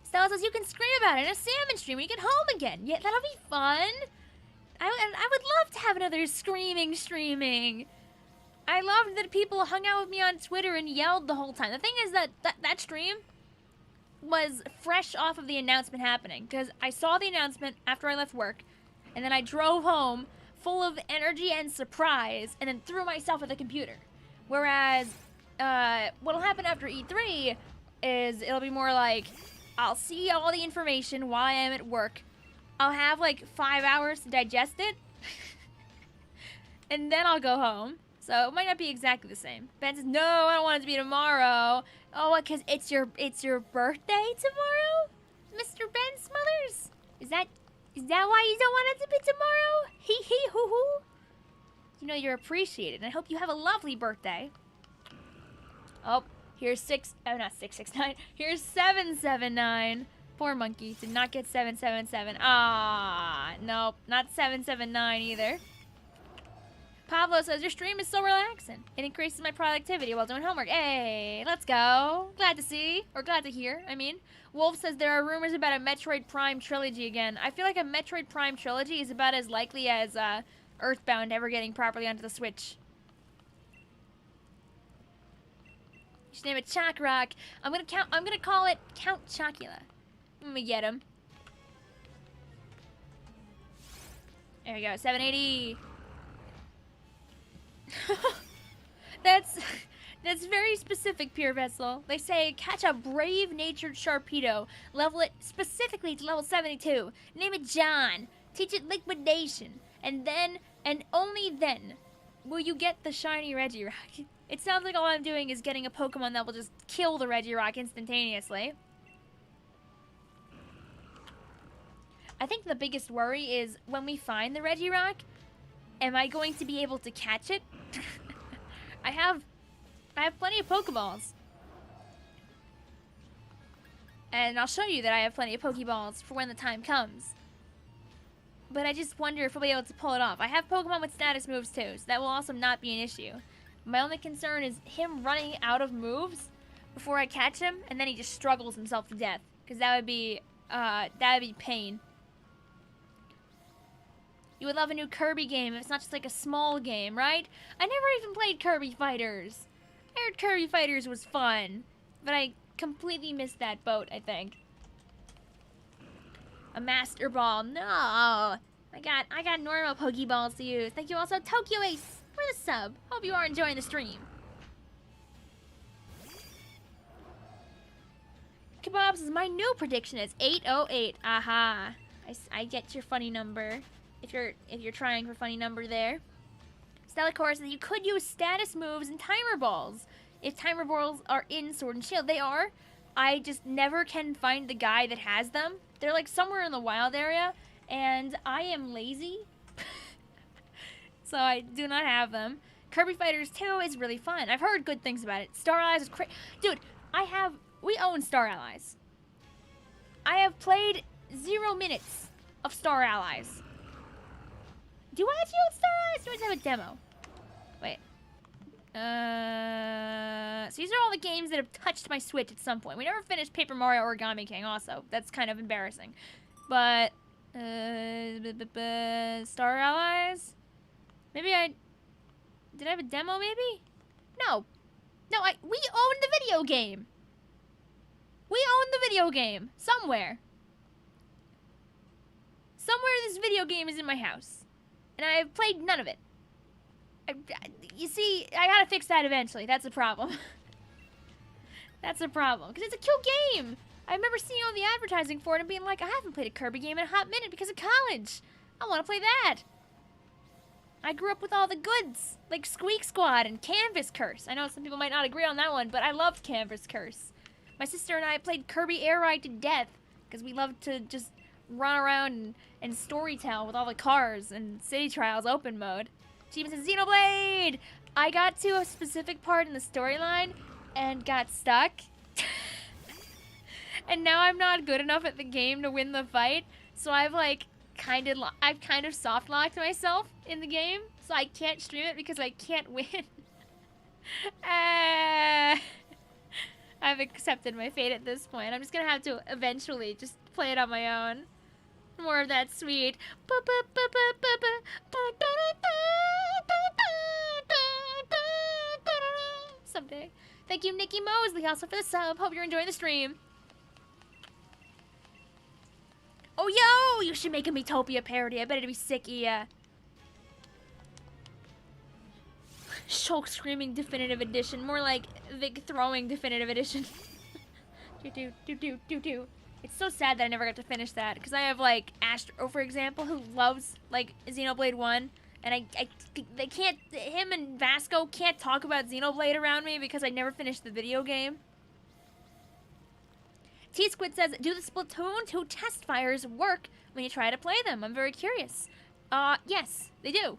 A: Stella says you can scream about it in a salmon stream when you get home again. Yeah, that'll be fun. I would love to have another streaming. I loved that people hung out with me on Twitter and yelled the whole time. The thing is that stream was fresh off of the announcement happening, because I saw the announcement after I left work, and then I drove home full of energy and surprise, and then threw myself at the computer. Whereas, what'll happen after E3 is it'll be more like, I'll see all the information while I am at work. I'll have like 5 hours to digest it, and then I'll go home. So it might not be exactly the same. Ben says, no, I don't want it to be tomorrow. Oh, what, because it's your birthday tomorrow? Mr. Ben Smothers? Is that why you don't want it to be tomorrow? Hee hee hoo hoo. You know you're appreciated, and I hope you have a lovely birthday. Oh, here's 669. Here's 779. Poor monkey, did not get 777. Ah, nope, not 779 either. Pablo says, your stream is so relaxing. It increases my productivity while doing homework. Hey, let's go. Glad to see, or glad to hear, I mean. Wolf says, there are rumors about a Metroid Prime trilogy again. I feel like a Metroid Prime trilogy is about as likely as Earthbound ever getting properly onto the Switch. You should name it Chocrock. I'm gonna call it Count Chocula. Let me get him. There we go, 780. That's very specific, Pure Vessel. They say catch a brave-natured Sharpedo, level it specifically to level 72, name it John, teach it liquidation, and then, and only then, will you get the shiny Regirock. It sounds like all I'm doing is getting a Pokemon that will just kill the Regirock instantaneously. I think the biggest worry is when we find the Regirock, am I going to be able to catch it? I have plenty of Pokeballs. And I'll show you that I have plenty of Pokeballs for when the time comes. but I just wonder if we'll be able to pull it off. I have Pokemon with status moves too, so that will also not be an issue. My only concern is him running out of moves before I catch him, and then he just struggles himself to death, because that would be pain. You would love a new Kirby game if it's not just like a small game, right? I never even played Kirby Fighters. I heard Kirby Fighters was fun, but I completely missed that boat, I think. A Master Ball, no! I got normal Pokeballs to use. Thank you also, Tokyo Ace, for the sub. Hope you are enjoying the stream. Kebabs, my new prediction is 808. Aha. I get your funny number. If you're trying for funny number there. Stellacore says you could use status moves and timer balls. If timer balls are in Sword and Shield, they are. I just never can find the guy that has them. They're like somewhere in the wild area, and I am lazy. So I do not have them. Kirby Fighters 2 is really fun. I've heard good things about it. Star Allies is crazy. Dude, we own Star Allies. I have played 0 minutes of Star Allies. Do I actually own Star Allies? Do I just have a demo? Wait. So these are all the games that have touched my Switch at some point. We never finished Paper Mario Origami King also. That's kind of embarrassing. But, Star Allies? Maybe did I have a demo maybe? No. No, we own the video game. We own the video game. Somewhere. Somewhere this video game is in my house. And I've played none of it. You see, I gotta fix that eventually. That's a problem. That's a problem. Because it's a cute game. I remember seeing all the advertising for it and being like, I haven't played a Kirby game in a hot minute because of college. I want to play that. I grew up with all the goods, like Squeak Squad and Canvas Curse. I know some people might not agree on that one, but I loved Canvas Curse. My sister and I played Kirby Air Ride to death because we loved to just run around and storytell with all the cars and City Trials open mode. She even says, Xenoblade! I got to a specific part in the storyline and got stuck. And now I'm not good enough at the game to win the fight, so I've kind of soft locked myself in the game, so I can't stream it because I can't win. I've accepted my fate at this point. I'm just gonna have to eventually just play it on my own. More of that sweet. Someday. Thank you, Nikki Mosley, also for the sub. Hope you're enjoying the stream. Oh, yo! You should make a Miitopia parody. I bet it'd be sick, yeah. Shulk Screaming Definitive Edition. More like Vic Throwing Definitive Edition. Do. It's so sad that I never got to finish that. Because I have, Astro, for example, who loves, Xenoblade 1. And they can't, him and Vasco can't talk about Xenoblade around me because I never finished the video game. T-Squid says, do the Splatoon 2 test fires work when you try to play them? I'm very curious. Yes, they do.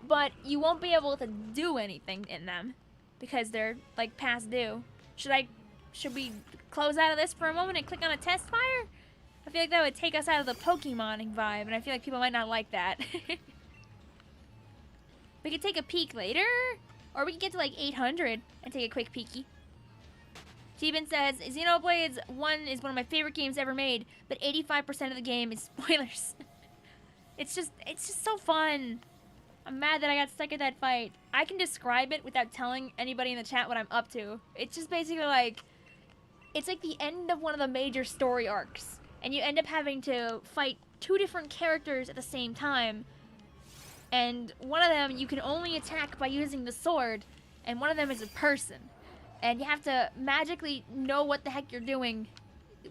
A: But you won't be able to do anything in them because they're, past due. Should we close out of this for a moment and click on a test fire? I feel like that would take us out of the Pokemoning vibe, and I feel like people might not like that. We could take a peek later, or we could get to, 800 and take a quick peeky. Steven says, Xenoblade 1 is one of my favorite games ever made, but 85% of the game is spoilers. It's just so fun. I'm mad that I got stuck at that fight. I can describe it without telling anybody in the chat what I'm up to. It's just basically it's like the end of one of the major story arcs, and you end up having to fight 2 different characters at the same time, and one of them you can only attack by using the sword, and one of them is a person. And you have to magically know what the heck you're doing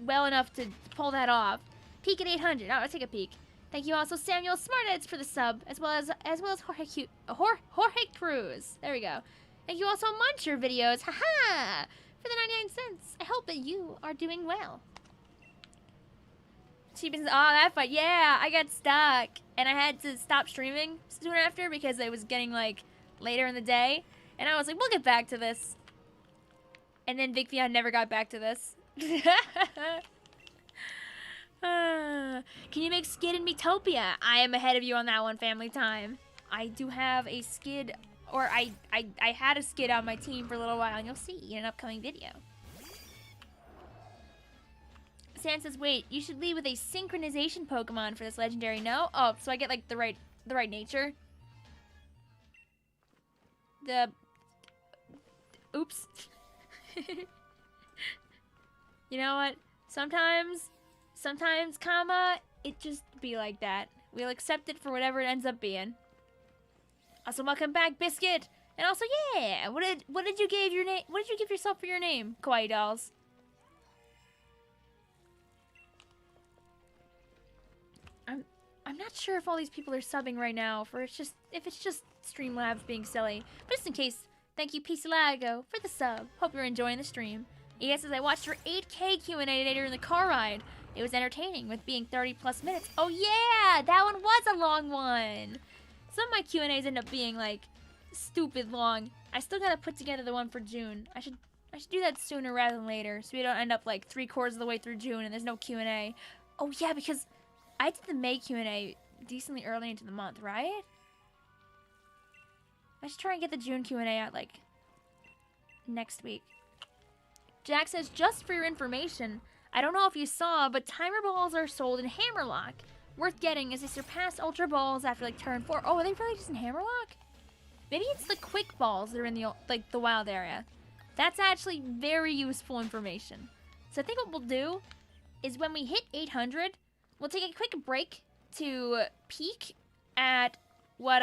A: well enough to pull that off. Peek at 800. I'll take a peek. Thank you also Samuel Smarteds for the sub, as well as Jorge Cruz. There we go. Thank you also Muncher Videos. Haha! For the 99 cents. I hope that you are doing well. Cheapens, that fight. Yeah, I got stuck. And I had to stop streaming soon after because it was getting later in the day. And I was like, we'll get back to this. And then Vicvillon never got back to this. Can you make Skid in Metopia? I am ahead of you on that one, family time. I do have a Skid, or I had a Skid on my team for a little while, and you'll see in an upcoming video. Stan says, wait, you should lead with a synchronization Pokemon for this legendary, no? Oh, so I get, like, the right nature? Oops. You know what? Sometimes, comma, it just be like that. We'll accept it for whatever it ends up being. Also, welcome back, Biscuit! And also, yeah! What did you give your name? What did you give yourself for your name, Kawaii Dolls? I'm not sure if all these people are subbing right now, if it's just Streamlabs being silly. But just in case, thank you, Pisalago, for the sub. Hope you're enjoying the stream. ES says, I watched your 8K Q&A today during the car ride. It was entertaining, with being 30+ minutes. Oh yeah, that one was a long one. Some of my Q&As end up being, like, stupid long. I still gotta put together the one for June. I should do that sooner rather than later, so we don't end up, like, 3/4 of the way through June and there's no Q&A. Oh yeah, because I did the May Q&A decently early into the month, right? I should try and get the June Q&A out, like, next week. Jack says, just for your information, I don't know if you saw, but timer balls are sold in Hammerlock. Worth getting as they surpass Ultra Balls after, like, turn 4. Oh, are they really just in Hammerlock? Maybe it's the Quick Balls that are in the, like, the wild area. That's actually very useful information. So I think what we'll do is when we hit 800, we'll take a quick break to peek at what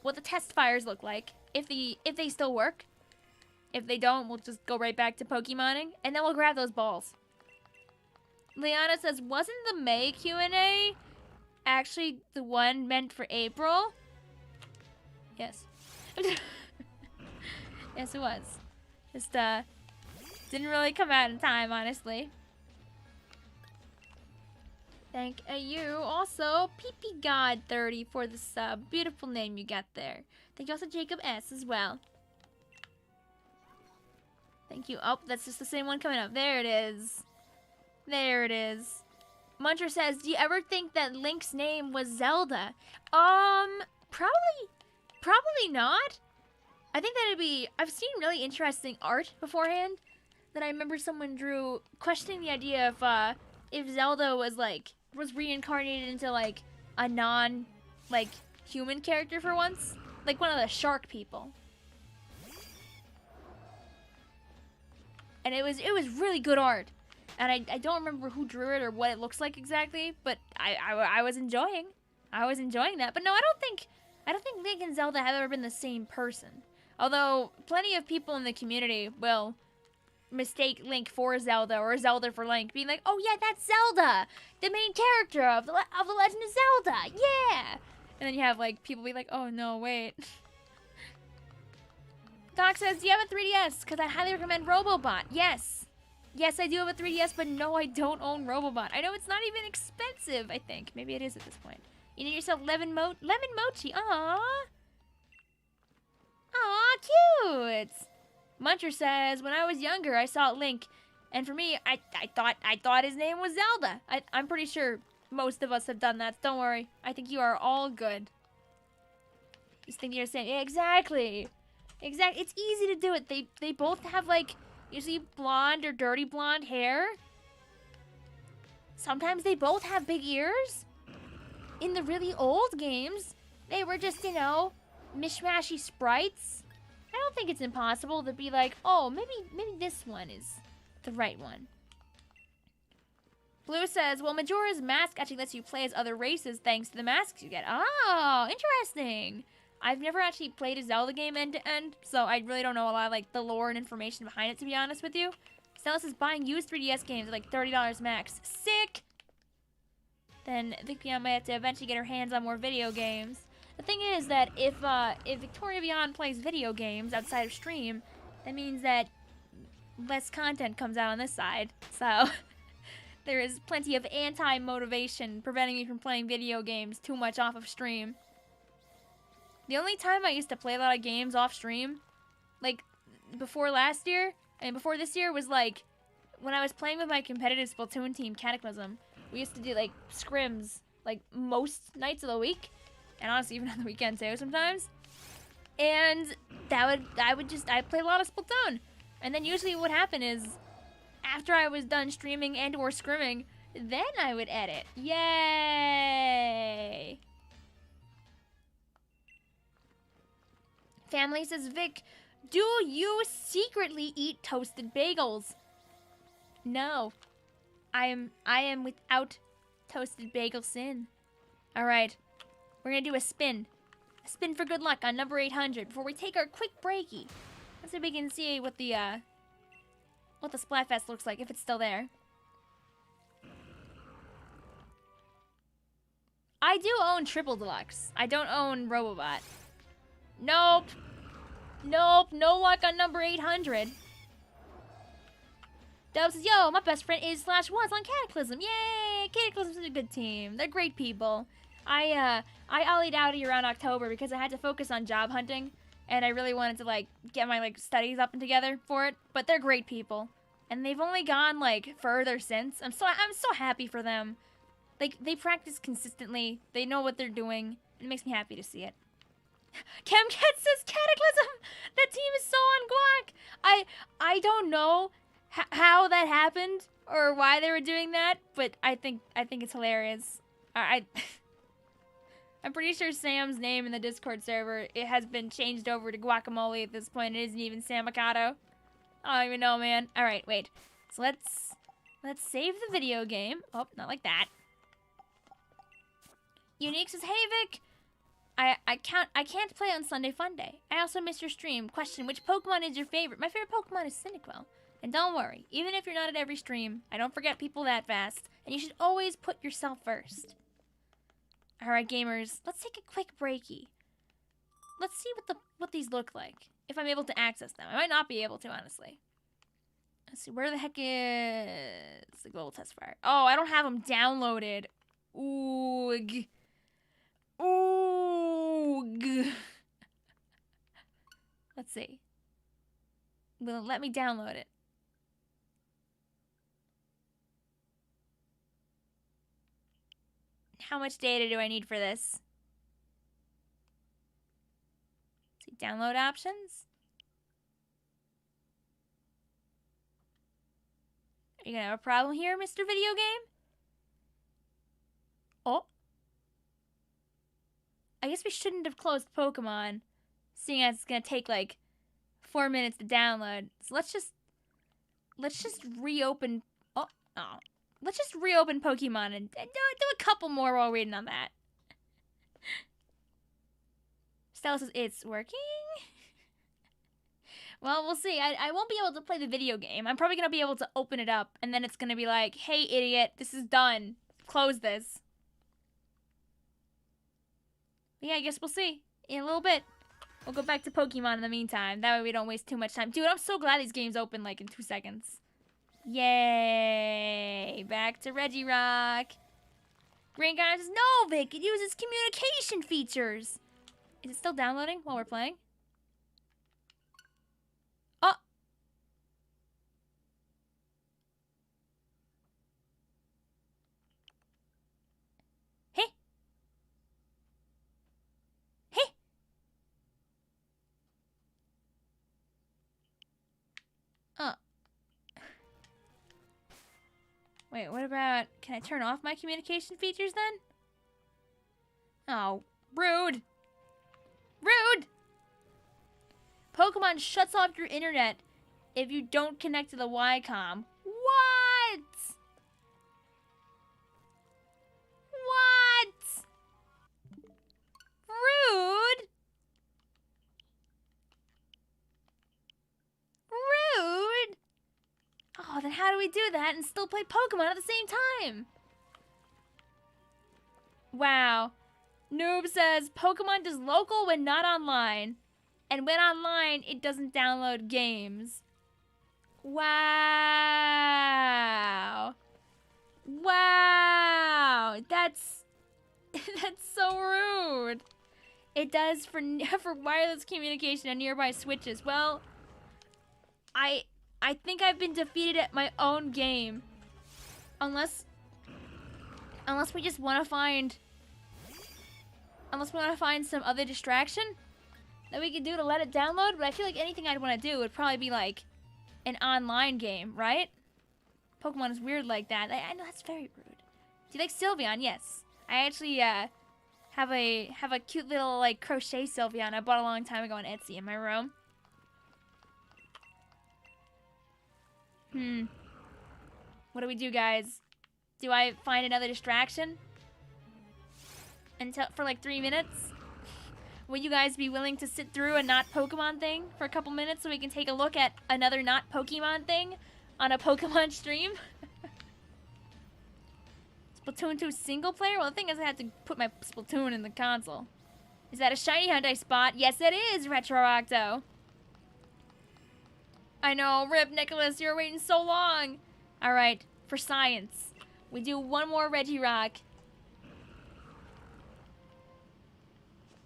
A: the test fires look like, if they still work. If they don't, we'll just go right back to Pokemoning, and then we'll grab those balls. Liana says, wasn't the May Q&A actually the one meant for April? Yes. Yes, it was. Just, didn't really come out in time, honestly. Thank you. Also, PP God 30 for the sub. Beautiful name you got there. Thank you also Jacob S as well. Thank you. Oh, that's just the same one coming up. There it is. There it is. Muncher says, do you ever think that Link's name was Zelda? Probably not. I think that'd be... I've seen really interesting art beforehand that I remember someone drew questioning the idea of, if Zelda was, like, was reincarnated into, like, a non, like, human character for once. Like one of the shark people. And it was really good art. And I don't remember who drew it or what it looks like exactly, but I was enjoying that. But no, I don't think Link and Zelda have ever been the same person. Although plenty of people in the community will mistake Link for Zelda or Zelda for Link, being like, "Oh yeah, that's Zelda, the main character of the Legend of Zelda, yeah." And then you have like people be like, "Oh no, wait." Doc says, "Do you have a 3DS? Because I highly recommend Robobot." Yes, yes, I do have a 3DS, but no, I don't own Robobot. I know it's not even expensive. I think maybe it is at this point. You need yourself lemon mochi. Aww. Aw, cute! Muncher says, when I was younger, I saw Link, and for me, I thought his name was Zelda. I'm pretty sure most of us have done that. Don't worry. I think you are all good. Just think you're saying, yeah, exactly. Exactly. It's easy to do it. They both have, like, usually blonde or dirty blonde hair. Sometimes they both have big ears. In the really old games, they were just, you know, mishmashy sprites. I don't think it's impossible to be like, oh, maybe this one is the right one. Blue says, well, Majora's Mask actually lets you play as other races thanks to the masks you get. Oh, interesting. I've never actually played a Zelda game end to end, so I really don't know a lot of like the lore and information behind it, to be honest with you. Stella says buying used 3DS games at like $30 max. Sick! Then Vicvillon might have to eventually get her hands on more video games. The thing is that if Victoria Beyond plays video games outside of stream, that means that less content comes out on this side. So there is plenty of anti-motivation preventing me from playing video games too much off of stream. The only time I used to play a lot of games off stream, like before last year and before this year, was like when I was playing with my competitive Splatoon team, Cataclysm, we used to do like scrims like most nights of the week, and honestly even on the weekend too sometimes. And I'd play a lot of Splatoon, and then usually what would happen is after I was done streaming and or scrimming, then I would edit. Yay! Family says, Vic, do you secretly eat toasted bagels? No. I am without toasted bagel sin. Alright. We're gonna do a spin. A spin for good luck on number 800 before we take our quick breaky. Let's see if we can see what the Splatfest looks like, if it's still there. I do own Triple Deluxe. I don't own Robobot. Nope. Nope. No luck on number 800. Dub says, yo, my best friend is /was on Cataclysm. Yay! Cataclysm's a good team. They're great people. I ollied out here around October because I had to focus on job hunting, and I really wanted to, like, get my, like, studies up and together for it. But they're great people. And they've only gone, like, further since. I'm so happy for them. Like, they practice consistently. They know what they're doing. It makes me happy to see it. Chemcat says Cataclysm! That team is so on guac! I don't know how that happened or why they were doing that, but I think it's hilarious. I'm pretty sure Sam's name in the Discord server, it has been changed over to Guacamole at this point. It isn't even Sam Mikado. I don't even know, man. Alright, wait. So let's save the video game. Oh, not like that. Unique says, hey Vic! I can't play on Sunday Funday. I also missed your stream. Question, which Pokemon is your favorite? My favorite Pokemon is Cyndaquil. And don't worry, even if you're not at every stream, I don't forget people that fast. And you should always put yourself first. Alright, gamers, let's take a quick breaky. Let's see what these look like. If I'm able to access them. I might not be able to, honestly. Let's see, where the heck is the Global Test Fire? Oh, I don't have them downloaded. Oog. Oog. Let's see. Will it let me download it? How much data do I need for this? Let's see, download options. Are you gonna have a problem here, Mr. Video Game? Oh. I guess we shouldn't have closed Pokemon, seeing as it's gonna take like 4 minutes to download. So let's just reopen. Oh. Let's just reopen Pokemon and do a couple more while waiting on that. Stella says it's working. Well, we'll see. I won't be able to play the video game. I'm probably gonna be able to open it up, and then it's gonna be like, hey, idiot, this is done. Close this. But yeah, I guess we'll see in a little bit. We'll go back to Pokemon in the meantime. That way we don't waste too much time. Dude, I'm so glad these games open like in 2 seconds. Yay! Back to Regirock. Green Guy says, no, Vic, it uses communication features. Is it still downloading while we're playing? Oh! Hey! Hey! Wait, what about... Can I turn off my communication features then? Oh, rude! Rude! Pokemon shuts off your internet if you don't connect to the Wi-Com. What? What? Rude! Rude! Oh, then how do we do that and still play Pokemon at the same time? Wow. Noob says, Pokemon does local when not online. And when online, it doesn't download games. Wow. Wow. That's so rude. It does for wireless communication and nearby switches. Well, I think I've been defeated at my own game. Unless we just want to find... Unless we want to find some other distraction that we can do to let it download. But I feel like anything I'd want to do would probably be like an online game, right? Pokemon is weird like that. I know that's very rude. Do you like Sylveon? Yes. I actually have a cute little like crochet Sylveon I bought a long time ago on Etsy in my room. What do we do, guys? Do I find another distraction? For like 3 minutes? Will you guys be willing to sit through a not Pokemon thing for a couple minutes so we can take a look at another not Pokemon thing on a Pokemon stream? Splatoon 2 single player? Well, the thing is I had to put my Splatoon in the console. Is that a shiny hunt I spot? Yes, it is, Retro Octo. I know, rip, Nicholas, you were waiting so long. All right, for science, we do one more Regirock.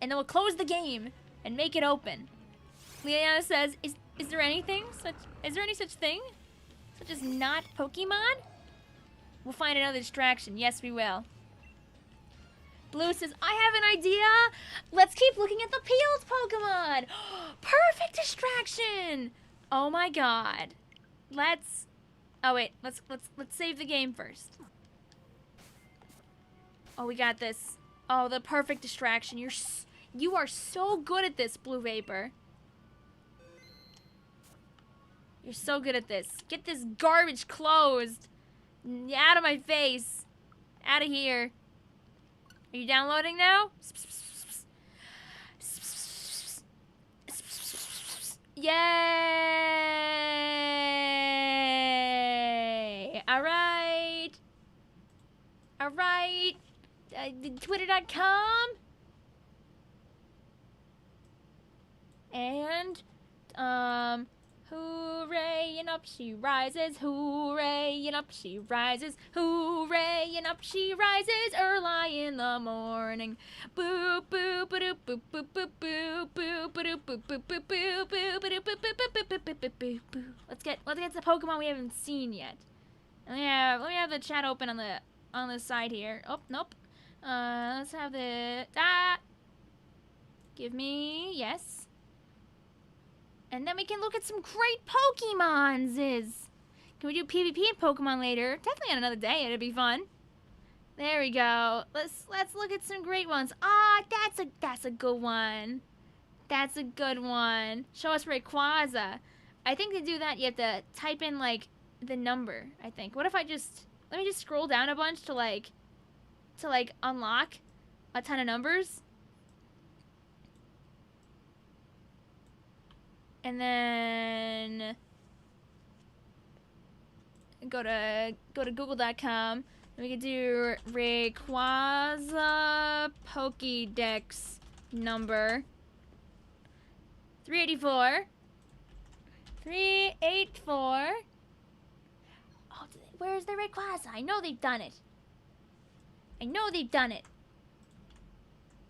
A: And then we'll close the game and make it open. Leanna says, is there any such thing? Such as not Pokemon? We'll find another distraction. Yes, we will. Blue says, I have an idea. Let's keep looking at the peeled Pokemon. Perfect distraction. Oh my god. Oh wait, let's save the game first. Oh, we got this. Oh, the perfect distraction. You are so good at this, Blue Vapor. You're so good at this. Get this garbage closed. Out of my face. Out of here. Are you downloading now? Yay! Alright. Alright. Twitter.com. And, hooray, and up she rises, hooray, and up she rises, hooray, and up she rises, early in the morning. Boop, boop, boop, boop, boop, boop, boop, boop, boop, boop, boop, boop, boop, boop, boop, boop, boop, boop, boop. Let's get the Pokemon we haven't seen yet. Let me have the chat open on the side here. Oh, nope. Let's have the give me yes. And then we can look at some great Pokemons. Can we do PvP and Pokemon later? Definitely on another day. It'd be fun. There we go. Let's look at some great ones. Ah, that's a good one. That's a good one. Show us Rayquaza. I think to do that you have to type in like the number. I think. What if let me just scroll down a bunch to unlock a ton of numbers. And then go to google.com and we can do Rayquaza Pokédex number 384. 384. Oh, where's the Rayquaza? I know they've done it.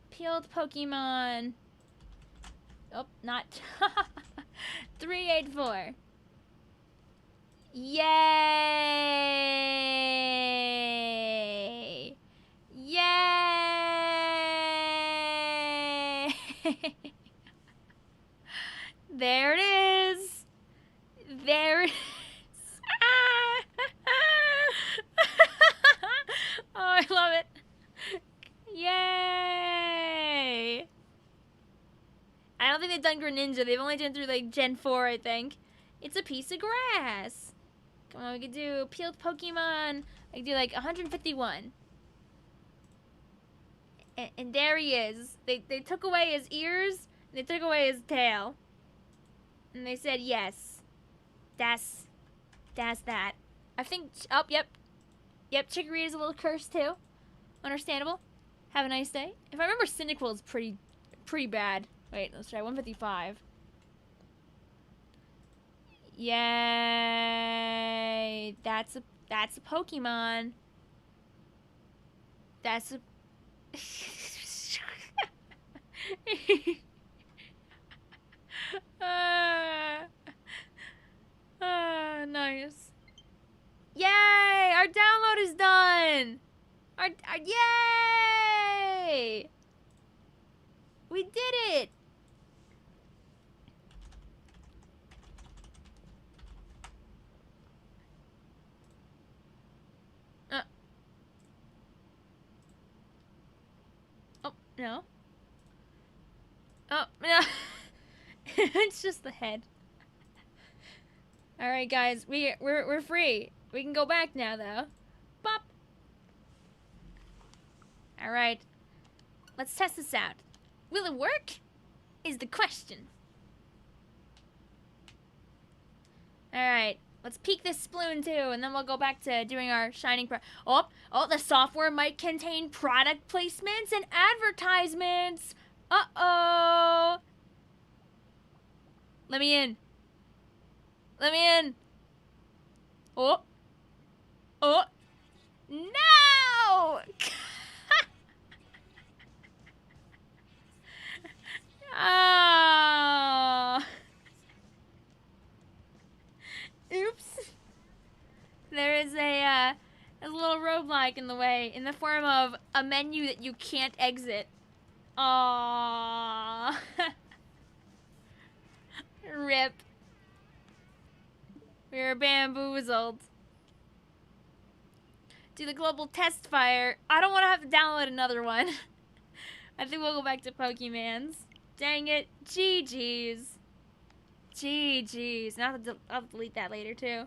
A: Peeled Pokemon. Oh, not 384. Yay! Yay! There it is. There it is. Oh, I love it. Yay! I don't think they've done Greninja. They've only done through like Gen 4, I think. It's a piece of grass. Come on, we could do peeled Pokemon. I could do like 151. And there he is. They took away his ears. And they took away his tail. And they said, yes. That's that. I think, oh, yep. Yep, Chicory is a little cursed too. Understandable. Have a nice day. If I remember, Cyndaquil is pretty bad. Wait, let's try 155. Yay! That's a Pokemon. That's a We did it! Oh, no. Oh, no. It's just the head. Alright, guys. We're free. We can go back now, though. Bop! Alright. Let's test this out. Will it work? Is the question. Alright. Let's peek this sploon, too, and then we'll go back to doing our shining oh, the software might contain product placements and advertisements. Uh-oh. Let me in. Let me in. Oh. Oh. No! Oh. Oops. There is a little roadblock in the way, in the form of a menu that you can't exit. Aww. Rip. We were bamboozled. Do the global test fire. I don't want to have to download another one. I think we'll go back to Pokemon's. Dang it. GG's. GG's. Now I'll delete that later, too.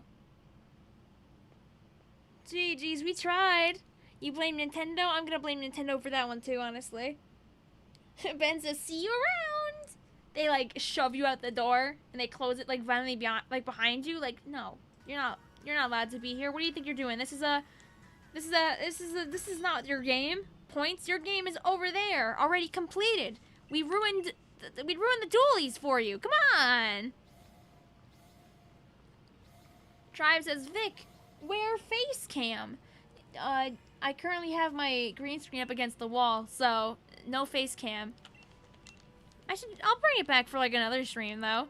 A: GG's. We tried. You blame Nintendo? I'm gonna blame Nintendo for that one, too, honestly. Ben says, see you around. They, like, shove you out the door, and they close it, like, violently behind you. Like, no. You're not allowed to be here. What do you think you're doing? This is not your game. Points. Your game is over there, already completed. We ruined the dualies for you. Come on. Tribe says, Vic, wear face cam. I currently have my green screen up against the wall, so no face cam. I'll bring it back for like another stream though.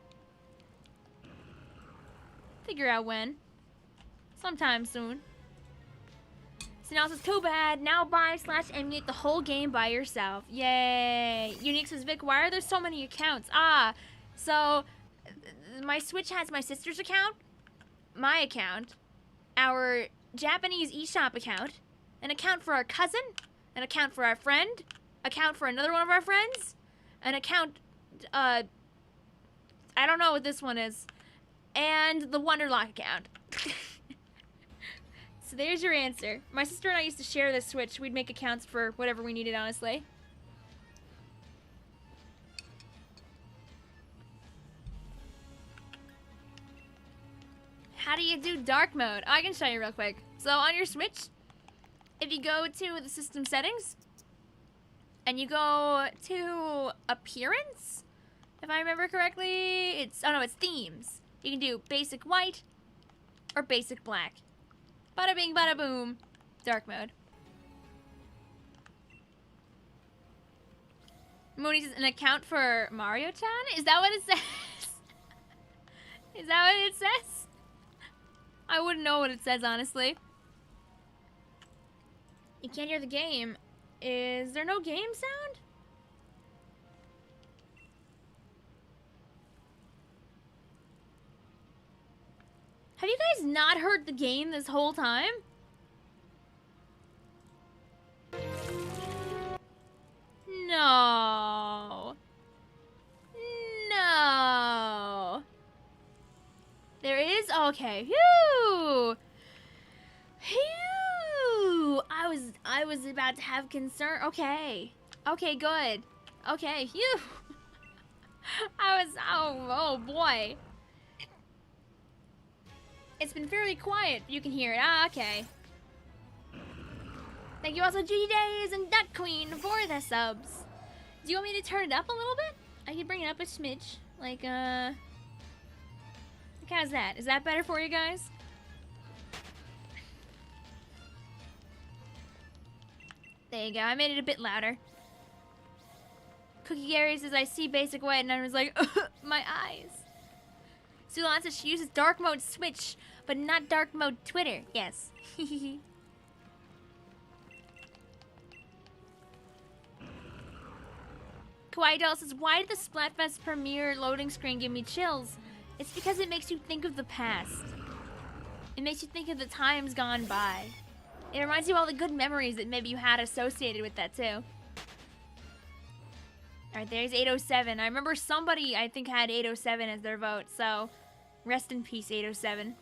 A: Figure out when. Sometime soon. So now it says, too bad. Now buy/emulate the whole game by yourself. Yay. Unique says, Vic, why are there so many accounts? Ah, so my Switch has my sister's account, my account, our Japanese eShop account, an account for our cousin, an account for our friend, account for another one of our friends, an account, I don't know what this one is, and the Wonderlock account. So there's your answer. My sister and I used to share this Switch. We'd make accounts for whatever we needed, honestly. How do you do dark mode? Oh, I can show you real quick. So on your Switch, if you go to the system settings, and you go to appearance, if I remember correctly, it's themes. You can do basic white or basic black. Bada bing, bada boom. Dark mode. Mooney says, an account for Mario-chan? Is that what it says? Is that what it says? I wouldn't know what it says, honestly. You can't hear the game. Is there no game sound? Have you guys not heard the game this whole time? No. No. There is? Okay. Phew. Phew. I was about to have concern. Okay. Okay, good. Okay. Phew. Oh boy. It's been fairly quiet. You can hear it. Ah, okay. Thank you also, G Days and Duck Queen for the subs. Do you want me to turn it up a little bit? I can bring it up a smidge. Like, how's that? Is that better for you guys? There you go. I made it a bit louder. Cookie Gary says, I see basic white, and I was like, my eyes. Sulan says she uses dark mode Switch, but not dark mode Twitter. Yes. Kawaii Doll says, why did the Splatfest premiere loading screen give me chills? It's because it makes you think of the past. It makes you think of the times gone by. It reminds you of all the good memories that maybe you had associated with that too. Alright, there's 807. I remember somebody, I think, had 807 as their vote, so rest in peace, 807.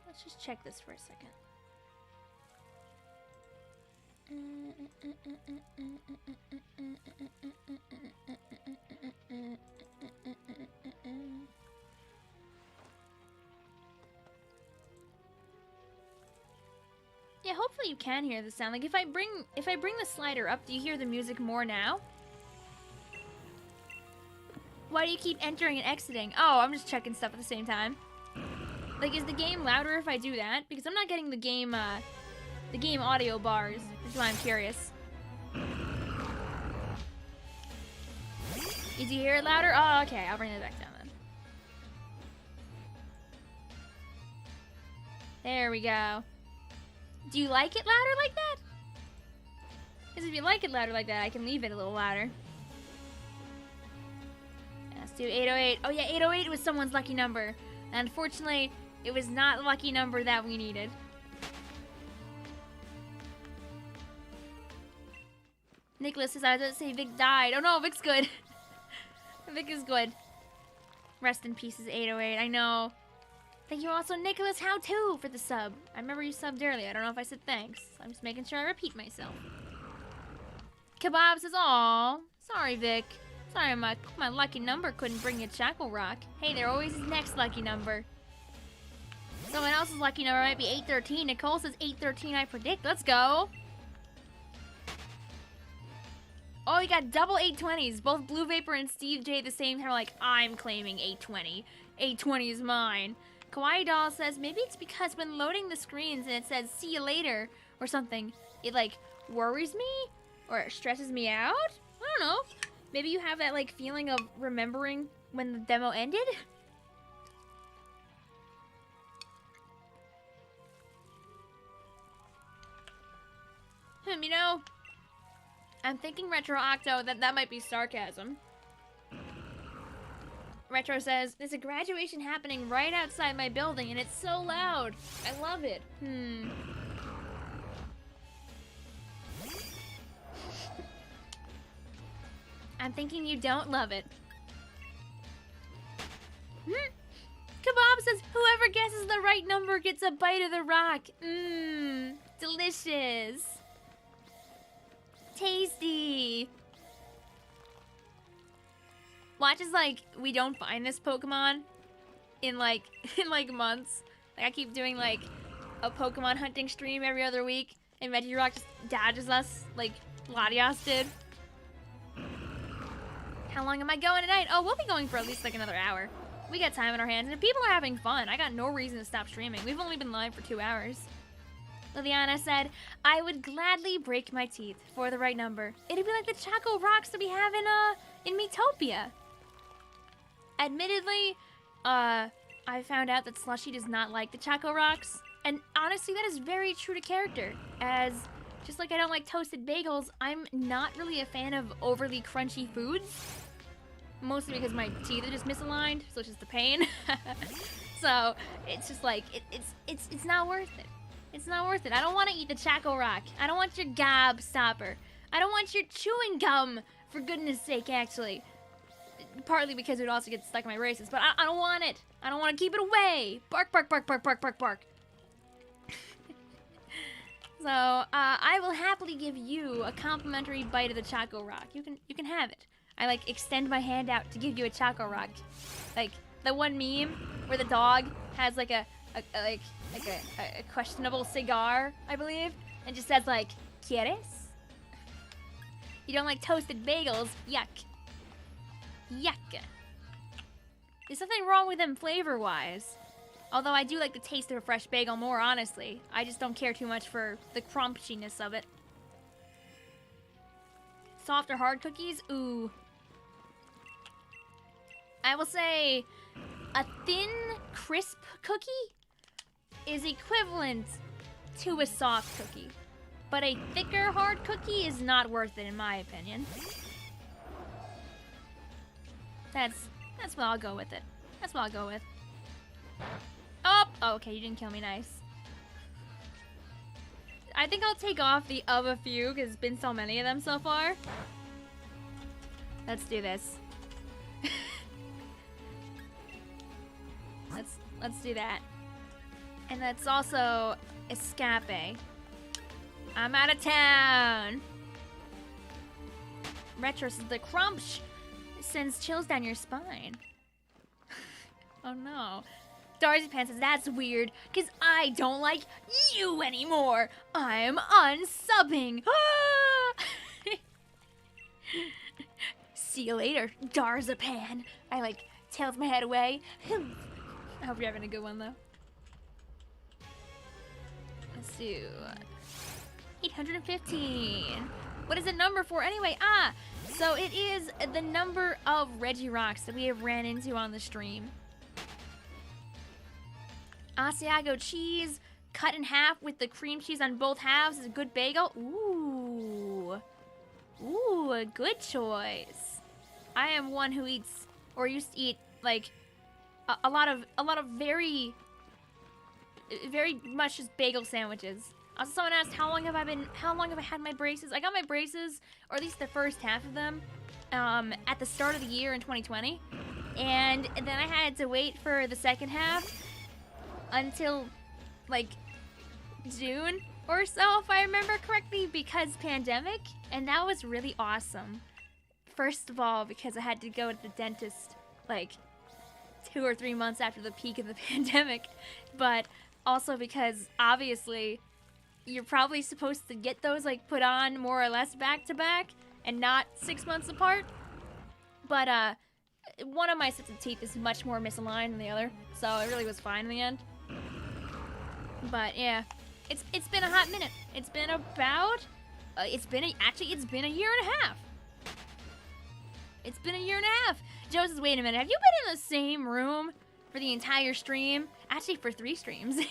A: Let's just check this for a second. Yeah, hopefully you can hear the sound. Like if I bring the slider up, do you hear the music more now? Why do you keep entering and exiting? Oh, I'm just checking stuff at the same time. Like, is the game louder if I do that? Because I'm not getting the game audio bars. That's why I'm curious. Did you hear it louder? Oh, okay. I'll bring it back down then. There we go. Do you like it louder like that? Because if you like it louder like that, I can leave it a little louder. Yeah, let's do 808. Oh yeah, 808 was someone's lucky number. And unfortunately, it was not the lucky number that we needed. Nicholas says, I was going to say Vic died. Oh no, Vic's good. Vic is good. Rest in pieces, 808. I know. Thank you also, Nicholas How To, for the sub. I remember you subbed earlier. I don't know if I said thanks. I'm just making sure I repeat myself. Kebab says, aw, sorry, Vic. Sorry, my lucky number couldn't bring you Choco Rock. Hey, there always is next lucky number. Someone else's lucky number might be 813. Nicole says 813, I predict. Let's go. Oh, you got double 820s. Both Blue Vapor and Steve J at the same time are like, I'm claiming 820. 820 is mine. Kawaii Doll says, maybe it's because when loading the screens and it says, see you later, or something, it, like, worries me? Or it stresses me out? I don't know. Maybe you have that, like, feeling of remembering when the demo ended? You know, I'm thinking Retro Octo that might be sarcasm. Retro says, there's a graduation happening right outside my building and it's so loud. I love it. I'm thinking you don't love it. Kebab says, whoever guesses the right number gets a bite of the rock. Delicious. Tasty. Watch as, like, we don't find this Pokemon in like months. Like, I keep doing, like, a Pokemon hunting stream every other week, and REGIROCK just dodges us, like Latias did. How long am I going tonight? Oh, we'll be going for at least, like, another hour. We got time on our hands, and if people are having fun, I got no reason to stop streaming. We've only been live for 2 hours. Liliana said, I would gladly break my teeth for the right number. It'd be like the Choco Rocks that we have in Miitopia. Admittedly, I found out that Slushy does not like the Choco Rocks. And honestly, that is very true to character. As, just like I don't like toasted bagels, I'm not really a fan of overly crunchy foods. Mostly because my teeth are just misaligned, so it's just a pain. So, it's just like, it's not worth it. It's not worth it. I don't want to eat the Choco Rock. I don't want your gob stopper. I don't want your chewing gum, for goodness sake, actually. Partly because it would also get stuck in my braces, but I don't want it. I don't want to keep it away. Bark, bark, bark, bark, bark, bark, bark. So, I will happily give you a complimentary bite of the Choco Rock. You can have it. I, like, extend my hand out to give you a Choco Rock. Like, the one meme where the dog has, like, a questionable cigar, I believe, and just says, like, ¿Quieres? You don't like toasted bagels? Yuck. Yuck. There's something wrong with them flavor-wise. Although I do like the taste of a fresh bagel more, honestly. I just don't care too much for the crunchiness of it. Soft or hard cookies? Ooh. I will say a thin, crisp cookie is equivalent to a soft cookie. But a thicker, hard cookie is not worth it, in my opinion. That's what I'll go with it. That's what I'll go with. Oh, okay, you didn't kill me, nice. I think I'll take off the of a few, because there's been so many of them so far. Let's do this. Let's do that. And that's also escape. I'm out of town. Retro says the crunch sends chills down your spine. Oh no. Darcy Pan says that's weird, because I don't like you anymore. I'm unsubbing. See you later, Darzapan. I like tilts my head away. I hope you're having a good one though. Let's do 815. What is the number for anyway? So it is the number of REGIROCKs that we have ran into on the stream. Asiago cheese cut in half with the cream cheese on both halves is a good bagel. Ooh, a good choice. I am one who eats or used to eat like a lot of very much just bagel sandwiches. Also, someone asked how long have I had my braces? I got my braces, or at least the first half of them, at the start of the year in 2020, and then I had to wait for the second half until like June or so, if I remember correctly, because pandemic, and that was really awesome. First of all, because I had to go to the dentist like 2 or 3 months after the peak of the pandemic, but also because obviously you're probably supposed to get those like put on more or less back to back and not 6 months apart. But one of my sets of teeth is much more misaligned than the other, so it really was fine in the end. But yeah, it's been a hot minute. It's been about it's been a year and a half. It's been a year and a half. Joe says, wait a minute, have you been in the same room for the entire stream? Actually, for 3 streams. Also,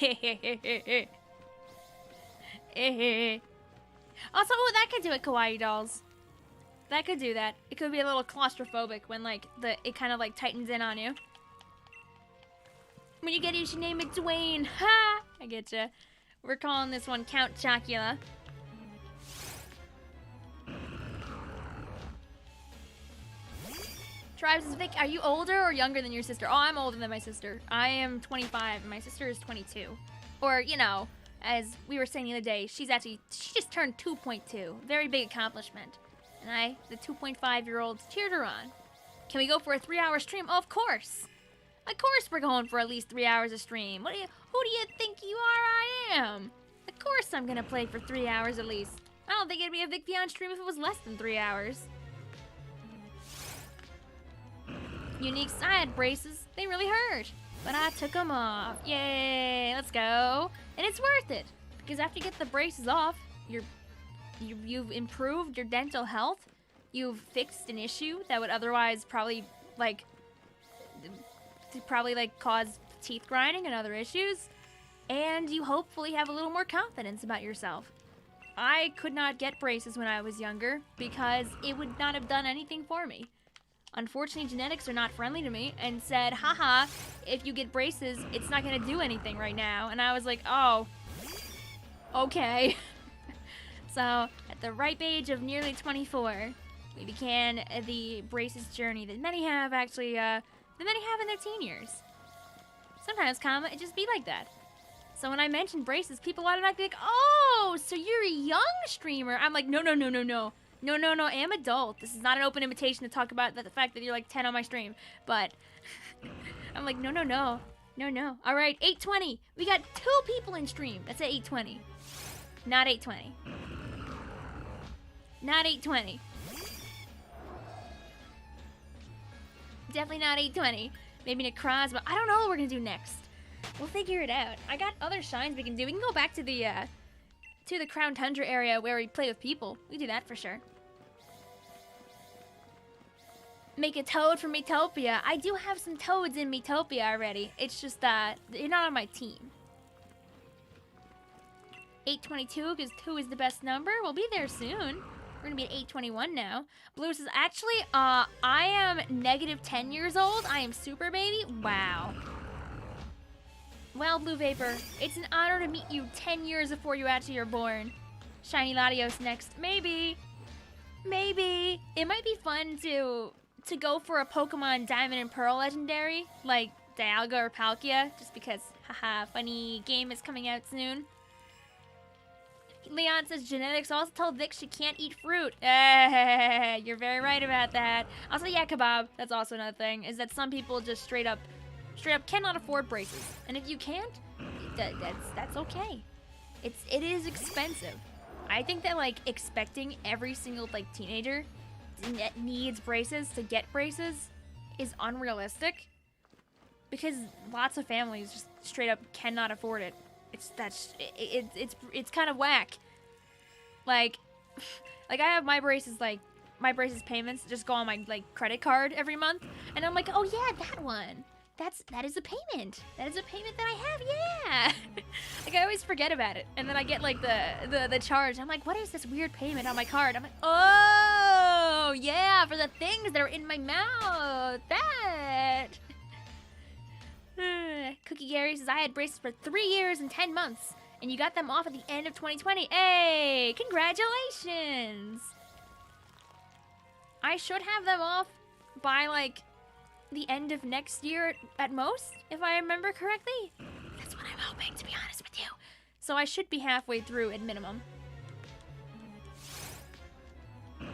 A: that could do it, Kawaii Dolls. That could do that. It could be a little claustrophobic when, like, it kind of, like, tightens in on you. When you get it, you should name it Dwayne. Ha! I getcha. We're calling this one Count Chocula. Tribes is Vic, are you older or younger than your sister? Oh, I'm older than my sister. I am 25 and my sister is 22. Or, you know, as we were saying the other day, she just turned 2.2. Very big accomplishment. And I, the 2.5-year-old, cheered her on. Can we go for a 3-hour stream? Oh, of course. Of course we're going for at least 3 hours of stream. Who do you think you are? I am. Of course I'm gonna play for 3 hours at least. I don't think it'd be a Vicvillon stream if it was less than 3 hours. Unique side braces, they really hurt, but I took them off. Yay, let's go. And it's worth it, because after you get the braces off, you've improved your dental health, you've fixed an issue that would otherwise probably cause teeth grinding and other issues, and you hopefully have a little more confidence about yourself. I could not get braces when I was younger, because it would not have done anything for me. Unfortunately, genetics are not friendly to me, and said, haha, if you get braces, it's not gonna do anything right now. And I was like, oh, okay. So, at the ripe age of nearly 24, we began the braces journey that many have actually, in their teen years. Sometimes, it just be like that. So when I mention braces, people automatically like, oh, so you're a young streamer. I'm like, no. No, I am adult. This is not an open invitation to talk about the fact that you're like 10 on my stream. But I'm like, no. All right, 820. We got 2 people in stream. That's at 820. Not 820. Not 820. Definitely not 820. Maybe Necroz, but I don't know what we're going to do next. We'll figure it out. I got other shines we can do. We can go back to the Crown Tundra area where we play with people. We do that for sure. make a toad from Metopia. I do have some toads in Metopia already. It's just that you're not on my team. 822, because 2 is the best number. We'll be there soon. We're gonna be at 821 now. Blue says, actually, I am negative 10 years old. I am super baby. Wow. Well, Blue Vapor, it's an honor to meet you 10 years before you actually are born. Shiny Latios next. Maybe. Maybe. It might be fun to go for a Pokemon Diamond and Pearl legendary, like Dialga or Palkia, just because, haha, funny game is coming out soon. Leon says genetics also tell Vic she can't eat fruit. You're very right about that. Also, yeah, kebab. That's also another thing, is that some people just straight up cannot afford braces. And if you can't, that's okay. It is expensive. I think that, like, expecting every single, like, teenager that needs braces to get braces is unrealistic, because lots of families just straight up cannot afford it. It's kind of whack. Like I have my braces, like, my braces payments just go on my, like, credit card every month, and I'm like, oh yeah, that one. That is a payment. That is a payment that I have, yeah. Like, I always forget about it, and then I get, like, the charge. I'm like, what is this weird payment on my card? I'm like, oh yeah, for the things that are in my mouth. That. Cookie Gary says, I had braces for 3 years and 10 months, and you got them off at the end of 2020. Hey, congratulations. I should have them off by, like, the end of next year at most, if I remember correctly. That's what I'm hoping, to be honest with you. So I should be halfway through at minimum.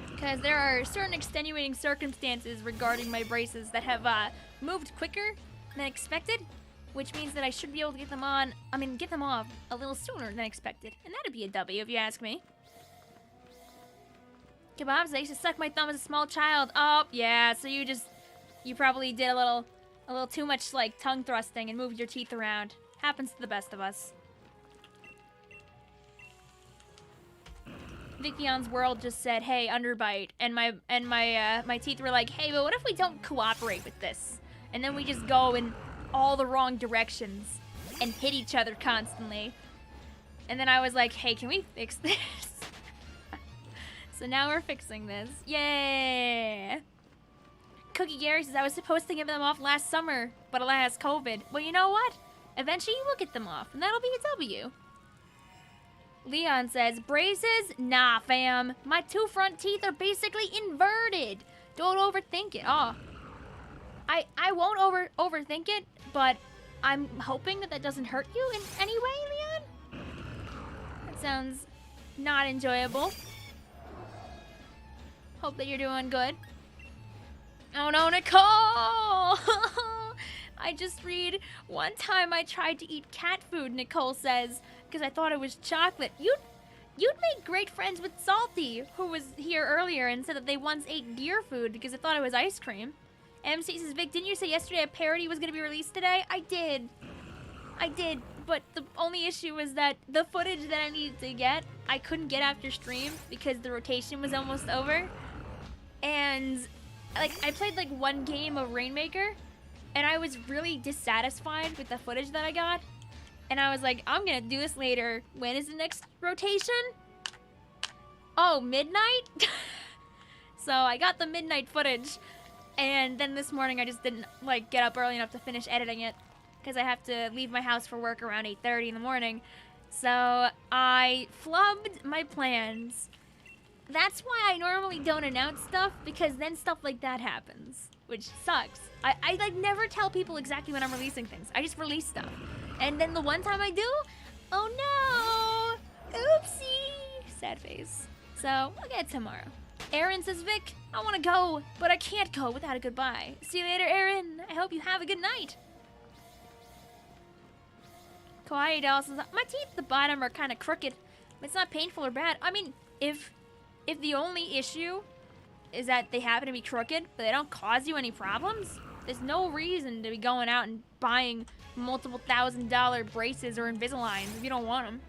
A: Because there are certain extenuating circumstances regarding my braces that have moved quicker than expected, which means that I should be able to get them off a little sooner than expected. And that'd be a W if you ask me. Kebabs, I used to suck my thumb as a small child. Oh, yeah, so you probably did a little too much, like, tongue thrusting and moved your teeth around. Happens to the best of us. Vicvillon's World just said, hey, underbite, and my teeth were like, hey, but what if we don't cooperate with this? And then we just go in all the wrong directions and hit each other constantly. And then I was like, hey, can we fix this? So now we're fixing this. Yay! Cookie Gary says, I was supposed to get them off last summer, but alas, COVID. Well, you know what? Eventually you will get them off, and that'll be a W. Leon says, braces? Nah, fam. My 2 front teeth are basically inverted. Don't overthink it. Oh. I won't overthink it, but I'm hoping that doesn't hurt you in any way, Leon. That sounds not enjoyable. Hope that you're doing good. Oh no, Nicole! I just read, one time I tried to eat cat food, Nicole says, because I thought it was chocolate. You'd make great friends with Salty, who was here earlier and said that they once ate deer food because they thought it was ice cream. MC says, Vic, didn't you say yesterday a parody was going to be released today? I did, but the only issue was that the footage that I needed to get, I couldn't get after stream because the rotation was almost over. And, like, I played, like, one game of Rainmaker, and I was really dissatisfied with the footage that I got. And I was like, I'm gonna do this later. When is the next rotation? Oh, midnight? So I got the midnight footage. And then this morning I just didn't, like, get up early enough to finish editing it, because I have to leave my house for work around 8:30 in the morning. So I flubbed my plans. That's why I normally don't announce stuff, because then stuff like that happens, which sucks. I like, never tell people exactly when I'm releasing things. I just release stuff. And then the one time I do, oh no, oopsie, sad face. So I'll get it tomorrow. Aaron says, Vic, I want to go, but I can't go without a goodbye. See you later, Aaron. I hope you have a good night. Kawaii Doll says, my teeth at the bottom are kind of crooked. It's not painful or bad. I mean, if the only issue is that they happen to be crooked, but they don't cause you any problems, there's no reason to be going out and buying multiple $1,000 braces or Invisaligns if you don't want them.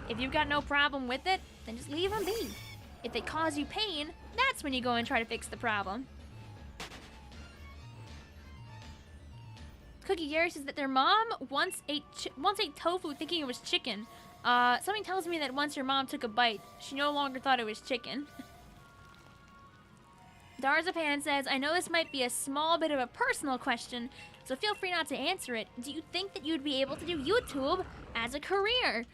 A: If you've got no problem with it, then just leave them be. If they cause you pain, that's when you go and try to fix the problem. Cookie Gary says that their mom once ate tofu thinking it was chicken. Something tells me that once your mom took a bite, she no longer thought it was chicken. Darzapan says, I know this might be a small bit of a personal question, so feel free not to answer it. Do you think that you'd be able to do YouTube as a career?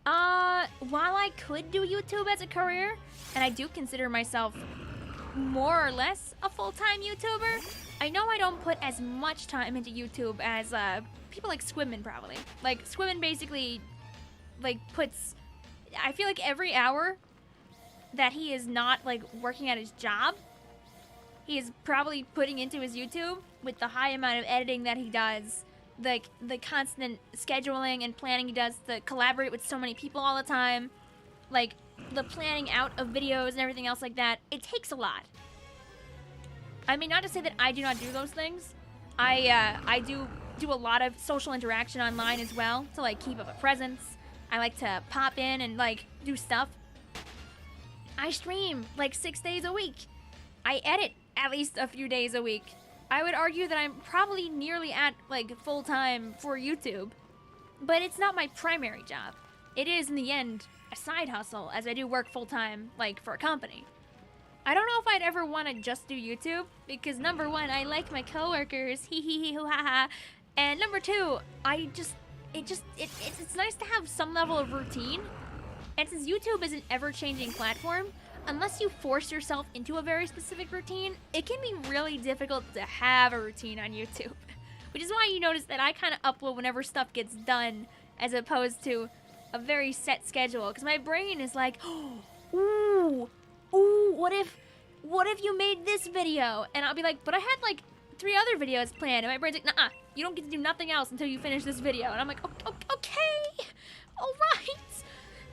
A: While I could do YouTube as a career, and I do consider myself more or less a full-time YouTuber, I know I don't put as much time into YouTube as people like Squidman probably. Like, Squidman basically, like, puts... I feel like every hour that he is not, like, working at his job, he is probably putting into his YouTube with the high amount of editing that he does, like, the constant scheduling and planning he does to collaborate with so many people all the time, like, the planning out of videos and everything else like that. It takes a lot. I mean, not to say that I do not do those things. I do a lot of social interaction online as well to, like, keep up a presence. I like to pop in and, like, do stuff. I stream, like, 6 days a week. I edit at least a few days a week. I would argue that I'm probably nearly at, like, full-time for YouTube. But it's not my primary job. It is, in the end, a side hustle, as I do work full-time, like, for a company. I don't know if I'd ever want to just do YouTube, because number one, I like my coworkers, hee hee hee hoo ha ha, and number two, it's nice to have some level of routine, and since YouTube is an ever-changing platform, unless you force yourself into a very specific routine, it can be really difficult to have a routine on YouTube, which is why you notice that I kind of upload whenever stuff gets done, as opposed to a very set schedule, because my brain is like, ooh, what if you made this video? And I'll be like, but I had like 3 other videos planned. And my brain's like, nah, you don't get to do nothing else until you finish this video. And I'm like, okay, all right.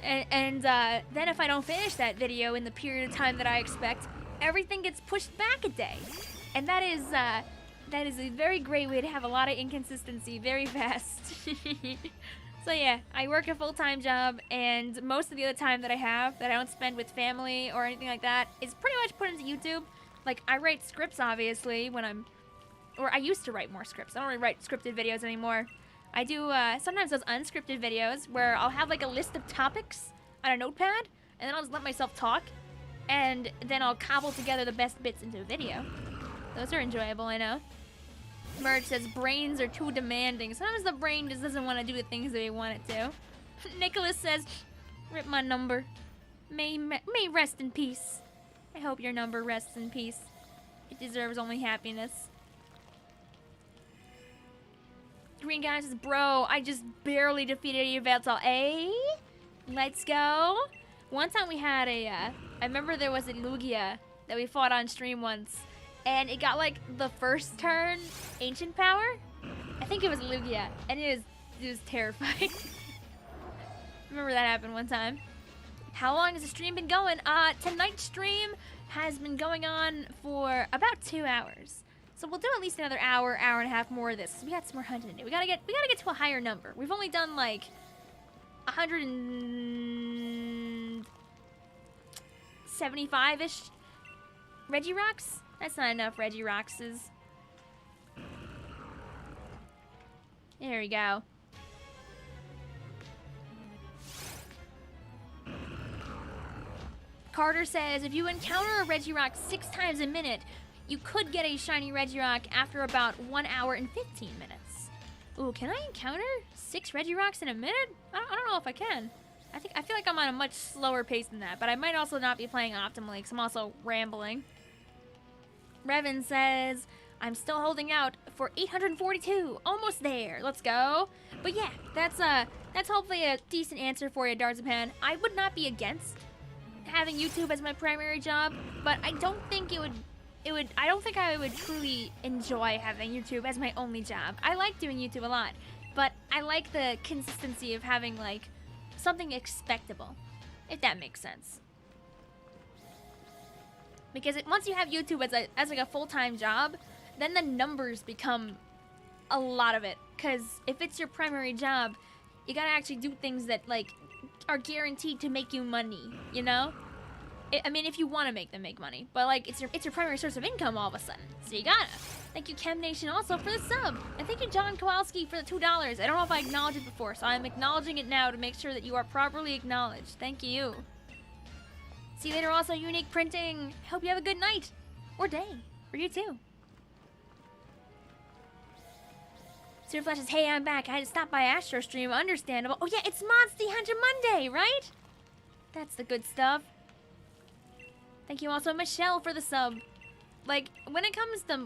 A: And then if I don't finish that video in the period of time that I expect, everything gets pushed back a day. And that is a very great way to have a lot of inconsistency very fast. So yeah, I work a full-time job, and most of the other time that I have that I don't spend with family or anything like that is pretty much put into YouTube. Like, I write scripts, obviously, or I used to write more scripts. I don't really write scripted videos anymore. I do, sometimes those unscripted videos where I'll have, like, a list of topics on a notepad, and then I'll just let myself talk, and then I'll cobble together the best bits into a video. Those are enjoyable, I know. Merge says brains are too demanding. Sometimes the brain just doesn't want to do the things that we want it to. Nicholas says, rip my number. May rest in peace. I hope your number rests in peace. It deserves only happiness. Green guy says, bro, I just barely defeated Yveltal. Eh? Let's go. One time we had I remember there was a Lugia that we fought on stream once. And it got, like, the first turn ancient power. I think it was Lugia. And it was terrifying. Remember that happened one time. How long has the stream been going? Tonight's stream has been going on for about 2 hours. So we'll do at least another hour and a half more of this. We got some more hunting to do. We gotta get to a higher number. We've only done, like, 175-ish Regirocks. That's not enough Regirockses. There we go. Carter says, if you encounter a Regirock 6 times a minute, you could get a shiny Regirock after about 1 hour and 15 minutes. Ooh, can I encounter 6 Regirocks in a minute? I don't know if I can. I feel like I'm on a much slower pace than that, but I might also not be playing optimally because I'm also rambling. Revan says, I'm still holding out for 842. Almost there. Let's go. But yeah, that's hopefully a decent answer for you, Darzapan. I would not be against having YouTube as my primary job, but I don't think I don't think I would truly enjoy having YouTube as my only job. I like doing YouTube a lot, but I like the consistency of having, like, something expectable, if that makes sense. Because once you have YouTube as like a full-time job, then the numbers become a lot of it. Because if it's your primary job, you gotta actually do things that, like, are guaranteed to make you money, you know? I mean, if you want to make them make money. But, like, it's your primary source of income all of a sudden. So you gotta. Thank you, Chem Nation, also for the sub. And thank you, John Kowalski, for the $2. I don't know if I acknowledged it before, so I'm acknowledging it now to make sure that you are properly acknowledged. Thank you. See you later, also, Unique Printing. Hope you have a good night. Or day. For you, too. Super Flash says, hey, I'm back. I had to stop by Astro Stream. Understandable. Oh, yeah, it's Monster Hunter Monday, right? That's the good stuff. Thank you also, Michelle, for the sub. Like, when it comes to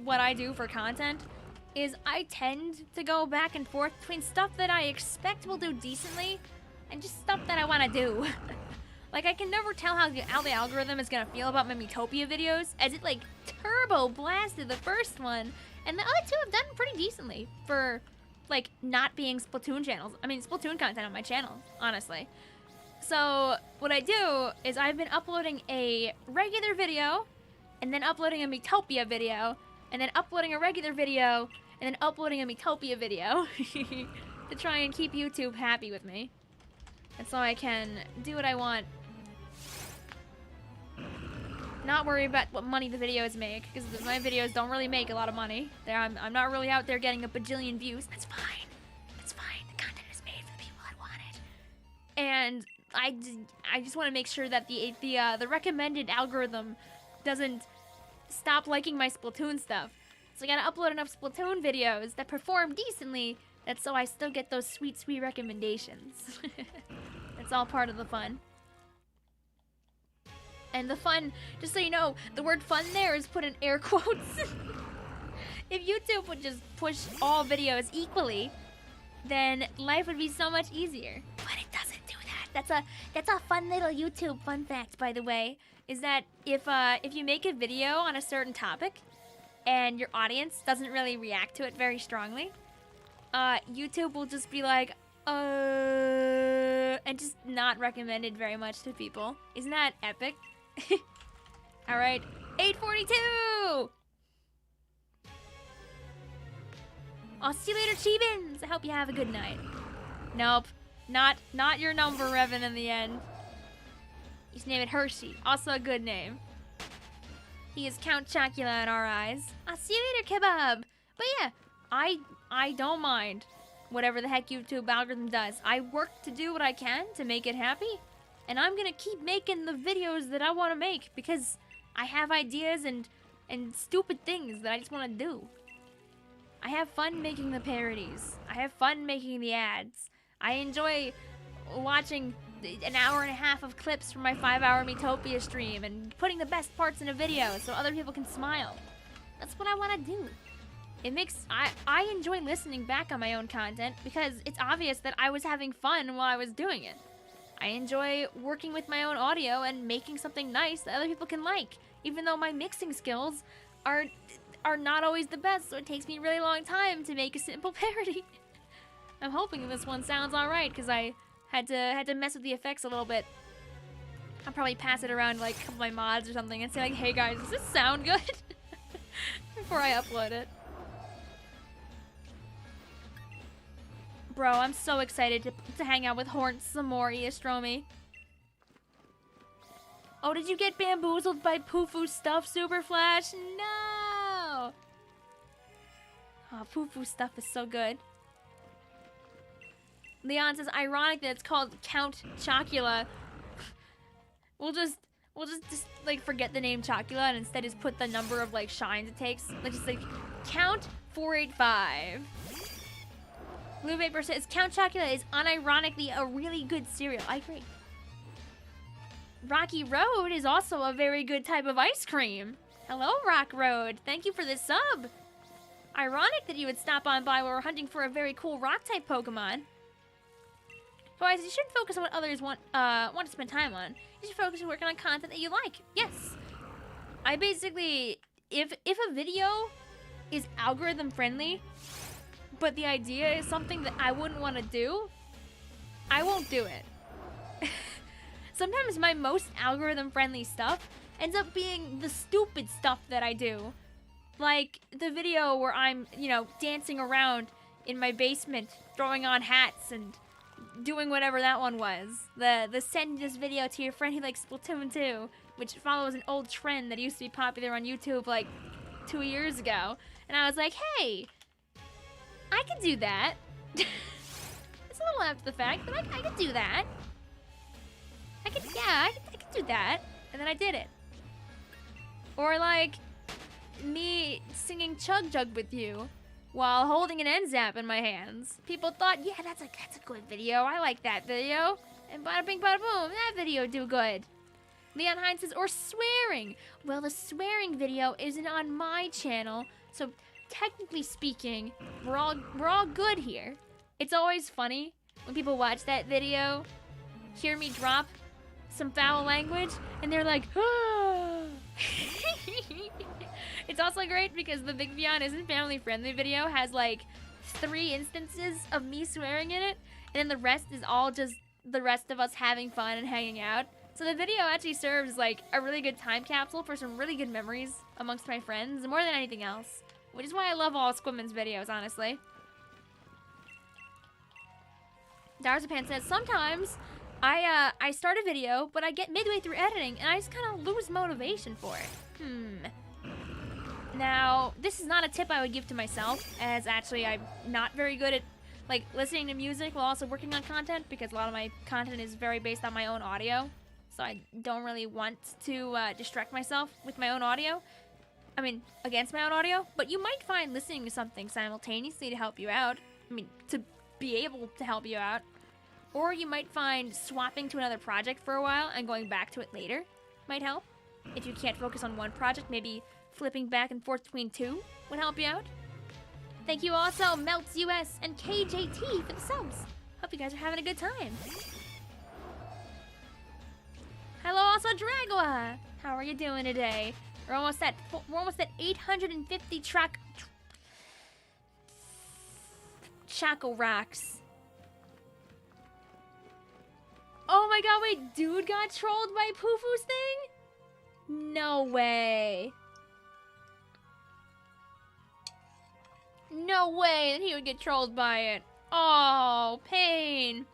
A: what I do for content, is I tend to go back and forth between stuff that I expect will do decently and just stuff that I want to do. Like, I can never tell how the algorithm is going to feel about my Miitopia videos, as it, like, turbo blasted the first one, and the other two have done pretty decently for, like, not being Splatoon channels. I mean, Splatoon content on my channel, honestly. So, what I do is I've been uploading a regular video, and then uploading a Miitopia video, and then uploading a regular video, and then uploading a Miitopia video to try and keep YouTube happy with me. And so I can do what I want. Not worry about what money the videos make, because my videos don't really make a lot of money. I'm not really out there getting a bajillion views. That's fine. That's fine. The content is made for the people that want it. And I just want to make sure that the recommended algorithm doesn't stop liking my Splatoon stuff. So I gotta upload enough Splatoon videos that perform decently, that's so I still get those sweet, sweet recommendations. It's all part of the fun. And the fun, just so you know, the word fun there is put in air quotes. If YouTube would just push all videos equally, then life would be so much easier. But it doesn't do that. That's a fun little YouTube fun fact, by the way. Is that if you make a video on a certain topic and your audience doesn't really react to it very strongly, YouTube will just be like, and just not recommend it very much to people. Isn't that epic? Alright, 8:42! I'll see you later, Cheebins! I hope you have a good night. Nope, not your number, Revan, in the end. He's named Hershey. Also a good name. He is Count Chocula in our eyes. I'll see you later, Kebab. But yeah, I don't mind whatever the heck YouTube algorithm does. I work to do what I can to make it happy. And I'm gonna keep making the videos that I want to make because I have ideas and stupid things that I just want to do. I have fun making the parodies. I have fun making the ads. I enjoy watching an hour and a half of clips from my 5-hour Miitopia stream and putting the best parts in a video so other people can smile. That's what I want to do. It makes I enjoy listening back on my own content because it's obvious that I was having fun while I was doing it. I enjoy working with my own audio and making something nice that other people can like, even though my mixing skills are not always the best, so it takes me a really long time to make a simple parody. I'm hoping this one sounds alright because I had to mess with the effects a little bit. I'll probably pass it around to like a couple of my mods or something and say like, hey guys, does this sound good? Before I upload it. Bro, I'm so excited to hang out with Horn some more, Iastromi. Oh, did you get bamboozled by Poofu stuff, Super Flash? No! Oh, Poofu stuff is so good. Leon says, ironic that it's called Count Chocula. We'll just like forget the name Chocula and instead just put the number of like shines it takes. Like just like Count 485. Blue Vapor says Count Chocula is unironically a really good cereal. I agree. Rocky Road is also a very good type of ice cream. Hello, Rock Road. Thank you for the sub. Ironic that you would stop on by while we're hunting for a very cool rock type Pokemon. Otherwise, you shouldn't focus on what others want to spend time on. You should focus on working on content that you like. Yes. I basically, if a video is algorithm friendly, but the idea is something that I wouldn't want to do, I won't do it. Sometimes my most algorithm friendly stuff ends up being the stupid stuff that I do. Like the video where I'm, dancing around in my basement, throwing on hats and doing whatever that one was. The send this video to your friend who likes Splatoon 2, which follows an old trend that used to be popular on YouTube like 2 years ago. And I was like, hey, I could do that. It's a little after the fact, but I could do that. I could do that. And then I did it. Or like me singing Chug Jug with you while holding an end zap in my hands. People thought, yeah, that's a good video. I like that video. And bada bing bada boom, that video do good. Leon Hines says, or swearing. Well, the swearing video isn't on my channel, so technically speaking, we're all good here. It's always funny when people watch that video, hear me drop some foul language, and they're like, ah. It's also great because the Vicvillon Isn't Family Friendly video has like 3 instances of me swearing in it, and then the rest is all just the rest of us having fun and hanging out. So the video actually serves like a really good time capsule for some really good memories amongst my friends, more than anything else. Which is why I love all Squidman's videos, honestly. Darzapan says, sometimes I start a video, but I get midway through editing, and I just kind of lose motivation for it. Now, this is not a tip I would give to myself, as actually I'm not very good at like listening to music while also working on content, because a lot of my content is very based on my own audio. So I don't really want to distract myself with my own audio. I mean, against my own audio. But you might find listening to something simultaneously to help you out. I mean, to be able to help you out. Or you might find swapping to another project for a while and going back to it later might help. If you can't focus on one project, maybe flipping back and forth between 2 would help you out. Thank you also, Melts US and KJT for the subs. Hope you guys are having a good time. Hello, also Dragua. How are you doing today? We're almost at 850 Choco Rocks. Oh my god, wait, dude got trolled by Poofu's thing? No way. No way that he would get trolled by it. Oh, pain.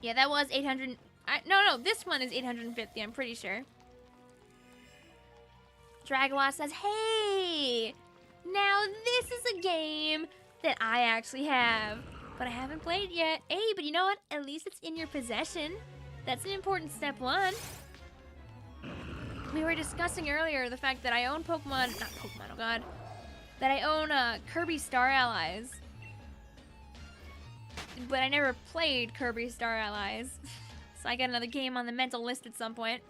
A: Yeah, that was 800. No, this one is 850, I'm pretty sure. Dragwa says, hey, now this is a game that I actually have, but I haven't played yet. Hey, but you know what? At least it's in your possession. That's an important step 1. We were discussing earlier the fact that I own not Pokemon, oh god. That I own Kirby Star Allies. But I never played Kirby Star Allies. So I got another game on the mental list at some point.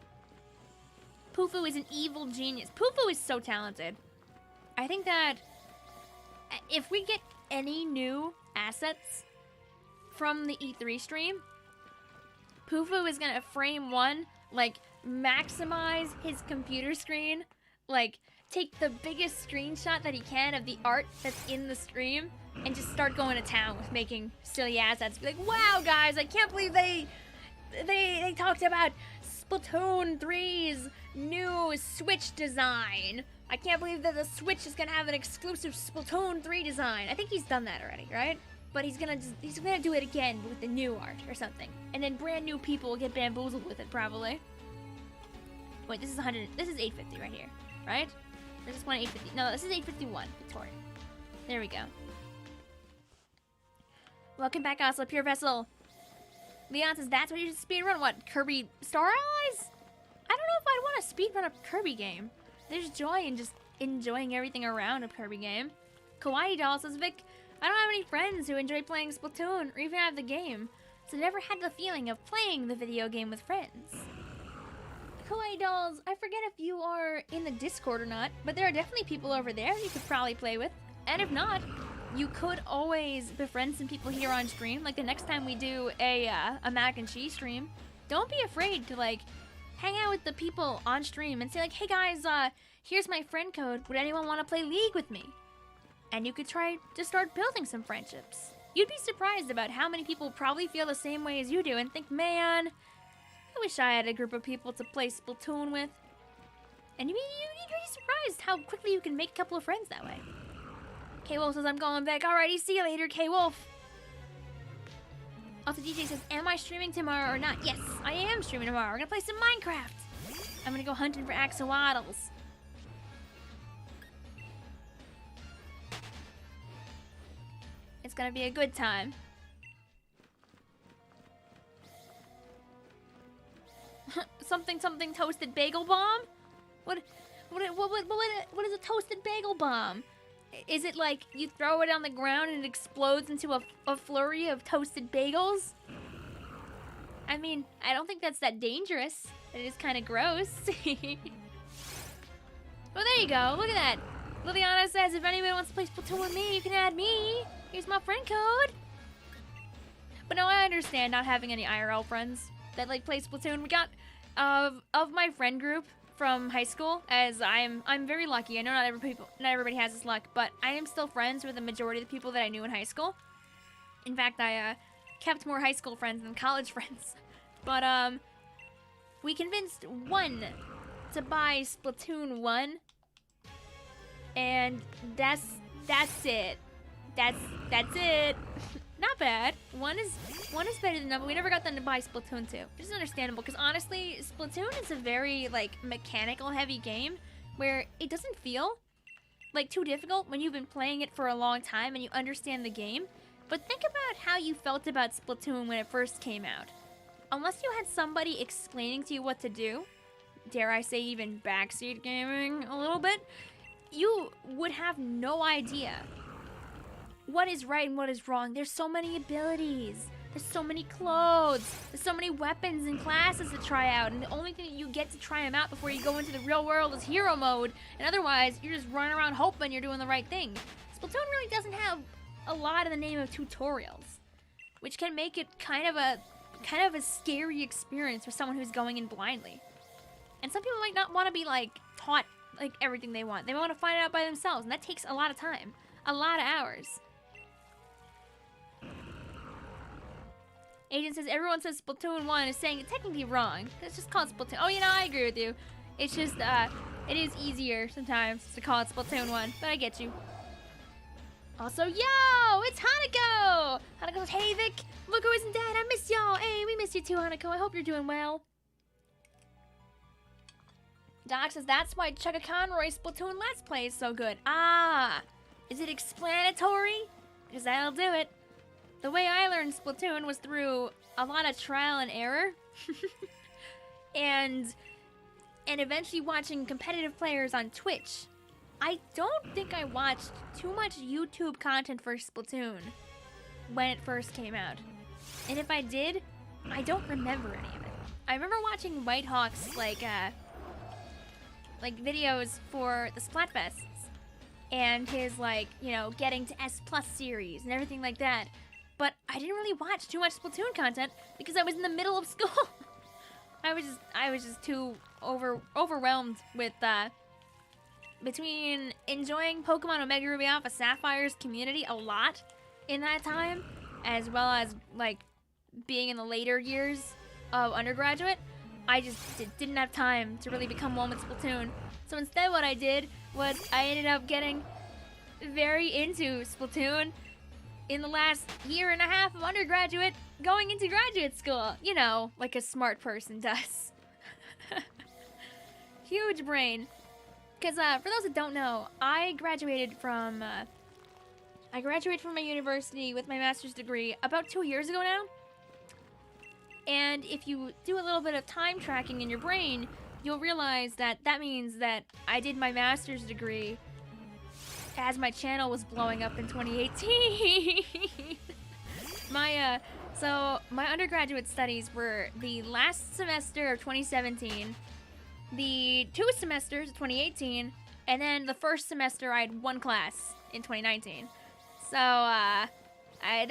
A: Poofu is an evil genius. Poofu is so talented. I think that if we get any new assets from the E3 stream, Poofu is gonna frame one, like, maximize his computer screen, like, take the biggest screenshot that he can of the art that's in the stream, and just start going to town with making silly assets. Be like, wow, guys, I can't believe they talked about Splatoon 3's new Switch design. I can't believe that the Switch is gonna have an exclusive Splatoon 3 design. I think he's done that already, right? But he's gonna do it again with the new art or something. And then brand new people will get bamboozled with it, probably. Wait, this is 100, this is 850 right here, right? Or is this one 850? No, this is 851, Victoria. There we go. Welcome back, Oslo Pure Vessel. Leon says, that's what you should speedrun. What, Kirby Star Allies? I don't know if I'd want to speedrun a Kirby game. There's joy in just enjoying everything around a Kirby game. Kawaii Doll says, Vic, I don't have any friends who enjoy playing Splatoon or even have the game, so never had the feeling of playing the video game with friends. Kawaii Dolls, I forget if you are in the Discord or not, but there are definitely people over there you could probably play with. And if not, you could always befriend some people here on stream. Like the next time we do a mac and cheese stream, don't be afraid to like hang out with the people on stream and say like, hey guys, here's my friend code. Would anyone want to play League with me? And you could try to start building some friendships. You'd be surprised about how many people probably feel the same way as you do and think, man, I wish I had a group of people to play Splatoon with. And you'd be surprised how quickly you can make a couple of friends that way. K-Wolf says, I'm going back. Alrighty, see you later, K-Wolf. Also, DJ says, am I streaming tomorrow or not? Yes, I am streaming tomorrow. We're gonna play some Minecraft. I'm gonna go hunting for axolotls. It's gonna be a good time. Something toasted bagel bomb? What is a toasted bagel bomb? Is it like you throw it on the ground and it explodes into a flurry of toasted bagels? I mean, I don't think that's that dangerous. It is kind of gross. Well, there you go. Look at that. Liliana says, if anybody wants to play Splatoon with me, you can add me. Here's my friend code. But no, I understand not having any IRL friends that like play Splatoon. We got of my friend group from high school, as I'm very lucky. I know not everybody has this luck, but I am still friends with the majority of the people that I knew in high school. In fact, I kept more high school friends than college friends. But we convinced one to buy Splatoon 1, and that's it. That's it. Not bad. One is better than none, but we never got them to buy Splatoon 2. Which is understandable, because honestly, Splatoon is a very, like, mechanical-heavy game, where it doesn't feel, like, too difficult when you've been playing it for a long time and you understand the game. But think about how you felt about Splatoon when it first came out. Unless you had somebody explaining to you what to do, dare I say even backseat gaming a little bit, you would have no idea what is right and what is wrong. There's so many abilities. There's so many clothes. There's so many weapons and classes to try out. And the only thing that you get to try them out before you go into the real world is hero mode. And otherwise, you're just running around hoping you're doing the right thing. Splatoon really doesn't have a lot in the name of tutorials, which can make it kind of a scary experience for someone who's going in blindly. And some people might not want to be like taught like everything they want. They want to find it out by themselves, and that takes a lot of time, a lot of hours. Agent says everyone says Splatoon 1 is saying it's technically wrong. It's just called Splatoon. Oh, you know, I agree with you. It's just it is easier sometimes to call it Splatoon 1, but I get you. Also, yo, it's Hanako! Hanako says, hey Vic, look who isn't dead, I miss y'all. Hey, we miss you too, Hanako. I hope you're doing well. Doc says, that's why Chugga Conroy's Splatoon Let's Play is so good. Ah, is it explanatory? Because that'll do it. The way I learned Splatoon was through a lot of trial and error. and eventually watching competitive players on Twitch. I don't think I watched too much YouTube content for Splatoon when it first came out. And if I did, I don't remember any of it. I remember watching Whitehawk's like videos for the Splatfests and his like, you know, getting to S+ series and everything like that. But I didn't really watch too much Splatoon content because I was in the middle of school. I was just too overwhelmed with between enjoying Pokemon Omega Ruby Alpha Sapphire's community a lot in that time, as well as like being in the later years of undergraduate. I just didn't have time to really become one with Splatoon. So instead what I did was I ended up getting very into Splatoon in the last year and a half of undergraduate, going into graduate school. You know, like a smart person does. Huge brain. Because for those that don't know, I graduated from my university with my master's degree about 2 years ago now. And if you do a little bit of time tracking in your brain, you'll realize that that means that I did my master's degree as my channel was blowing up in 2018. So my undergraduate studies were the last semester of 2017, the 2 semesters of 2018, and then the first semester I had 1 class in 2019. So that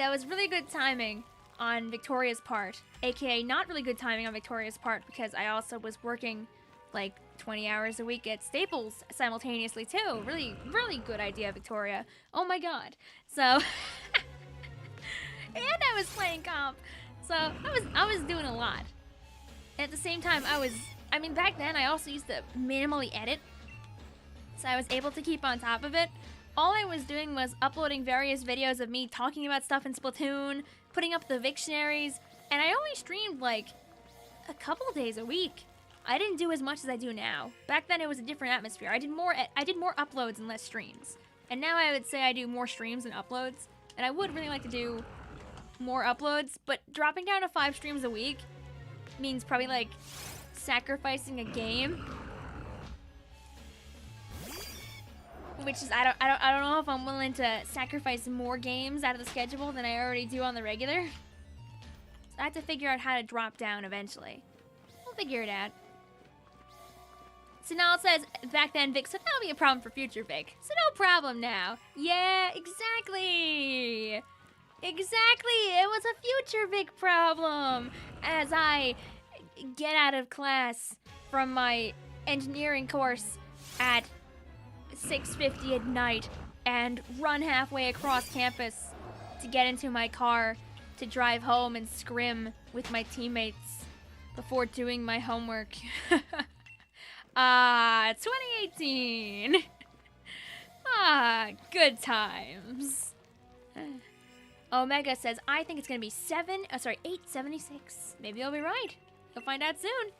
A: was really good timing on Victoria's part, aka not really good timing on Victoria's part, because I also was working like 20 hours a week at Staples simultaneously too. Really, really good idea, Victoria. Oh my god. So, and I was playing comp. So I was doing a lot. And at the same time, I mean, back then I also used to minimally edit. So I was able to keep on top of it. All I was doing was uploading various videos of me talking about stuff in Splatoon, putting up the Victionaries, and I only streamed like a couple days a week. I didn't do as much as I do now. Back then it was a different atmosphere. I did more uploads and less streams. And now I would say I do more streams than uploads. And I would really like to do more uploads, but dropping down to 5 streams a week means probably like sacrificing a game. Which is I don't know if I'm willing to sacrifice more games out of the schedule than I already do on the regular. So I have to figure out how to drop down eventually. We'll figure it out. So now it says, back then Vic said that'll be a problem for future Vic. So no problem now. Yeah, exactly. Exactly. It was a future Vic problem. As I get out of class from my engineering course at 6:50 at night and run halfway across campus to get into my car to drive home and scrim with my teammates before doing my homework. 2018. Good times. Omega says, I think it's gonna be 876. Maybe you'll be right. You'll find out soon.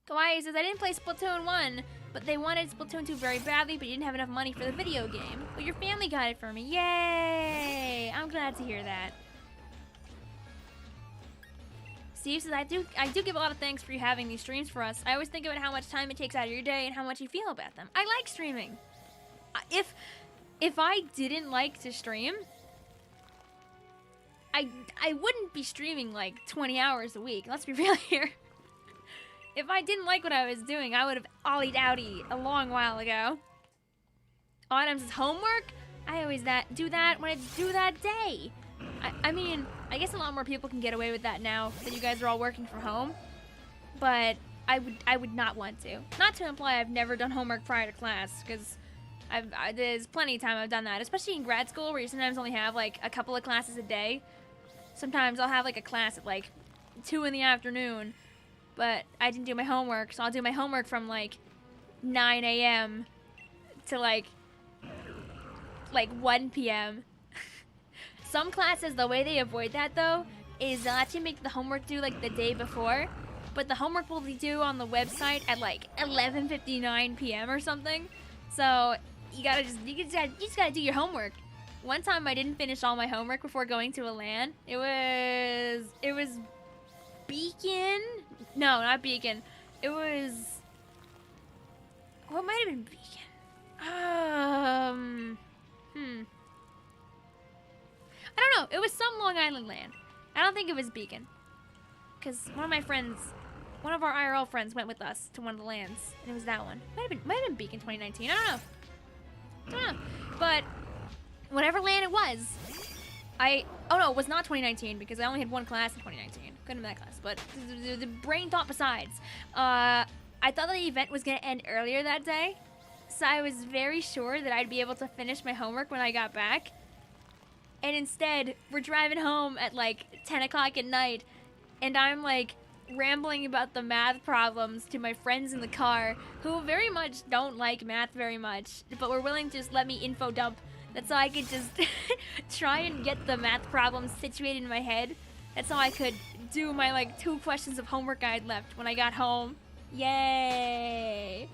A: Kawaii says, I didn't play Splatoon 1, but they wanted Splatoon 2 very badly, but you didn't have enough money for the video game. But your family got it for me. Yay! I'm glad to hear that. Steve says, I do give a lot of thanks for you having these streams for us. I always think about how much time it takes out of your day and how much you feel about them. I like streaming. If I didn't like to stream, I wouldn't be streaming like 20 hours a week. Let's be real here. If I didn't like what I was doing, I would have ollied outie a long while ago. Autumn's homework? I always do that when it's due that day. I mean, I guess a lot more people can get away with that now that you guys are all working from home. But I would not want to. Not to imply I've never done homework prior to class, because there's plenty of time I've done that, especially in grad school where you sometimes only have like a couple of classes a day. Sometimes I'll have like a class at like 2 in the afternoon. But I didn't do my homework, so I'll do my homework from like 9 a.m. to like 1 p.m. Some classes, the way they avoid that though, is they'll actually make the homework due like the day before, but the homework will be due on the website at like 11:59 p.m. or something. So you just gotta do your homework. One time I didn't finish all my homework before going to a LAN. It was Beacon? No, not Beacon. It was... What might have been Beacon? I don't know. It was some Long Island land. I don't think it was Beacon. Because one of our IRL friends went with us to one of the lands. And it was that one. Might have been Beacon 2019. I don't know. But whatever land it was, oh no, it was not 2019 because I only had one class in 2019. Couldn't have been that class, but the brain thought besides. I thought the event was going to end earlier that day, so I was very sure that I'd be able to finish my homework when I got back. And instead, we're driving home at like 10 o'clock at night, and I'm like rambling about the math problems to my friends in the car, who very much don't like math very much, but were willing to just let me info dump. That's so I could just try and get the math problems situated in my head. That's how I could do my like 2 questions of homework I had left when I got home. Yay!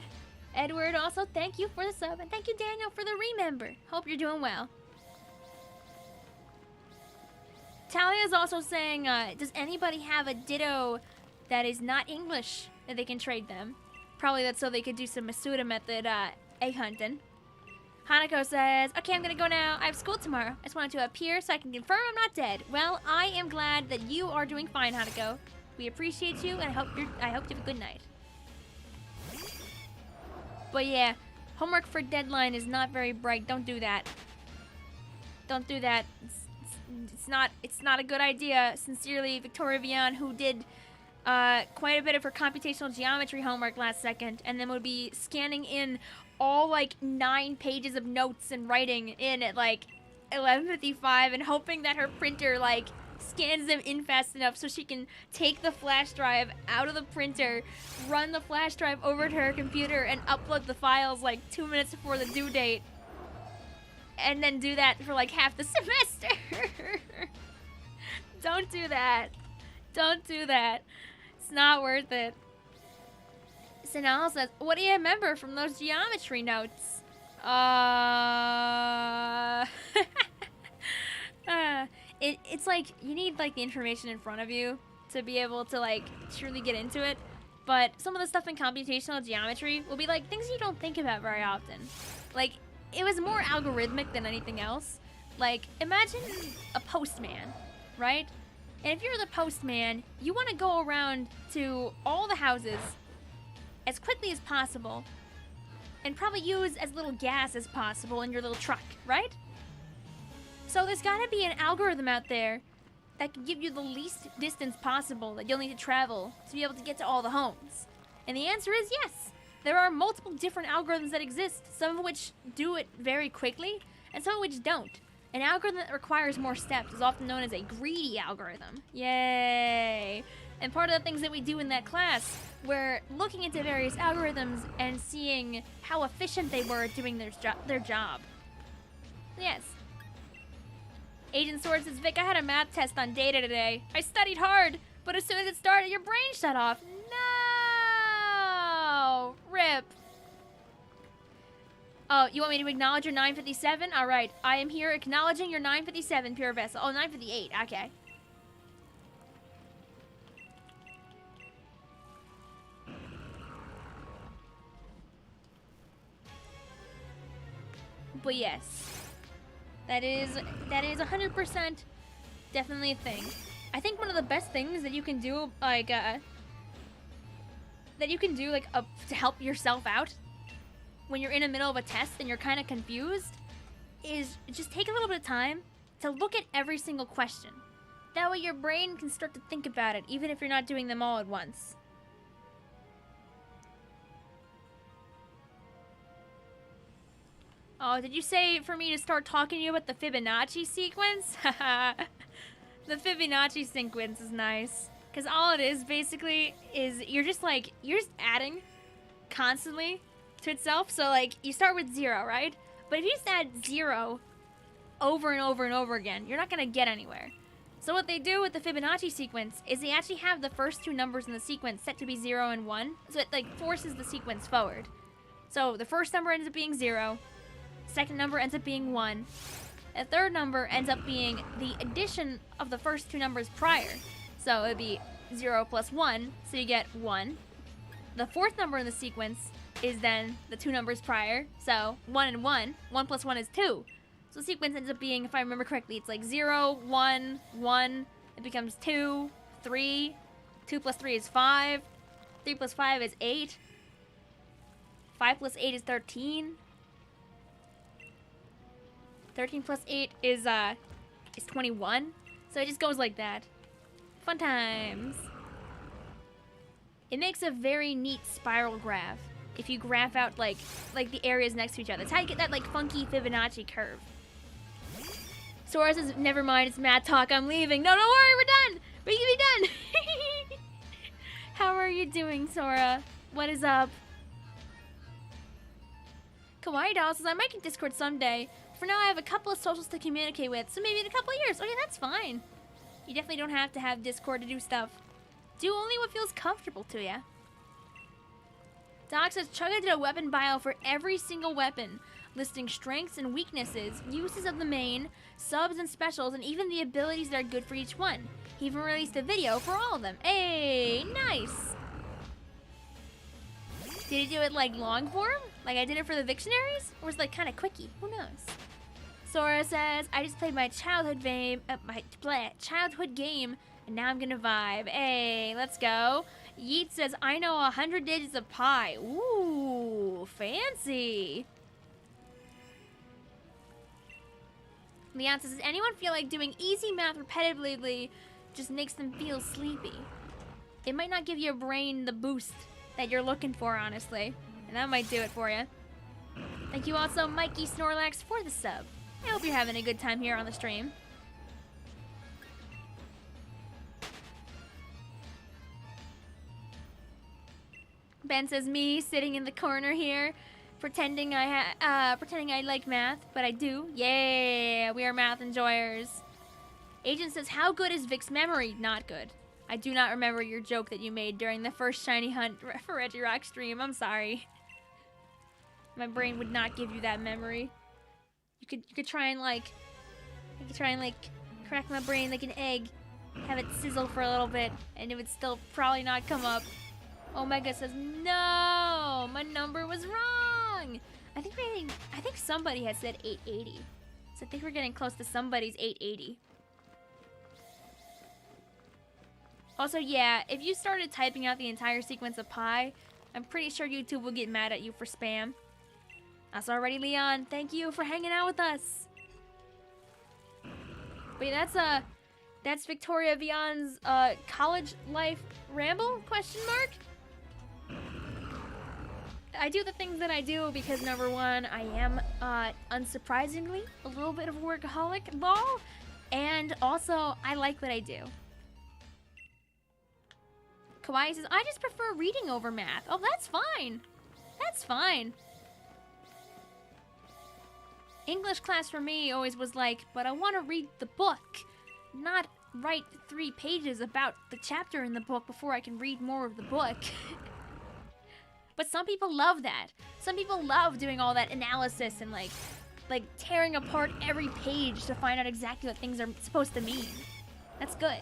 A: Edward, also thank you for the sub, and thank you Daniel for the remember. Hope you're doing well. Talia's also saying, does anybody have a Ditto that is not English that they can trade them? Probably that's so they could do some Masuda method egg hunting. Hanako says, okay, I'm gonna go now. I have school tomorrow. I just wanted to appear so I can confirm I'm not dead. Well, I am glad that you are doing fine, Hanako. We appreciate you, and I hope you have a good night. But yeah, homework for deadline is not very bright. Don't do that. Don't do that. It's not a good idea. Sincerely, Victoria Vian, who did quite a bit of her computational geometry homework last second, and then would be scanning in all like 9 pages of notes and writing in at like 11:55 and hoping that her printer like scans them in fast enough so she can take the flash drive out of the printer, run the flash drive over to her computer, and upload the files like 2 minutes before the due date. And then do that for like half the semester. Don't do that. Don't do that. It's not worth it. Sanal says, what do you remember from those geometry notes? It's like, you need like the information in front of you to be able to like truly get into it. But some of the stuff in computational geometry will be like things you don't think about very often. Like, it was more algorithmic than anything else. Like, imagine a postman, right? And if you're the postman, you want to go around to all the houses as quickly as possible and probably use as little gas as possible in your little truck, right? So there's got to be an algorithm out there that can give you the least distance possible that you'll need to travel to be able to get to all the homes. And the answer is yes. There are multiple different algorithms that exist, some of which do it very quickly, and some of which don't. An algorithm that requires more steps is often known as a greedy algorithm. Yay! And part of the things that we do in that class, we're looking into various algorithms and seeing how efficient they were at doing their job. Yes. Agent Sword says, Vic, I had a math test on data today. I studied hard, but as soon as it started, your brain shut off. No! Rip. Oh, you want me to acknowledge your 957? All right, I am here acknowledging your 957, Pure Vessel. Oh, 958, okay. But yes, that is 100% definitely a thing. I think one of the best things that you can do, like, to help yourself out when you're in the middle of a test and you're kind of confused is just take a little bit of time to look at every single question. That way your brain can start to think about it, even if you're not doing them all at once. Oh, did you say for me to start talking to you about the Fibonacci sequence? The Fibonacci sequence is nice. Because all it is, basically, is you're just adding constantly to itself. So, like, you start with 0, right? But if you just add 0 over and over and over again, you're not going to get anywhere. So what they do with the Fibonacci sequence is they actually have the first two numbers in the sequence set to be 0 and 1. So it, like, forces the sequence forward. So the first number ends up being 0. Second number ends up being 1. The third number ends up being the addition of the first two numbers prior. So it would be 0 plus 1, so you get 1. The fourth number in the sequence is then the two numbers prior, so 1 and 1. 1 plus 1 is 2. So the sequence ends up being, if I remember correctly, it's like 0, 1, 1, it becomes 2, 3, 2 plus 3 is 5, 3 plus 5 is 8, 5 plus 8 is 13, 13 plus 8 is 21. So it just goes like that. Fun times. It makes a very neat spiral graph if you graph out like the areas next to each other. That's how you get that like funky Fibonacci curve. Sora says, never mind, it's math talk, I'm leaving. No, don't worry, we're done. We can be done. How are you doing, Sora? What is up? Kawaii Doll says, I might get Discord someday. For now, I have a couple of socials to communicate with, so maybe in a couple of years. Oh yeah, that's fine. You definitely don't have to have Discord to do stuff. Do only what feels comfortable to you. Doc says, Chugga did a weapon bio for every single weapon, listing strengths and weaknesses, uses of the main, subs and specials, and even the abilities that are good for each one. He even released a video for all of them. Hey, nice! Did he do it like long form? Like I did it for the Victionaries? Or was it like kind of quickie? Who knows? Sora says, I just played my childhood game, and now I'm gonna vibe. Hey, let's go. Yeet says, I know 100 digits of pi. Ooh, fancy. Leon says, does anyone feel like doing easy math repetitively just makes them feel sleepy? It might not give your brain the boost that you're looking for, honestly. And that might do it for you. Thank you also, Mikey Snorlax, for the sub. I hope you're having a good time here on the stream. Ben says, me sitting in the corner here, pretending I like math, but I do. Yeah, we are math enjoyers. Agent says, how good is Vic's memory? Not good. I do not remember your joke that you made during the first shiny hunt for REGIROCK stream. I'm sorry. My brain would not give you that memory. You could try and like crack my brain like an egg, have it sizzle for a little bit, and it would still probably not come up. Omega says no, my number was wrong. I think somebody had said 880, so I think we're getting close to somebody's 880. Also, yeah, if you started typing out the entire sequence of pi, I'm pretty sure YouTube will get mad at you for spam. That's already Leon. Thank you for hanging out with us. Wait, that's Victoria Vion's college life ramble? Question mark? I do the things that I do because number one, I am unsurprisingly a little bit of a workaholic ball, and also I like what I do. Kawaii says, I just prefer reading over math. Oh, that's fine. That's fine. English class for me always was like, but I want to read the book, not write 3 pages about the chapter in the book before I can read more of the book. But some people love that. Some people love doing all that analysis and like tearing apart every page to find out exactly what things are supposed to mean. That's good.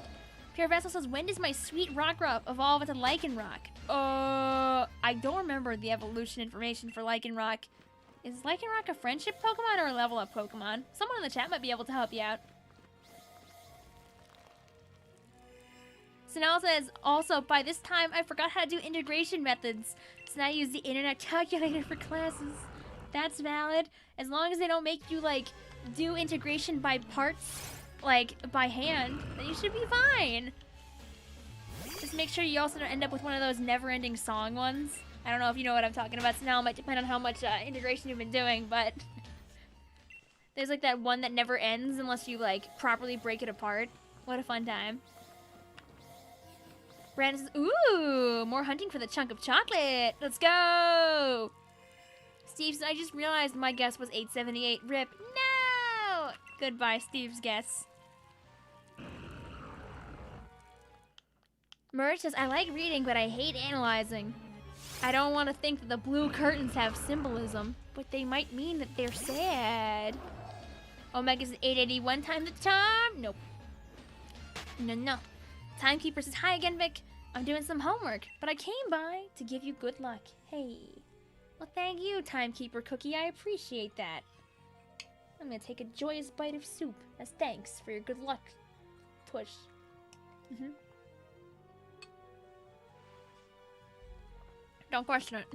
A: Pure Vessel says, when does my sweet Rockruff evolve into Lycanroc? I don't remember the evolution information for Lycanroc. Is Lycanroc a friendship Pokemon or a level up Pokemon? Someone in the chat might be able to help you out. Sanel says, also, by this time, I forgot how to do integration methods, so now I use the internet calculator for classes. That's valid. As long as they don't make you, like, do integration by parts, like, by hand, then you should be fine. Just make sure you also don't end up with one of those never-ending song ones. I don't know if you know what I'm talking about, so now it might depend on how much integration you've been doing, but there's like that one that never ends unless you like properly break it apart. What a fun time. Brandon says, ooh, more hunting for the chunk of chocolate. Let's go. Steve says, I just realized my guess was 878. Rip. No! Goodbye, Steve's guess. Merch says, I like reading, but I hate analyzing. I don't want to think that the blue curtains have symbolism, but they might mean that they're sad. Omega's 881 times the charm? Nope. No. Timekeeper says, hi again, Vic. I'm doing some homework, but I came by to give you good luck. Hey. Well, thank you, Timekeeper Cookie. I appreciate that. I'm gonna take a joyous bite of soup as thanks for your good luck push. Don't question it.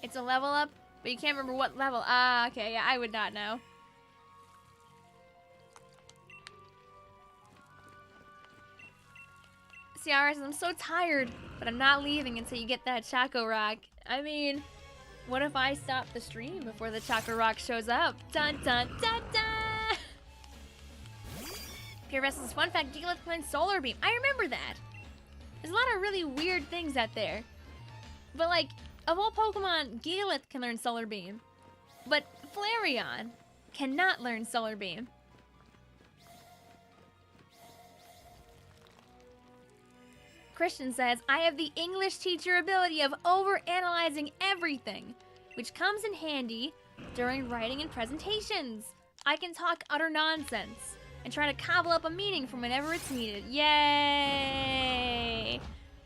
A: It's a level up, but you can't remember what level. Ah, okay, yeah, I would not know. Ciara says, I'm so tired, but I'm not leaving until you get that Choco Rock. I mean, what if I stop the stream before the Choco Rock shows up? Dun dun dun dun! Pure Vessel's fun fact, Gigalith can learn Solar Beam. I remember that. There's a lot of really weird things out there. But like, of all Pokemon, Gigalith can learn Solar Beam. But Flareon cannot learn Solar Beam. Christian says, I have the English teacher ability of over-analyzing everything, which comes in handy during writing and presentations. I can talk utter nonsense and try to cobble up a meaning from whenever it's needed. Yay!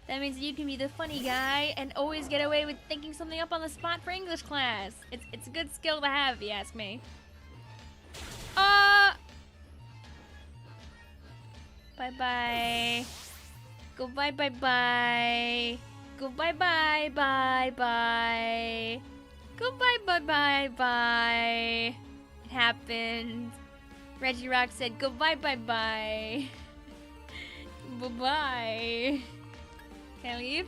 A: That means you can be the funny guy and always get away with thinking something up on the spot for English class. It's a good skill to have, if you ask me. Bye-bye. Go bye-bye-bye. Go bye-bye-bye-bye. Go bye-bye-bye-bye. It happened. REGIROCK said, go bye-bye-bye. Bye-bye. Can I leave?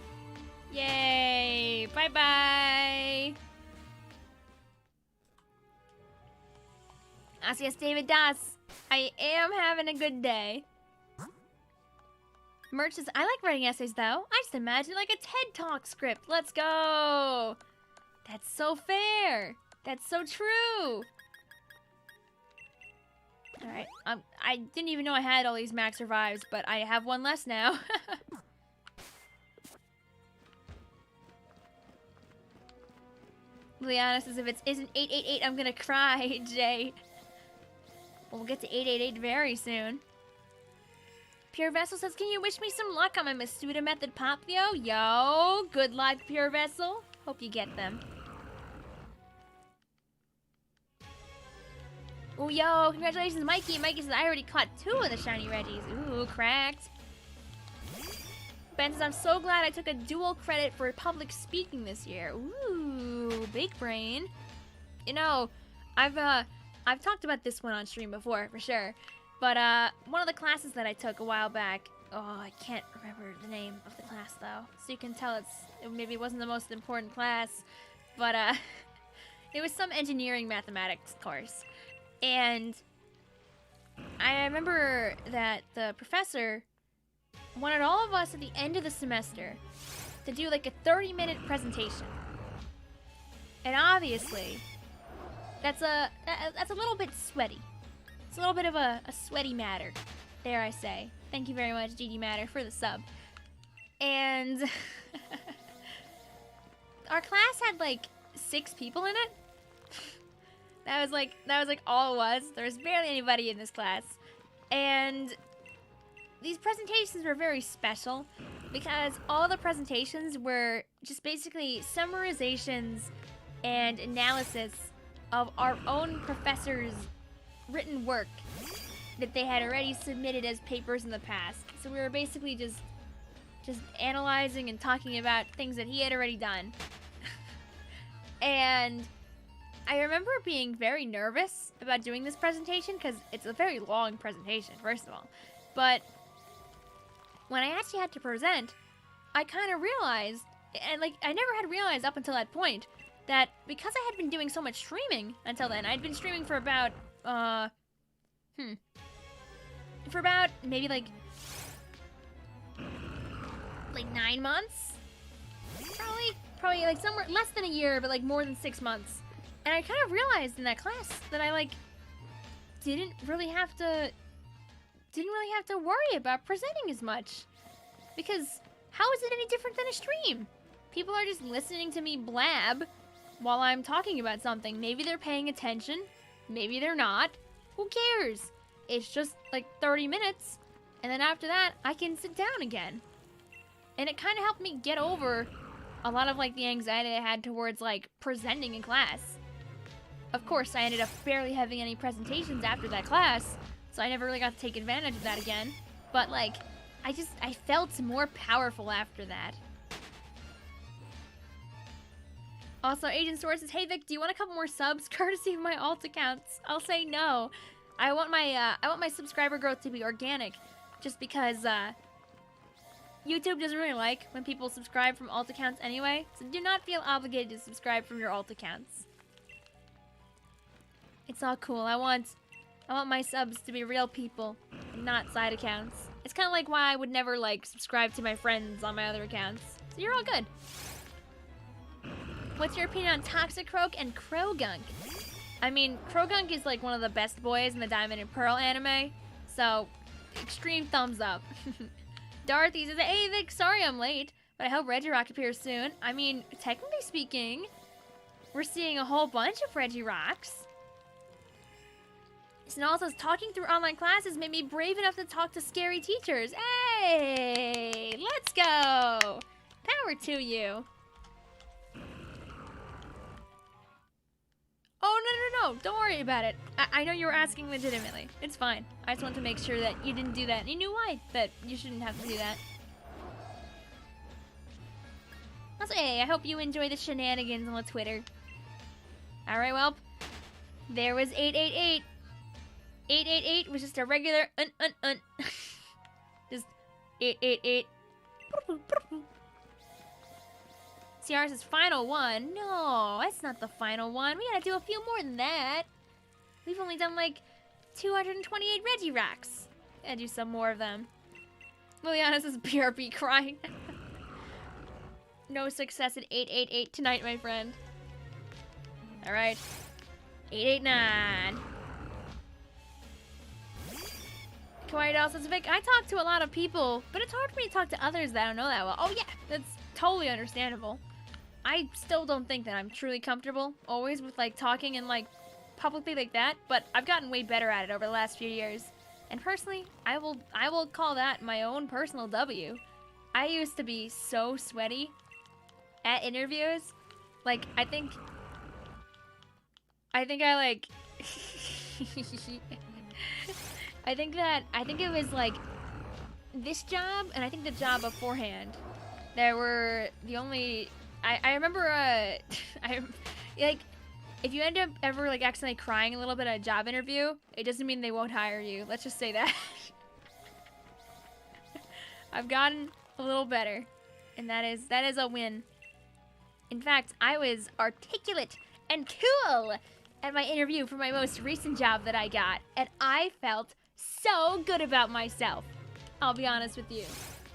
A: Yay! Bye-bye! Yes, David Das. I am having a good day. Merch says, I like writing essays, though. I just imagine like a TED Talk script. Let's go! That's so fair. That's so true. Alright, I didn't even know I had all these max revives, but I have one less now. To be honest, as if it isn't 888, I'm gonna cry, Jay. We'll get to 888 very soon. Pure Vessel says, can you wish me some luck on my Masuda Method Popio? Yo, good luck, Pure Vessel. Hope you get them. Oh, yo, congratulations, Mikey. Mikey says, I already caught 2 of the shiny Reggies. Ooh, cracked. Ben says, I'm so glad I took a dual credit for public speaking this year. Ooh, big brain. You know, I've talked about this one on stream before, for sure. But, one of the classes that I took a while back, oh, I can't remember the name of the class, though. So you can tell it maybe wasn't the most important class. But, it was some engineering mathematics course. And I remember that the professor wanted all of us at the end of the semester to do like a 30-minute presentation. And obviously, that's a little bit sweaty. It's a little bit of a sweaty matter, dare I say. Thank you very much, GD Matter, for the sub. And our class had like 6 people in it. That was like all it was. There was barely anybody in this class. And these presentations were very special because all the presentations were just basically summarizations and analysis of our own professors' written work that they had already submitted as papers in the past. So we were basically just analyzing and talking about things that he had already done. And I remember being very nervous about doing this presentation because it's a very long presentation, first of all. But when I actually had to present, I kind of realized, and like I never had realized up until that point, that because I had been doing so much streaming until then, I'd been streaming for about, for about maybe like 9 months? Probably like somewhere less than a year, but like more than 6 months. And I kind of realized in that class that I like didn't really have to worry about presenting as much. Because how is it any different than a stream? People are just listening to me blab while I'm talking about something. Maybe they're paying attention, maybe they're not. Who cares? It's just like 30 minutes, and then after that, I can sit down again. And it kind of helped me get over a lot of like the anxiety I had towards like presenting in class. Of course, I ended up barely having any presentations after that class, so I never really got to take advantage of that again. But like, I felt more powerful after that. Also, Agent Source says, hey Vic, do you want a couple more subs courtesy of my alt accounts? I'll say no. I want my subscriber growth to be organic, just because YouTube doesn't really like when people subscribe from alt accounts anyway. So do not feel obligated to subscribe from your alt accounts. It's all cool. I want my subs to be real people, and not side accounts. It's kind of like why I would never like subscribe to my friends on my other accounts. So you're all good. What's your opinion on Toxicroak and Krogunk? I mean, Krogunk is like one of the best boys in the Diamond and Pearl anime, so extreme thumbs up. Dorothy says, hey Vic, sorry I'm late, but I hope REGIROCK appears soon. I mean, technically speaking, we're seeing a whole bunch of REGIROCKs. Snall says, talking through online classes made me brave enough to talk to scary teachers. Hey, let's go. Power to you. Oh, no. Don't worry about it. I know you were asking legitimately. It's fine. I just want to make sure that you didn't do that. And you knew why, that you shouldn't have to do that. Also, hey, I hope you enjoy the shenanigans on the Twitter. Alright, well, there was 888. 888 was just a regular just 888. CR says final one. No, that's not the final one. We gotta do a few more than that. We've only done like 228 REGIROCKs. Gotta do some more of them. Liliana says BRB crying. No success at 888 tonight, my friend. Alright. 889. Kawaii Doll says, Vic, I talk to a lot of people, but it's hard for me to talk to others that I don't know that well. Oh yeah, that's totally understandable. I still don't think that I'm truly comfortable always with like talking and like publicly like that, but I've gotten way better at it over the last few years. And personally, I will call that my own personal W. I used to be so sweaty at interviews. Like, I think I like I think it was like this job and I think the job beforehand. There were the only I remember I like if you end up ever like accidentally crying a little bit at a job interview, it doesn't mean they won't hire you. Let's just say that. I've gotten a little better, and that is a win. In fact, I was articulate and cool at my interview for my most recent job that I got, and I felt so good about myself. I'll be honest with you,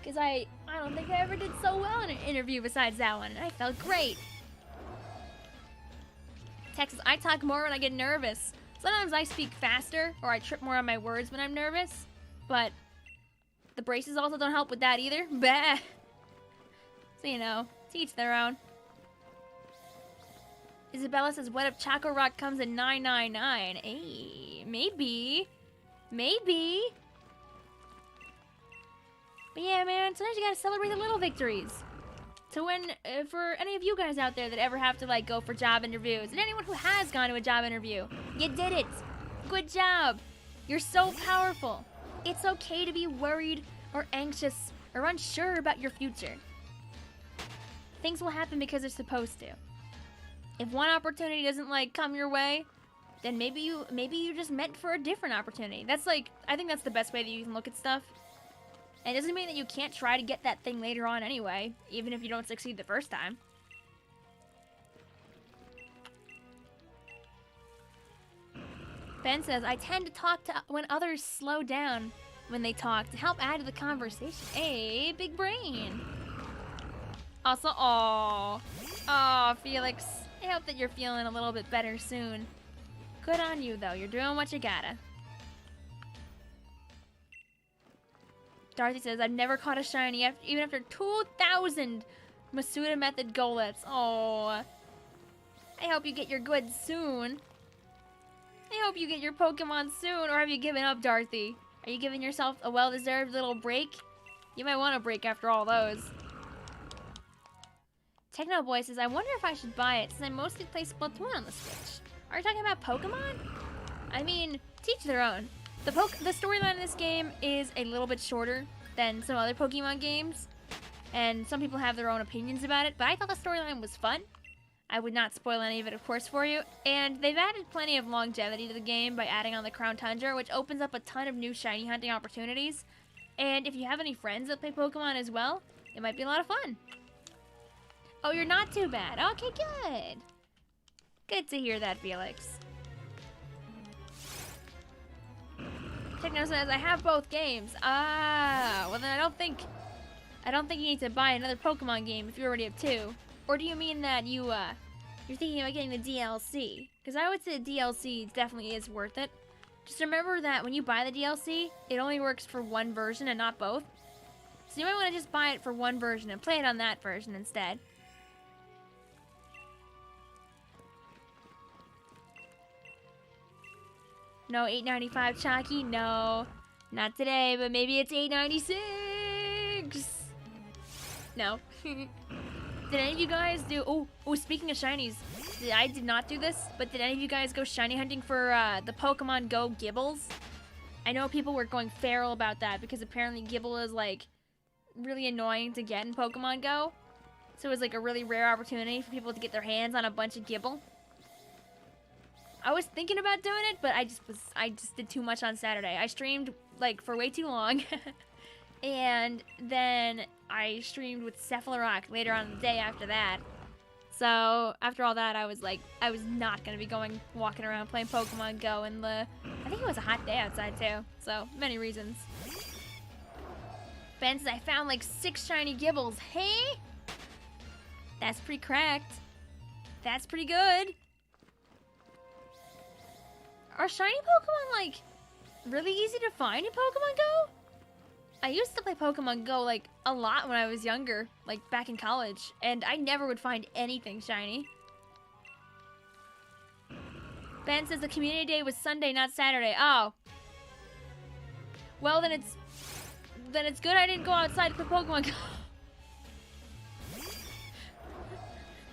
A: because I don't think I ever did so well in an interview besides that one, and I felt great. Texas, I talk more when I get nervous. Sometimes I speak faster, or I trip more on my words when I'm nervous, but the braces also don't help with that either. Bah. So, you know, to each their own. Isabella says, what if Choco Rock comes in 999? Hey, maybe. Maybe. But yeah, man, sometimes you gotta celebrate the little victories. So when, for any of you guys out there that ever have to, like, go for job interviews, and anyone who has gone to a job interview, you did it. Good job. You're so powerful. It's okay to be worried or anxious or unsure about your future. Things will happen because they're supposed to. If one opportunity doesn't, like, come your way, then maybe you're just meant for a different opportunity. That's, like, I think that's the best way that you can look at stuff. And it doesn't mean that you can't try to get that thing later on anyway, even if you don't succeed the first time. Ben says, I tend to talk to when others slow down when they talk to help add to the conversation. Hey, big brain. Also, aw, Felix, I hope that you're feeling a little bit better soon. Good on you, though. You're doing what you gotta. Darcy says, I've never caught a shiny even after 2,000 Masuda Method Golets. Oh, I hope you get your goods soon. I hope you get your Pokemon soon, or have you given up, Dorothy? Are you giving yourself a well-deserved little break? You might want a break after all those. Techno Boy says, I wonder if I should buy it since I mostly play Splatoon on the Switch. Are you talking about Pokemon? I mean, teach their own. The storyline in this game is a little bit shorter than some other Pokemon games, and some people have their own opinions about it, but I thought the storyline was fun. I would not spoil any of it, of course, for you. And they've added plenty of longevity to the game by adding on the Crown Tundra, which opens up a ton of new shiny hunting opportunities. And if you have any friends that play Pokemon as well, it might be a lot of fun. Oh, you're not too bad. Okay, good. Good to hear that, Felix. Techno says, I have both games. Ah, well then I don't think you need to buy another Pokemon game if you already have two. Or do you mean that you're thinking about getting the DLC? Because I would say the DLC definitely is worth it. Just remember that when you buy the DLC, it only works for one version and not both. So you might want to just buy it for one version and play it on that version instead. No, $8.95 Chalky? No, not today, but maybe it's $8.96. No. Did any of you guys do... Oh, speaking of shinies, I did not do this, but did any of you guys go shiny hunting for the Pokemon Go Gibbles? I know people were going feral about that because apparently Gibble is, like, really annoying to get in Pokemon Go. So it was, like, a really rare opportunity for people to get their hands on a bunch of Gibble. I was thinking about doing it, but I just did too much on Saturday. I streamed, like, for way too long. And then I streamed with Cephalorock later on the day after that. So after all that, I was like, I was not going to be walking around playing Pokemon Go in I think it was a hot day outside too. So many reasons. Ben says, I found like 6 shiny Gibbles. Hey? That's pretty cracked. That's pretty good. Are shiny Pokemon like really easy to find in Pokemon Go? I used to play Pokemon Go, like, a lot when I was younger, like, back in college, and I never would find anything shiny. Ben says the community day was Sunday, not Saturday. Oh. Well, then it's good I didn't go outside for Pokemon Go.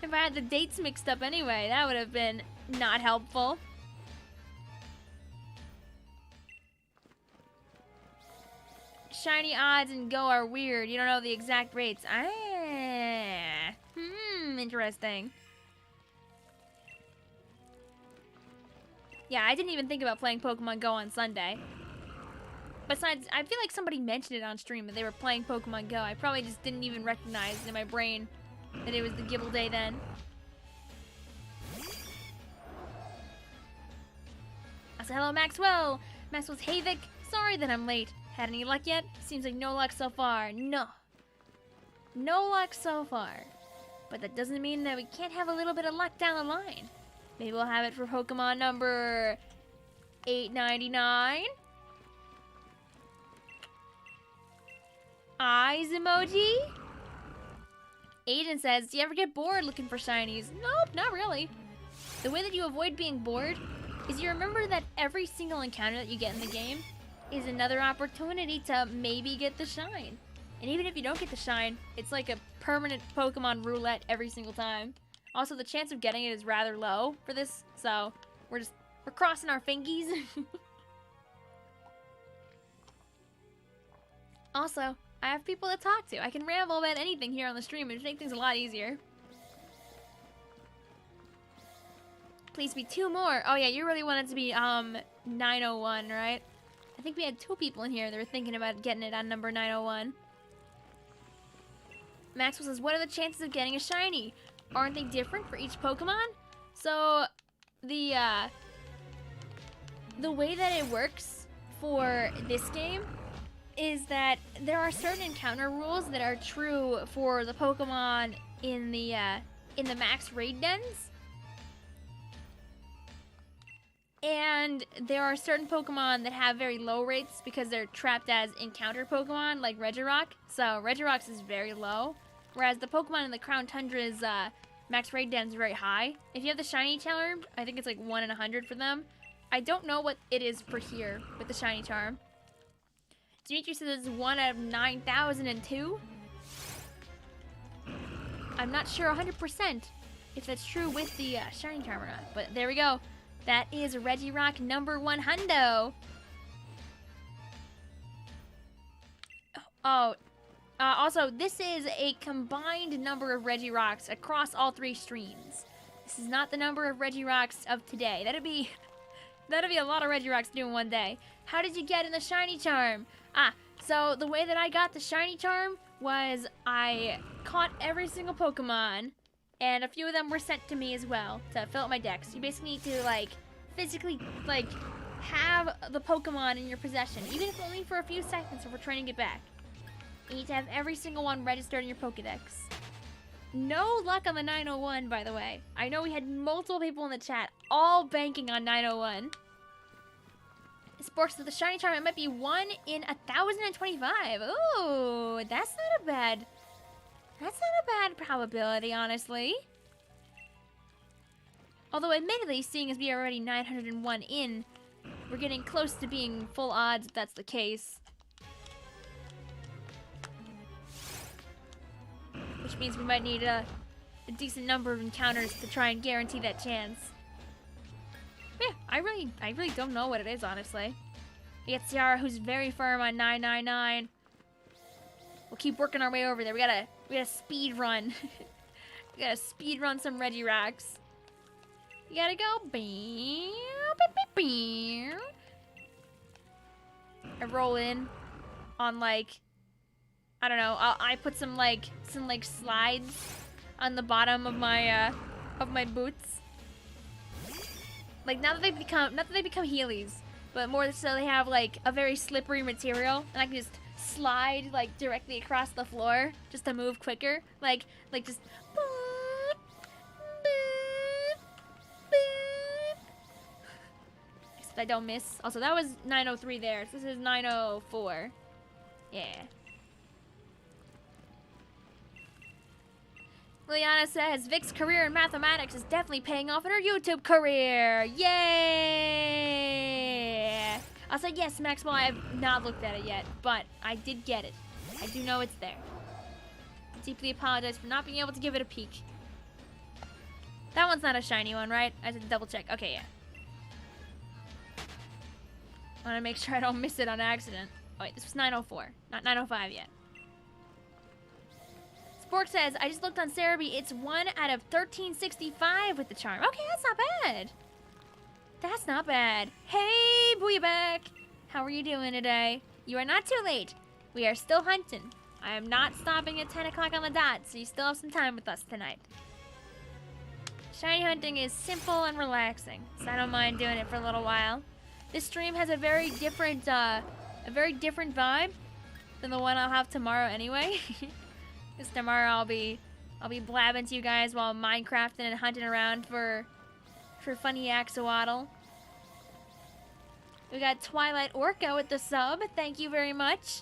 A: If I had the dates mixed up anyway, that would have been not helpful. Shiny odds and Go are weird. You don't know the exact rates. Interesting. Yeah, I didn't even think about playing Pokemon Go on Sunday. Besides, I feel like somebody mentioned it on stream that they were playing Pokemon Go. I probably just didn't even recognize in my brain that it was the Gibble Day then. I said, hello, Maxwell. Maxwell's, hey, Vic. Sorry that I'm late. Had any luck yet? Seems like no luck so far. No. No luck so far. But that doesn't mean that we can't have a little bit of luck down the line. Maybe we'll have it for Pokemon number 899. Eyes emoji. Aiden says, do you ever get bored looking for shinies? Nope, not really. The way that you avoid being bored is you remember that every single encounter that you get in the game is another opportunity to maybe get the shine. And even if you don't get the shine, it's like a permanent Pokemon roulette every single time. Also, the chance of getting it is rather low for this, so we're crossing our fingies. Also, I have people to talk to. I can ramble about anything here on the stream and make things a lot easier. Please be 2 more. Oh yeah, you really want it to be 901, right? I think we had 2 people in here that were thinking about getting it on number 901. Maxwell says, what are the chances of getting a shiny? Aren't they different for each Pokemon? So, the way that it works for this game is that there are certain encounter rules that are true for the Pokemon in the max raid dens. And there are certain Pokemon that have very low rates because they're trapped as encounter Pokemon, like Regirock. So Regirock's is very low, whereas the Pokemon in the Crown Tundra's max raid den is very high. If you have the shiny charm, I think it's like 1 in 100 for them. I don't know what it is for here with the shiny charm. Dimitri says it's 1 out of 9,002. I'm not sure 100% if that's true with the shiny charm or not, but there we go. That is Regirock number 1 hundo. Also, this is a combined number of Regirocks across all 3 streams. This is not the number of Regirocks of today. That'd be a lot of Regirocks to do in one day. How did you get in the shiny charm? So the way that I got the shiny charm was I caught every single Pokemon, and a few of them were sent to me as well to fill up my decks. You basically need to, like, physically, like, have the Pokemon in your possession, even if only for a few seconds if we're trying to get back. You need to have every single one registered in your Pokedex. No luck on the 901, by the way. I know we had multiple people in the chat all banking on 901. Sporks with the shiny charm, it might be 1 in 1,025. Ooh, that's not a bad probability, honestly. Although, admittedly, seeing as we are already 901 in, we're getting close to being full odds if that's the case. Which means we might need a decent number of encounters to try and guarantee that chance. Yeah, I really don't know what it is, honestly. We got Ciara, who's very firm on 999. We'll keep working our way over there. We gotta speed run. We gotta speed run some Regirocks. You gotta go. I roll in on, like, I don't know. I put some slides on the bottom of my boots. Like, not that they become Heelys, but more so they have, like, a very slippery material, and I can just slide, like, directly across the floor just to move quicker. Like just. I don't miss. Also, that was 903 there. So this is 904. Yeah. Liana says, Vic's career in mathematics is definitely paying off in her YouTube career. Yay! I'll say yes, Maxwell, I have not looked at it yet, but I did get it. I do know it's there. I deeply apologize for not being able to give it a peek. That one's not a shiny one, right? I have to double check. Okay, yeah. I want to make sure I don't miss it on accident. Oh, wait, this was 904, not 905 yet. Spork says, I just looked on Cerebi. It's 1 out of 1365 with the charm. Okay, that's not bad. That's not bad. Hey, Booyahback. How are you doing today? You are not too late. We are still hunting. I am not stopping at 10 o'clock on the dot, so you still have some time with us tonight. Shiny hunting is simple and relaxing, so I don't mind doing it for a little while. This stream has a very different vibe than the one I'll have tomorrow anyway. Because tomorrow I'll be blabbing to you guys while Minecrafting and hunting around for funny axolotl. We got Twilight Orca with the sub. Thank you very much.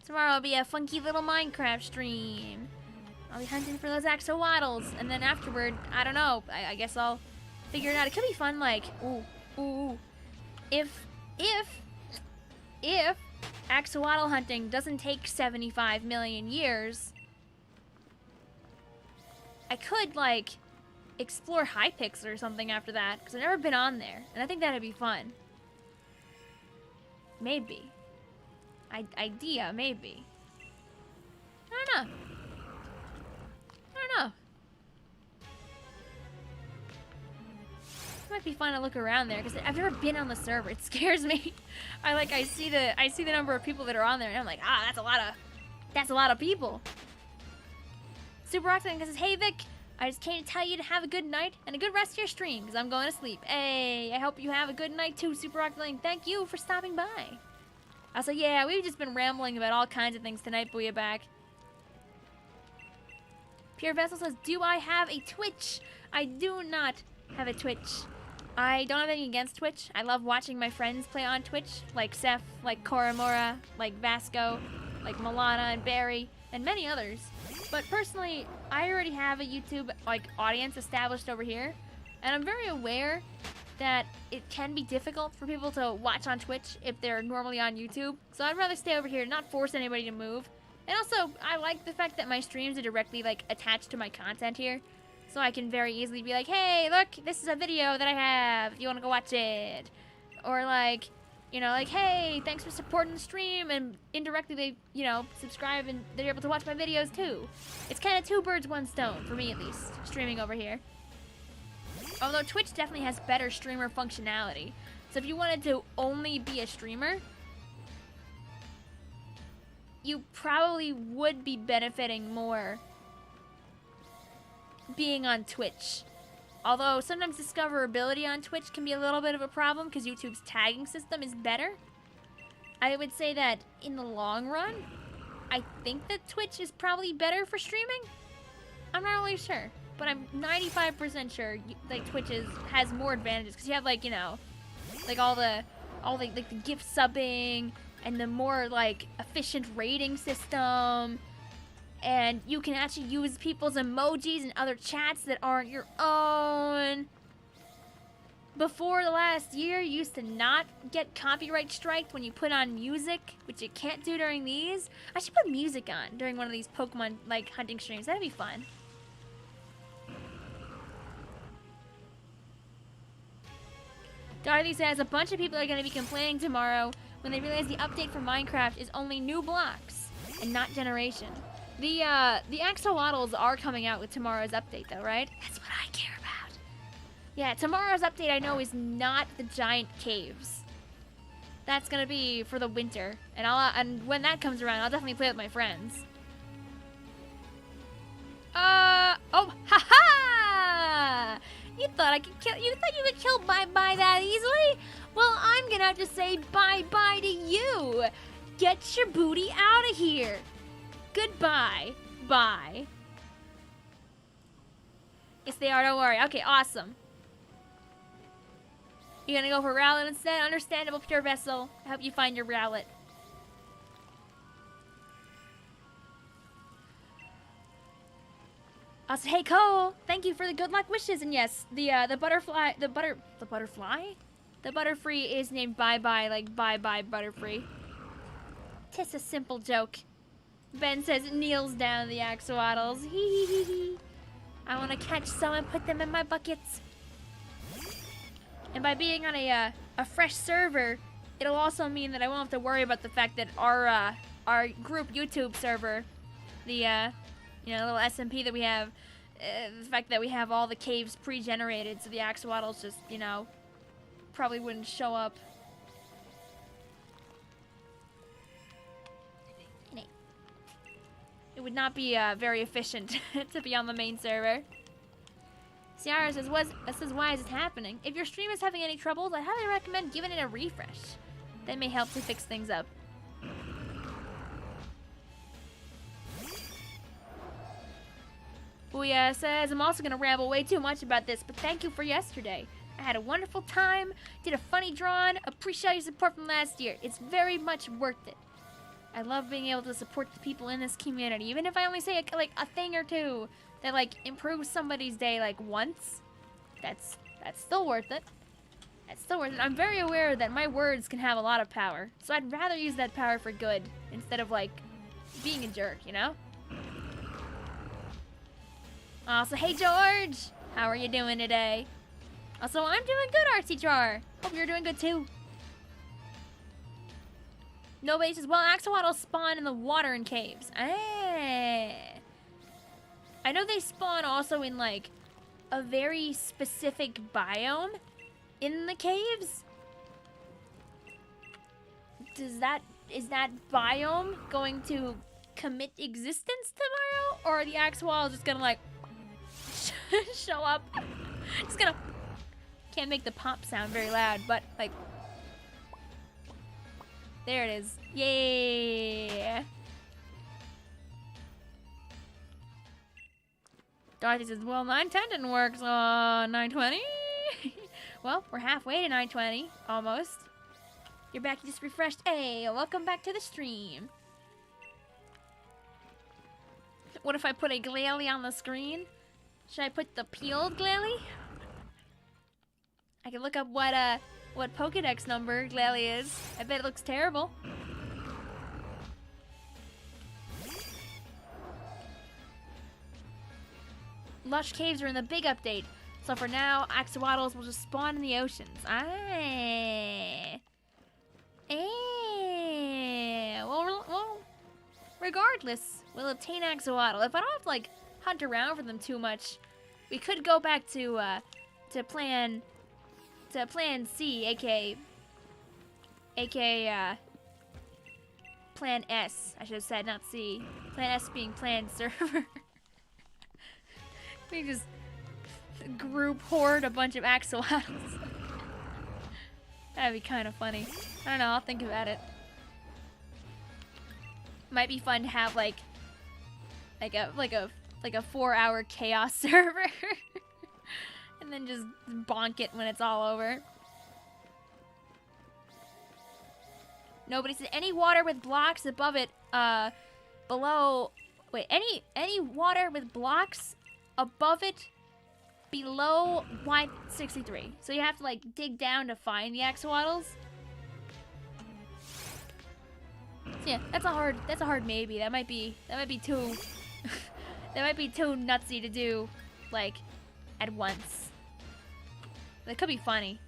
A: Tomorrow will be a funky little Minecraft stream. I'll be hunting for those axolotls, and then afterward, I don't know. I guess I'll figure it out. It could be fun, like, if axolotl hunting doesn't take 75 million years, I could, like, explore Hypixel or something after that, because I've never been on there, and I think that'd be fun. Maybe. Idea, maybe. I don't know. It might be fun to look around there, because I've never been on the server. It scares me. I see the number of people that are on there, and I'm like, that's a lot of people. Super Roxanne says, hey Vic, I just came to tell you to have a good night and a good rest of your stream, because I'm going to sleep. Hey, I hope you have a good night too, Super Roxanne. Thank you for stopping by. I was like, yeah, we've just been rambling about all kinds of things tonight, Booyahback. Pure Vessel says, do I have a Twitch? I do not have a Twitch. I don't have anything against Twitch. I love watching my friends play on Twitch, like Seth, like Koramora, like Vasco, like Milana and Barry, and many others. But personally, I already have a YouTube audience established over here, and I'm very aware that it can be difficult for people to watch on Twitch if they're normally on YouTube. So I'd rather stay over here, not force anybody to move. And also, I like the fact that my streams are directly attached to my content here. So I can very easily be like, hey, look, this is a video that I have, if you want to go watch it. Or hey, thanks for supporting the stream, and indirectly they, subscribe and they're able to watch my videos too. It's kind of 2 birds, 1 stone, for me at least, streaming over here. Although Twitch definitely has better streamer functionality. So if you wanted to only be a streamer, you probably would be benefiting more being on Twitch. Although sometimes discoverability on Twitch can be a little bit of a problem because YouTube's tagging system is better. I would say that in the long run, I think that Twitch is probably better for streaming. I'm not really sure, but I'm 95% sure Twitch has more advantages because you have all the gift subbing and the more efficient rating system. And you can actually use people's emojis and other chats that aren't your own. Before the last year, you used to not get copyright striked when you put on music, which you can't do during these. I should put music on during one of these Pokemon hunting streams. That'd be fun. Dorothy says a bunch of people are going to be complaining tomorrow when they realize the update for Minecraft is only new blocks and not generation. The axolotls are coming out with tomorrow's update, though, right? That's what I care about. Yeah, tomorrow's update I know is not the giant caves. That's gonna be for the winter, and when that comes around, I'll definitely play with my friends. Oh, haha! You thought you could kill Bye-Bye that easily? Well, I'm gonna have to say bye-bye to you. Get your booty out of here. Goodbye. Bye. Yes, they are. Don't worry. Okay, awesome. You're gonna go for Rowlet instead? Understandable, Pure Vessel. I hope you find your Rowlet. Also, hey Cole, thank you for the good luck wishes. And yes, the butterfly, the Butterfree is named Bye Bye, like Bye Bye Butterfree. Tis a simple joke. Ben says it kneels down the axolotls. Hee hee hee hee. I want to catch some and put them in my buckets. And by being on a fresh server, it'll also mean that I won't have to worry about the fact that our group YouTube server, the little SMP that we have, the fact that we have all the caves pre-generated, so the axolotls just, probably wouldn't show up. It would not be very efficient to be on the main server. Ciara says, this is why is it happening? If your stream is having any troubles, I highly recommend giving it a refresh. That may help to fix things up. Booyah says, I'm also going to ramble way too much about this, but thank you for yesterday. I had a wonderful time, did a funny drawing, appreciate your support from last year. It's very much worth it. I love being able to support the people in this community, even if I only say a thing or two that improves somebody's day once. That's still worth it. That's still worth it. I'm very aware that my words can have a lot of power, so I'd rather use that power for good instead of being a jerk, Also, hey George, how are you doing today? Also, I'm doing good, RCTR. Hope you're doing good too. Nobody says, well, axolotls spawn in the water in caves. I know they spawn also in a very specific biome in the caves. Is that biome going to commit existence tomorrow? Or are the axolotls just gonna show up? Just gonna... Can't make the pop sound very loud, but there it is. Yeah. Dorothy says, well, 910 didn't work, so 920? Well, we're halfway to 920, almost. You're back, you just refreshed. Hey, welcome back to the stream. What if I put a Glalie on the screen? Should I put the peeled Glalie? I can look up what Pokedex number Glalie is. I bet it looks terrible. Lush caves are in the big update, so for now, axolotls will just spawn in the oceans. Well, regardless, we'll obtain axolotl. If I don't have to hunt around for them too much, we could go back to plan C, aka Plan S. I should have said, not C. Plan S being planned server. We just group horde a bunch of axolotls. That'd be kind of funny. I don't know, I'll think about it. Might be fun to have like a 4-hour chaos server. And then just bonk it when it's all over. Nobody said any water with blocks above it, below. Wait, any water with blocks above it below Y63. So you have to dig down to find the axolotls. So yeah, that's a hard maybe. That might be too that might be too nutsy to do at once. That could be funny.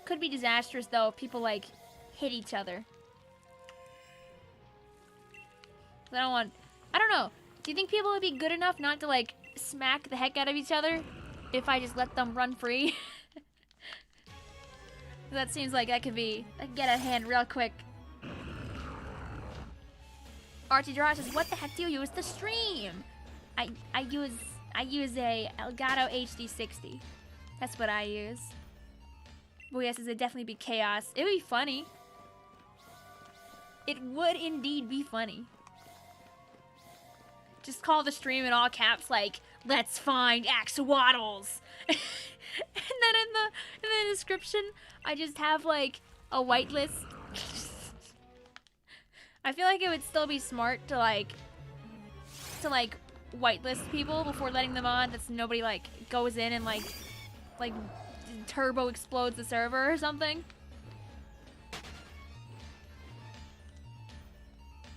A: Could be disastrous though if people hit each other. I don't know. Do you think people would be good enough not to smack the heck out of each other if I just let them run free? That seems like that could get out of hand real quick. Archie Draw says, what the heck do you use to stream? I use a Elgato HD60. That's what I use. But yes, it'd definitely be chaos. It would be funny. It would indeed be funny. just call the stream in all caps, like, let's find axolotls. And then in the description, I just have, like, a whitelist. I feel like it would still be smart to, like, whitelist people before letting them on. That's nobody, like, goes in and, like, turbo explodes the server or something.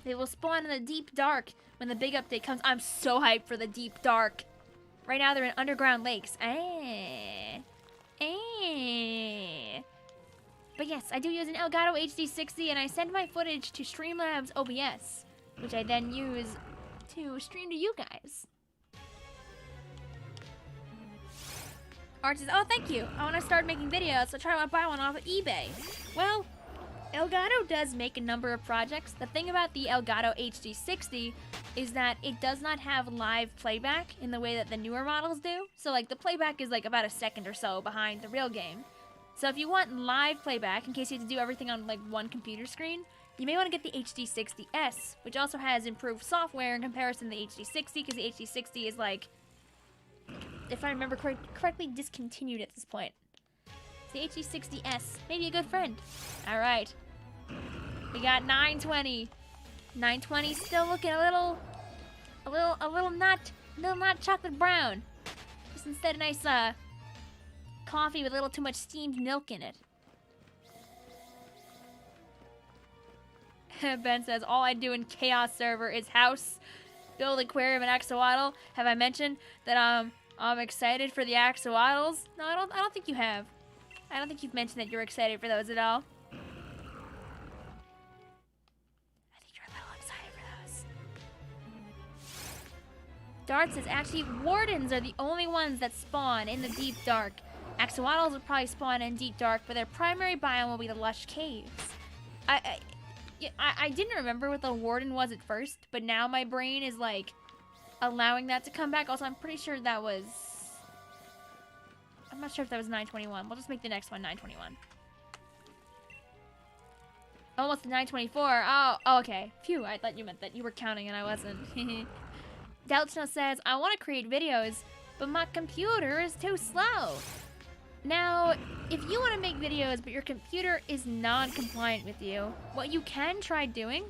A: They will spawn in the deep dark when the big update comes. I'm so hyped for the deep dark. Right now they're in underground lakes. But yes, I do use an Elgato HD60 and I send my footage to Streamlabs OBS, which I then use to stream to you guys. Art says, oh, thank you. I want to start making videos, so try to buy one off of eBay. Well, Elgato does make a number of projects. The thing about the Elgato HD60 is that it does not have live playback in the way that the newer models do. So, like, the playback is, like, about a second or so behind the real game. So if you want live playback, in case you have to do everything on, like, one computer screen, you may want to get the HD60S, which also has improved software in comparison to the HD60, because the HD60 is, like, if I remember correctly, discontinued at this point. The HD60S, maybe a good friend. All right, we got 920. 920 still looking a little not chocolate brown. Just instead a nice coffee with a little too much steamed milk in it. Ben says, all I do in Chaos server is house, build aquarium and axolotl. Have I mentioned that I'm excited for the axolotls? No, I don't think you have. I don't think you've mentioned that you're excited for those at all. I think you're a little excited for those. Dart says, actually, wardens are the only ones that spawn in the deep dark. Axolotls will probably spawn in deep dark, but their primary biome will be the lush caves. I didn't remember what the warden was at first, but now my brain is, like, allowing that to come back. Also, I'm pretty sure that was... I'm not sure if that was 921. We'll just make the next one 921. Almost 924. Oh, okay. Phew, I thought you meant that you were counting and I wasn't. Delchno says, I want to create videos, but my computer is too slow. Now, if you want to make videos, but your computer is non-compliant with you, what you can try doing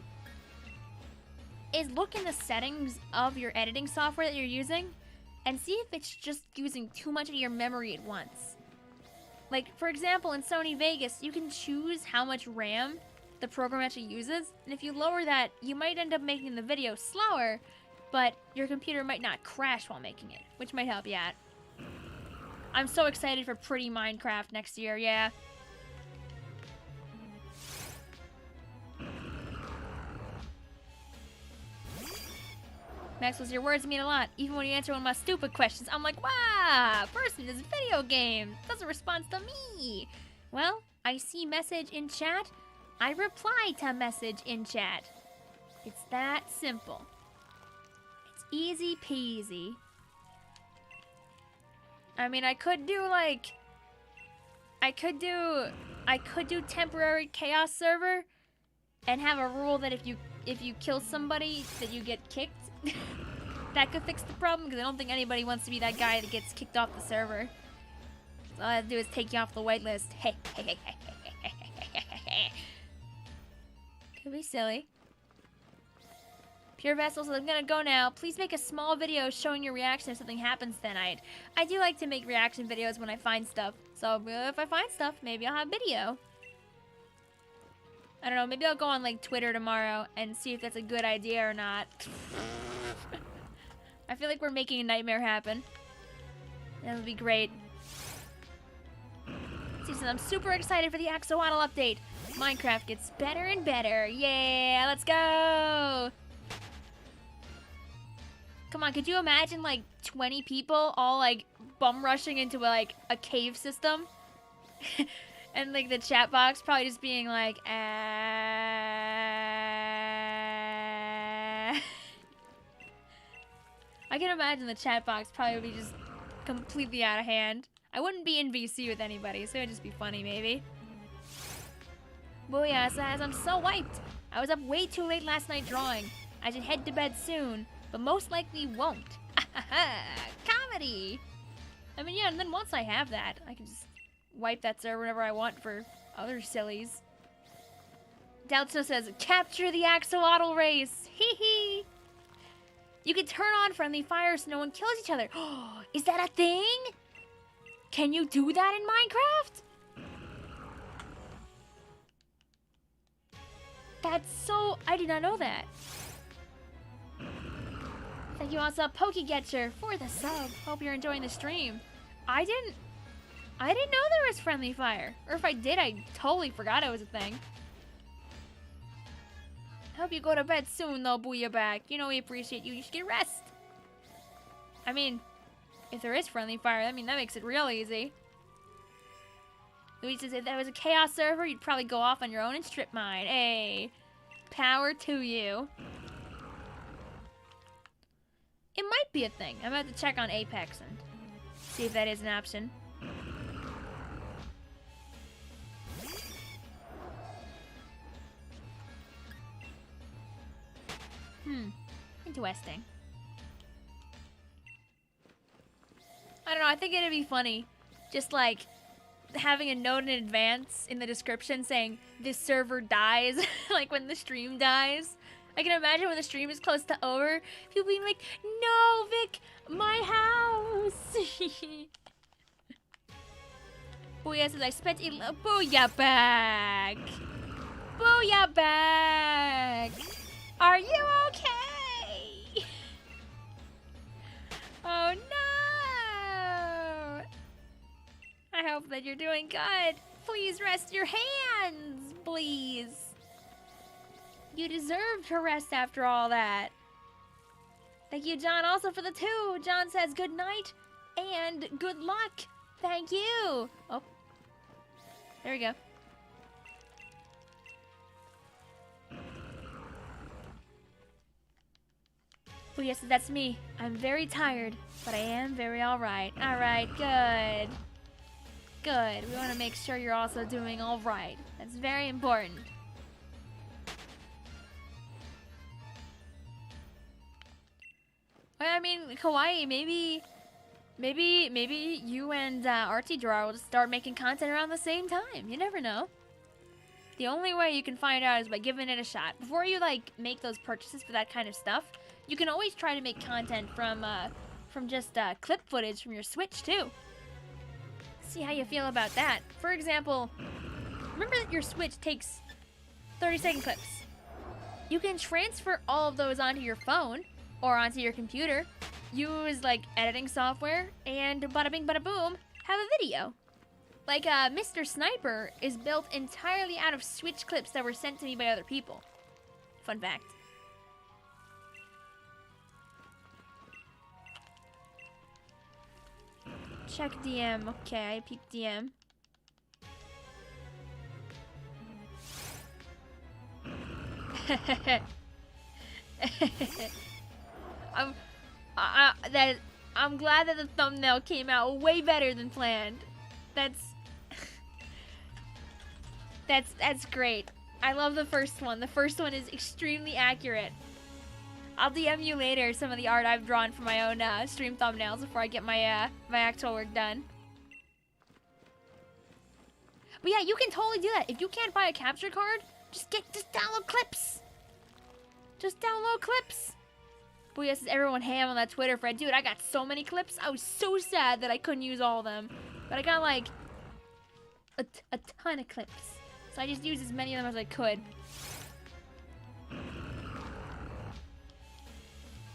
A: is look in the settings of your editing software that you're using and see if it's just using too much of your memory at once. Like, for example, in Sony Vegas, you can choose how much RAM the program actually uses, and if you lower that, you might end up making the video slower, but your computer might not crash while making it, which might help you out. I'm so excited for Pretty Minecraft next year, yeah. Maxwell's, your words mean a lot. Even when you answer one of my stupid questions, I'm like, wow, person is video game. Doesn't respond to me. Well, I see message in chat. I reply to message in chat. It's that simple. It's easy peasy. I mean, I could do like, I could do temporary chaos server and have a rule that if you kill somebody that you get kicked. That could fix the problem, because I don't think anybody wants to be that guy that gets kicked off the server. So all I have to do is take you off the whitelist. Hey. Could be silly. Pure Vessels, I'm gonna go now. Please make a small video showing your reaction if something happens tonight. I do like to make reaction videos when I find stuff. So if I find stuff, maybe I'll have video. I don't know, maybe I'll go on like Twitter tomorrow and see if that's a good idea or not. I feel like we're making a nightmare happen. That would be great. Susan, I'm super excited for the Axolotl update. Minecraft gets better and better. Yeah, let's go! Come on, could you imagine like 20 people all like bum rushing into like a cave system? And like the chat box probably just being like, I can imagine the chat box probably would be just completely out of hand. I wouldn't be in VC with anybody, so it'd just be funny maybe. Booyah says, I'm so wiped. I was up way too late last night drawing. I should head to bed soon. but most likely won't. Comedy! I mean, yeah, and then once I have that, I can just wipe that server whenever I want for other sillies. Doubtso says, capture the axolotl race! Hee hee! You can turn on friendly fire so no one kills each other. Is that a thing? Can you do that in Minecraft? That's so... I did not know that. Thank you also, Pokegetcher, for the sub. Hope you're enjoying the stream. I didn't know there was friendly fire. Or if I did, I totally forgot it was a thing. Hope you go to bed soon, though, Booyah. You know we appreciate you. You should get rest. I mean, if there is friendly fire, I mean, that makes it real easy. Luigi says, if that was a chaos server, you'd probably go off on your own and strip mine. Hey, power to you. It might be a thing. I'm about to check on Apex and see if that is an option. Interesting. I don't know, I think it'd be funny. Just like having a note in advance in the description saying this server dies, like when the stream dies. I can imagine when the stream is close to over, people being like, no, Vic, my house. Booyah says, I spent Booyah back. Booyah back. Are you okay? Oh no! I hope that you're doing good. Please rest your hands, please. You deserve to rest after all that. Thank you, John, also for the 2. John says good night and good luck. Thank you. Oh, there we go. Oh yes, that's me. I'm very tired, but I am very alright. Alright, good. Good. We want to make sure you're also doing alright. That's very important. I mean, Kawaii, maybe you and RT will just start making content around the same time. You never know. The only way you can find out is by giving it a shot. Before you, like, make those purchases for that kind of stuff, you can always try to make content from just clip footage from your Switch, too. See how you feel about that. For example, remember that your Switch takes 30-second clips. You can transfer all of those onto your phone or onto your computer, use, like, editing software, and bada bing, bada boom, have a video. Like, Mr. Sniper is built entirely out of Switch clips that were sent to me by other people. Fun fact. Check DM. Okay, I peeked DM. I'm glad that the thumbnail came out way better than planned. That's great. I love the first one. The first one is extremely accurate. I'll DM you later some of the art I've drawn for my own stream thumbnails before I get my my actual work done. But yeah, you can totally do that. If you can't buy a capture card, just download clips. Just download clips. But yes, everyone ham on that Twitter thread. Dude, I got so many clips. I was so sad that I couldn't use all of them. But I got like a ton of clips. So I just used as many of them as I could.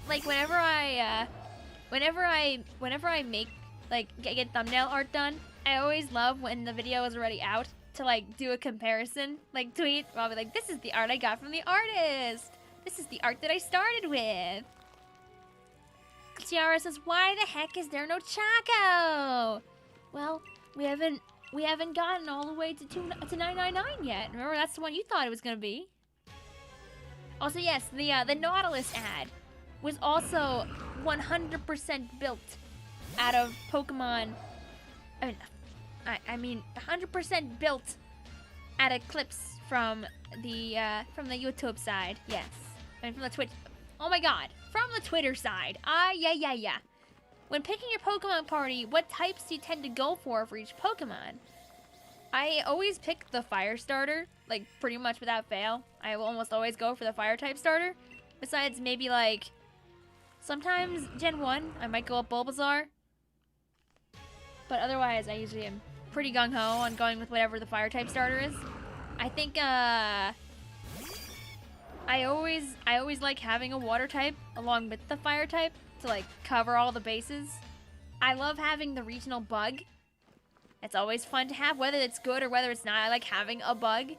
A: Like whenever I make like get thumbnail art done, I always love when the video is already out to like do a comparison, like tweet. I'll be like, this is the art I got from the artist. This is the art that I started with. Tiara says, why the heck is there no Choco? Well, we haven't gotten all the way to 999 yet. Remember, that's the one you thought it was gonna be. Also, yes, the Nautilus ad was also 100% built out of Pokemon. I mean, 100% built out of clips from the YouTube side. Yes, I mean from the Twitch. Oh my god. From the Twitter side. Yeah. When picking your Pokemon party, what types do you tend to go for each Pokemon? I always pick the fire starter, like pretty much without fail. I will almost always go for the fire type starter. Besides maybe like, sometimes Gen 1, I might go up Bulbasaur. But otherwise, I usually am pretty gung-ho on going with whatever the fire type starter is. I think, I always like having a water type along with the fire type to like cover all the bases. I love having the regional bug. It's always fun to have, whether it's good or whether it's not. I like having a bug.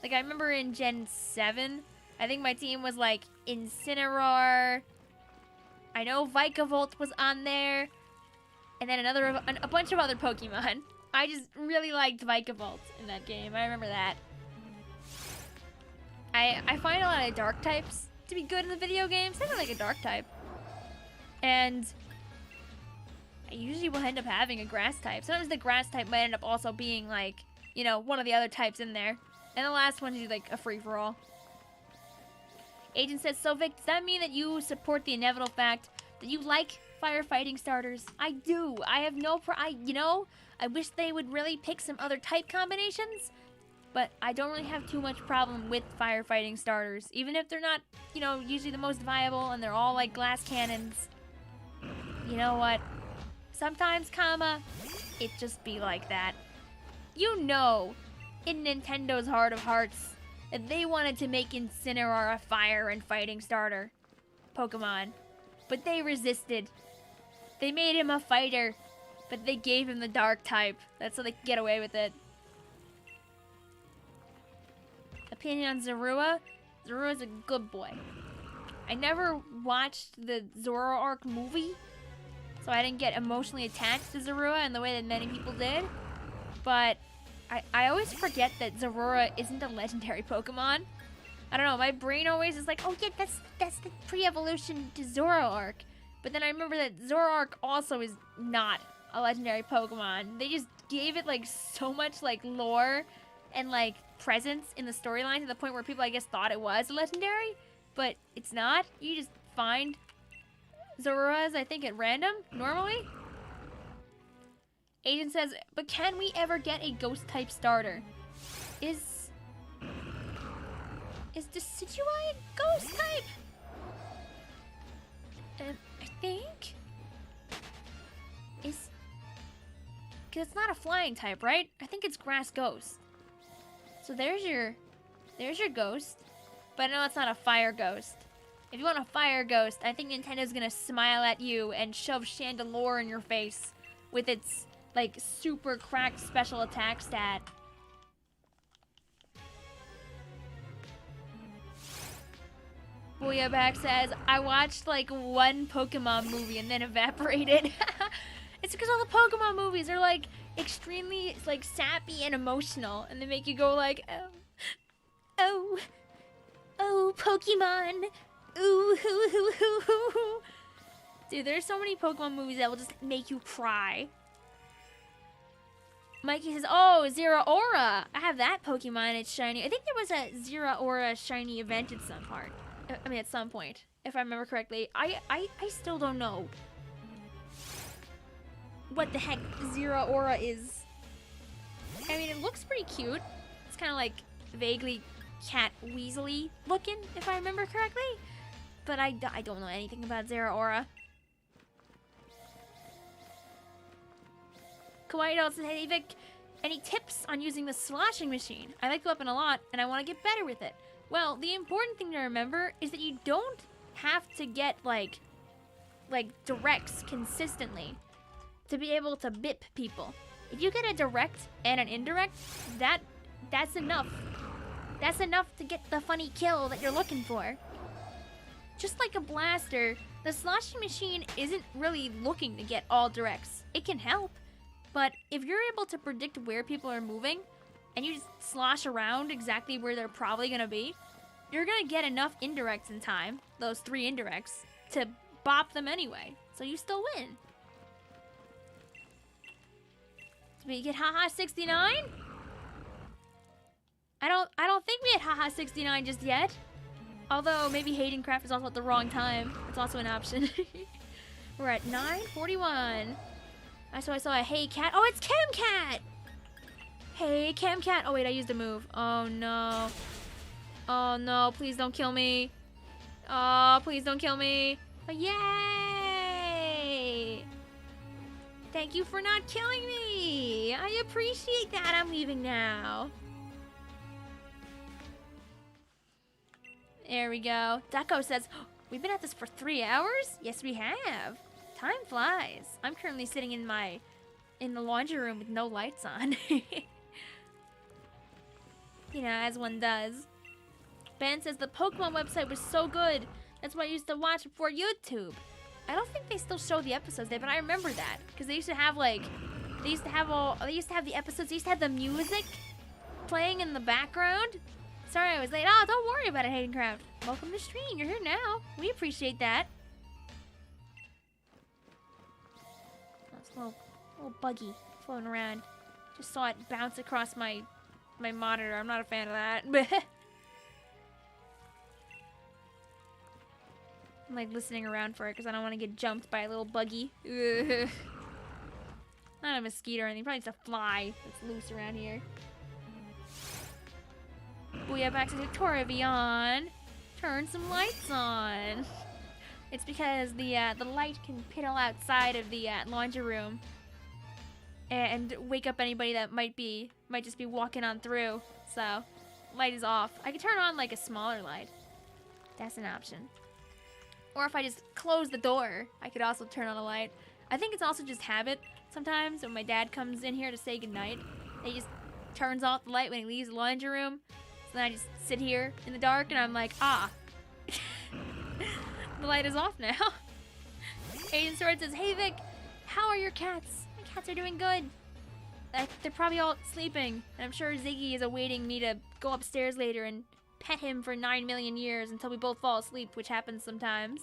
A: Like I remember in Gen 7, I think my team was like Incineroar. I know Vicvillon was on there. And then a bunch of other Pokemon. I just really liked Vicvillon in that game. I remember that. I find a lot of dark types to be good in the video games. I don't like a dark type. And I usually will end up having a grass type. Sometimes the grass type might end up also being like, you know, one of the other types in there. And the last one is like a free-for-all. Agent says, so Vic, does that mean that you support the inevitable fact that you like firefighting starters? I do. I have no I wish they would really pick some other type combinations, but I don't really have too much problem with firefighting starters, even if they're not, you know, usually the most viable and they're all like glass cannons. You know what? Sometimes, it just be like that. You know, in Nintendo's heart of hearts, that they wanted to make Incineroar a fire and fighting starter Pokemon, but they resisted. They made him a fighter, but they gave him the dark type. That's so they could get away with it. Opinion on Zorua? Zorua's a good boy. I never watched the Zoroark movie, so I didn't get emotionally attached to Zorua in the way that many people did. But I always forget that Zorua isn't a legendary Pokemon. I don't know, my brain always is like, oh yeah, that's the pre-evolution to Zoroark. But then I remember that Zoroark also is not a legendary Pokemon. They just gave it like so much like lore and like presence in the storyline to the point where people I guess thought it was a legendary, but it's not. You just find Zoruas, I think, at random normally. Agent says, but can we ever get a ghost type starter? Is Decidueye a ghost type? I think. Because it's not a flying type, right? I think it's grass ghost. So there's your ghost. But no, it's not a fire ghost. If you want a fire ghost, I think Nintendo's gonna smile at you and shove Chandelure in your face with its like super cracked special attack stat. Booyaback says, I watched like one Pokemon movie and then evaporated. It's because all the Pokemon movies are like extremely like sappy and emotional, and they make you go like, oh, Pokemon, ooh, hoo, hoo, hoo, hoo, hoo. Dude, there's so many Pokemon movies that will just make you cry. Mikey says, oh, Zeraora. I have that Pokemon. It's shiny. I think there was a Zeraora shiny event at some part. I mean, at some point, if I remember correctly. I still don't know what the heck Zeraora is. I mean, it looks pretty cute. It's kind of like vaguely cat weaselly looking, if I remember correctly. But I don't know anything about Zeraora. Kawaii Doll says, hey Vic, any tips on using the sloshing machine? I like the weapon a lot, and I want to get better with it. Well, the important thing to remember is that you don't have to get, like directs consistently to be able to bip people. If you get a direct and an indirect, that's enough. That's enough to get the funny kill that you're looking for. Just like a blaster, the sloshing machine isn't really looking to get all directs. It can help. But if you're able to predict where people are moving, and you just slosh around exactly where they're probably going to be, you're going to get enough indirects in time, those 3 indirects, to bop them anyway. So you still win. Did we get haha 69? I don't think we had haha 69 just yet. Although maybe Haydencraft is also at the wrong time. It's also an option. We're at 9:41. I saw a Hey Cat. Oh, it's Camcat! Hey, Camcat. Oh, wait, I used a move. Oh, no. Oh, no. Please don't kill me. Oh, please don't kill me. Oh, yay! Thank you for not killing me. I appreciate that. I'm leaving now. There we go. Ducko says, oh, we've been at this for 3 hours? Yes, we have. Time flies. I'm currently sitting in the laundry room with no lights on. You know, as one does. Ben says the Pokemon website was so good. That's what I used to watch before YouTube. I don't think they still show the episodes there, but I remember that because they used to have the episodes. They used to have the music playing in the background. Sorry I was late. Oh, don't worry about it, Haydencraft. Welcome to stream. You're here now. We appreciate that. That's a little buggy floating around. Just saw it bounce across my monitor. I'm not a fan of that. I'm like listening around for it because I don't want to get jumped by a little buggy. Ugh. Not a mosquito or anything. Probably just a fly that's loose around here. Booyah, back to Vicvillon. Turn some lights on. It's because the light can piddle outside of the laundry room and wake up anybody that might just be walking on through. So, light is off. I could turn on like a smaller light. That's an option. Or if I just close the door, I could also turn on a light. I think it's also just habit. Sometimes when my dad comes in here to say goodnight, he just turns off the light when he leaves the laundry room. So then I just sit here in the dark and I'm like, ah. The light is off now. Aiden Sword says, hey Vic, how are your cats? My cats are doing good. They're probably all sleeping. And I'm sure Ziggy is awaiting me to go upstairs later and pet him for 9 million years until we both fall asleep, which happens sometimes.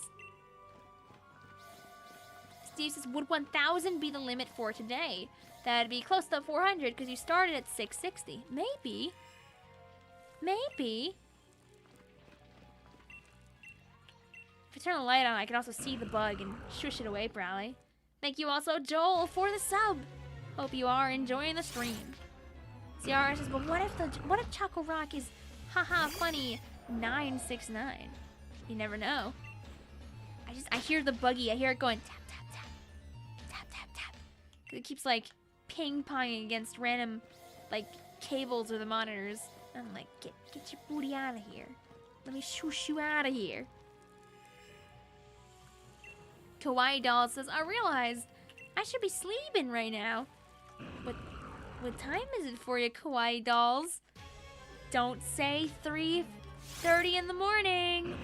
A: Steve says, would 1,000 be the limit for today? That'd be close to 400 because you started at 660. Maybe. Maybe. If I turn the light on, I can also see the bug and shush it away, probably. Thank you also, Joel, for the sub. Hope you are enjoying the stream. CR says, but what if Choco Rock is haha funny 969? You never know. I hear the buggy. I hear it going tap tap tap tap tap tap. It keeps like ping-ponging against random like cables or the monitors. I'm like, get your booty out of here. Let me shoosh you out of here. Kawaii Doll says, I realized I should be sleeping right now. What time is it for you, Kawaii Dolls? Don't say 3:30 in the morning.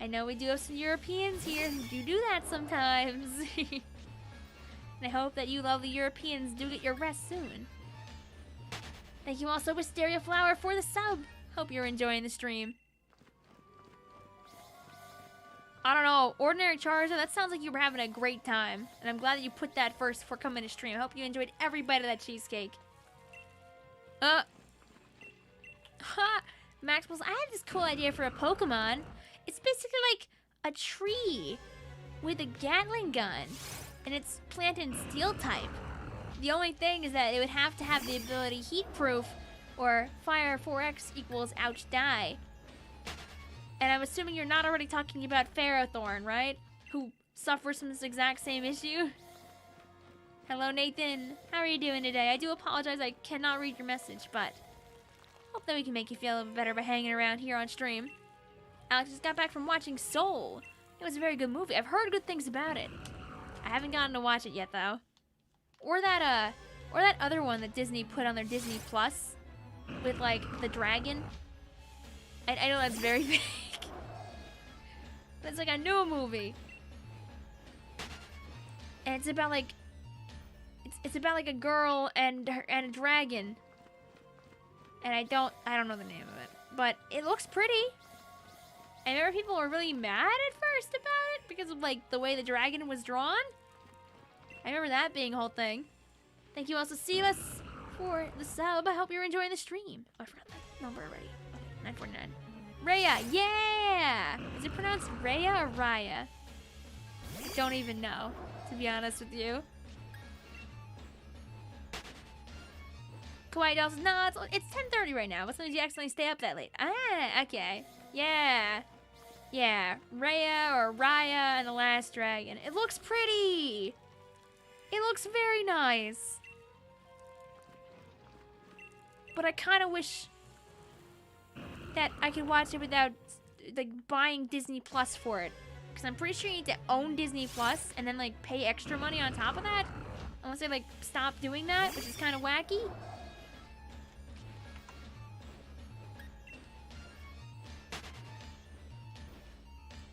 A: I know we do have some Europeans here who do that sometimes. And I hope that you lovely Europeans do get your rest soon. Thank you also, Wisteria Flower, for the sub. Hope you're enjoying the stream. I don't know, Ordinary Charizard, that sounds like you were having a great time. And I'm glad that you put that first before coming to stream. I hope you enjoyed every bite of that cheesecake. Maxwell's, I have this cool idea for a Pokemon. It's basically like a tree with a Gatling gun. And it's plant and steel type. The only thing is that it would have to have the ability heat proof or fire 4x equals ouch die. And I'm assuming you're not already talking about Ferrothorn, right? Who suffers from this exact same issue? Hello, Nathan. How are you doing today? I do apologize I cannot read your message, but hope that we can make you feel a bit better by hanging around here on stream. Alex just got back from watching Soul. It was a very good movie. I've heard good things about it. I haven't gotten to watch it yet, though. Or that other one that Disney put on their Disney Plus with, like, the dragon. I know that's very big. But it's like a new movie. And it's about like it's about like a girl and a dragon. And I don't know the name of it, but it looks pretty. I remember people were really mad at first about it because of like the way the dragon was drawn. I remember that being a whole thing. Thank you also, Silas, for the sub. I hope you're enjoying the stream. Oh, I forgot that number already. Okay, 949. Raya, yeah! Is it pronounced Raya or Raya? I don't even know, to be honest with you. Kawaii Doll says, no, it's 10:30 right now. What sometimes you accidentally stay up that late? Ah, okay. Yeah. Yeah, Raya or Raya and the Last Dragon. It looks pretty! It looks very nice. But I kind of wish that I could watch it without like buying Disney Plus for it. Because I'm pretty sure you need to own Disney Plus and then like pay extra money on top of that. Unless they like stop doing that, which is kind of wacky.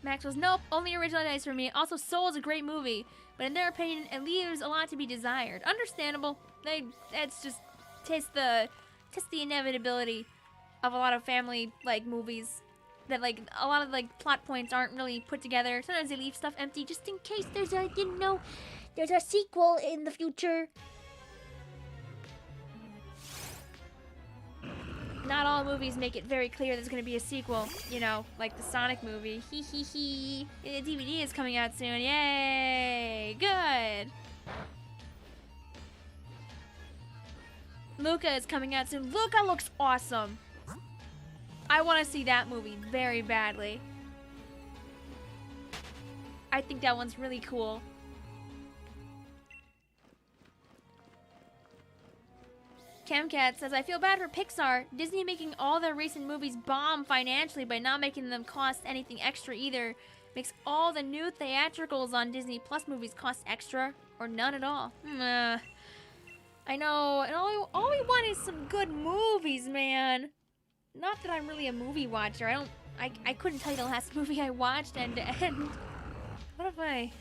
A: Max was, nope, only original dice for me. Also, Soul is a great movie, but in their opinion, it leaves a lot to be desired. Understandable. It's just test the inevitability of a lot of family like movies that like a lot of like plot points aren't really put together. Sometimes they leave stuff empty just in case there's a there's a sequel in the future. Not all movies make it very clear there's going to be a sequel, you know, like the Sonic movie. Hee hee hee. The DVD is coming out soon. Yay! Good. Luca is coming out soon. Luca looks awesome. I want to see that movie very badly. I think that one's really cool. Camcat says, I feel bad for Pixar. Disney making all their recent movies bomb financially by not making them cost anything extra either. Makes all the new theatricals on Disney Plus movies cost extra or none at all. I know, and all we want is some good movies, man. Not that I'm really a movie watcher. I couldn't tell you the last movie I watched end to end. What if I...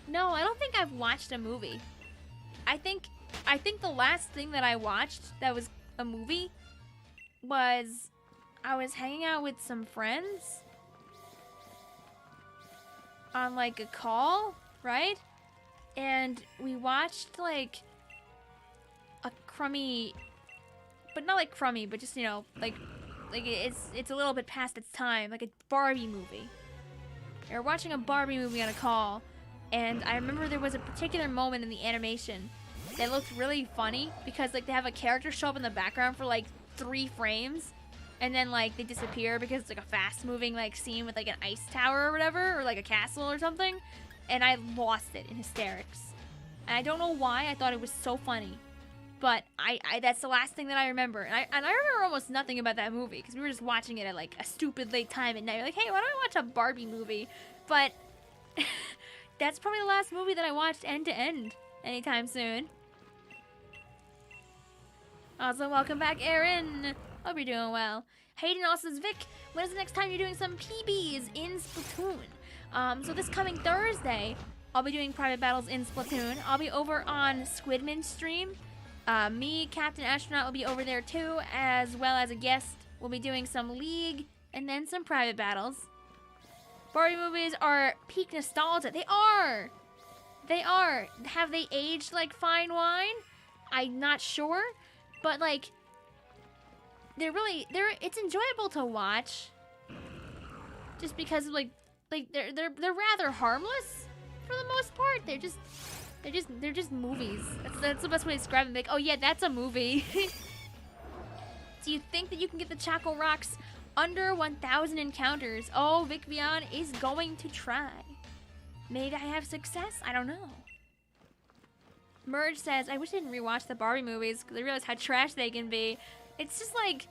A: No, I don't think I've watched a movie. I think the last thing that I watched that was a movie was I was hanging out with some friends on like a call, right? And we watched like a crummy, but not like crummy, but just, you know, like it's a little bit past its time, like a Barbie movie. We were watching a Barbie movie on a call. And I remember there was a particular moment in the animation that looked really funny because like they have a character show up in the background for like 3 frames and then like they disappear because it's like a fast moving like scene with like an ice tower or whatever or like a castle or something, and I lost it in hysterics. And I don't know why I thought it was so funny, but I that's the last thing that I remember. And I remember almost nothing about that movie because we were just watching it at like a stupid late time at night. We're like, hey, why don't I watch a Barbie movie? But that's probably the last movie that I watched end to end anytime soon. Also, welcome back, Aaron. Hope you're doing well. Hayden also says, Vic, when is the next time you're doing some PBs in Splatoon? So this coming Thursday, I'll be doing private battles in Splatoon. I'll be over on Squidman's stream. Me, Captain Astronaut, will be over there too, as well as a guest. We'll be doing some League and then some private battles. Barbie movies are peak nostalgia. They are. They are. Have they aged like fine wine? I'm not sure, but like it's enjoyable to watch. Just because like they're rather harmless for the most part. They're just movies. That's the best way to describe them. Like, oh yeah, that's a movie. Do you think that you can get the Choco Rocks under 1,000 encounters? Oh, Vicvillon is going to try. Maybe I have success? I don't know. Merge says, I wish I didn't rewatch the Barbie movies because I realized how trash they can be. It's just like,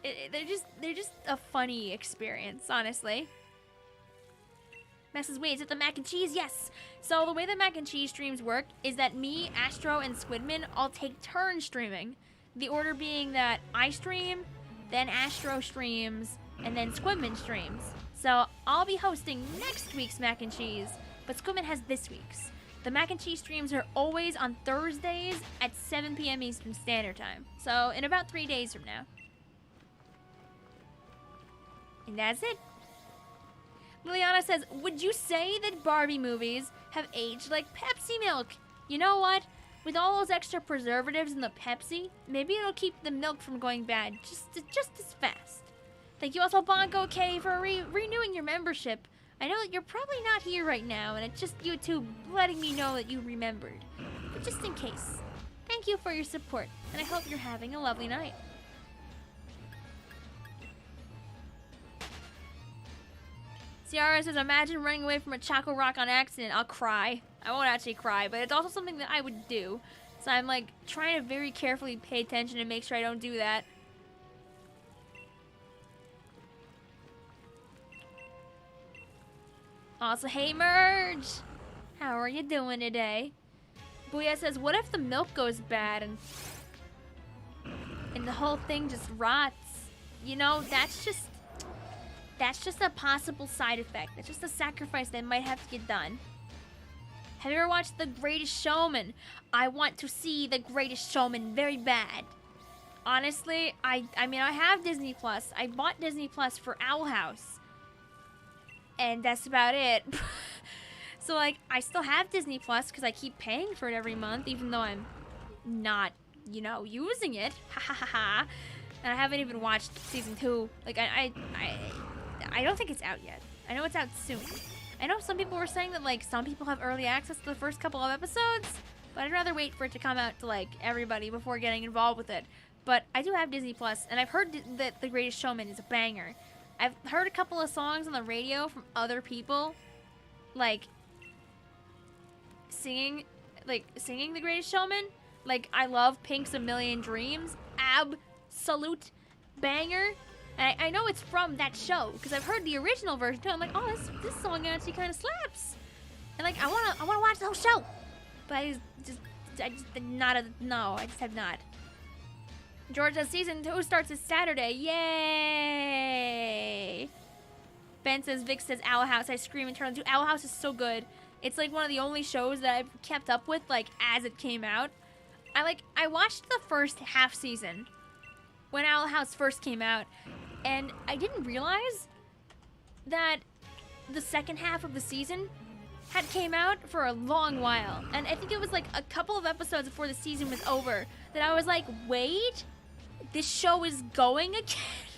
A: they're just a funny experience, honestly. Max says, wait, is it the mac and cheese? Yes. So the way the mac and cheese streams work is that me, Astro, and Squidman all take turns streaming. The order being that I stream, then Astro streams, and then Squidman streams. So I'll be hosting next week's mac and cheese, but Squidman has this week's. The mac and cheese streams are always on Thursdays at 7 p.m. Eastern Standard Time. So in about 3 days from now. And that's it. Liliana says, would you say that Barbie movies have aged like Pepsi milk? You know what? with all those extra preservatives in the Pepsi, maybe it'll keep the milk from going bad just as fast. Thank you also, Bongo K, for renewing your membership. I know that you're probably not here right now, and it's just YouTube letting me know that you remembered. But just in case, thank you for your support, and I hope you're having a lovely night. Ciara says, imagine running away from a Choco Rock on accident. I'll cry. I won't actually cry, but it's also something that I would do. So I'm like trying to very carefully pay attention and make sure I don't do that. Also, hey Merge! How are you doing today? Booyah says, what if the milk goes bad and the whole thing just rots? You know, that's just a possible side effect. That's just a sacrifice that might have to get done. Have you ever watched The Greatest Showman? I want to see The Greatest Showman very bad. Honestly, I mean, I have Disney Plus. I bought Disney Plus for Owl House. And that's about it. So, like, I still have Disney Plus because I keep paying for it every month, even though I'm not, you know, using it. Ha ha ha ha. And I haven't even watched season 2. Like, I don't think it's out yet. I know it's out soon. I know some people were saying that, like, some people have early access to the first couple of episodes, but I'd rather wait for it to come out to, like, everybody before getting involved with it. But I do have Disney Plus, and I've heard that The Greatest Showman is a banger. I've heard a couple of songs on the radio from other people, like, singing The Greatest Showman. Like, I love Pink's A Million Dreams. Absolute banger. And I know it's from that show because I've heard the original version too. I'm like, oh, this song actually kind of slaps. And like, I wanna watch the whole show, but I just have not. Georgia season 2 starts this Saturday. Yay! Ben says, Vic says, Owl House. I scream and turn on. Dude, Owl House is so good. It's like one of the only shows that I've kept up with, like, as it came out. I watched the first half season when Owl House first came out, and I didn't realize that the second half of the season had came out for a long while. And I think it was like a couple of episodes before the season was over that I was like, wait, this show is going again?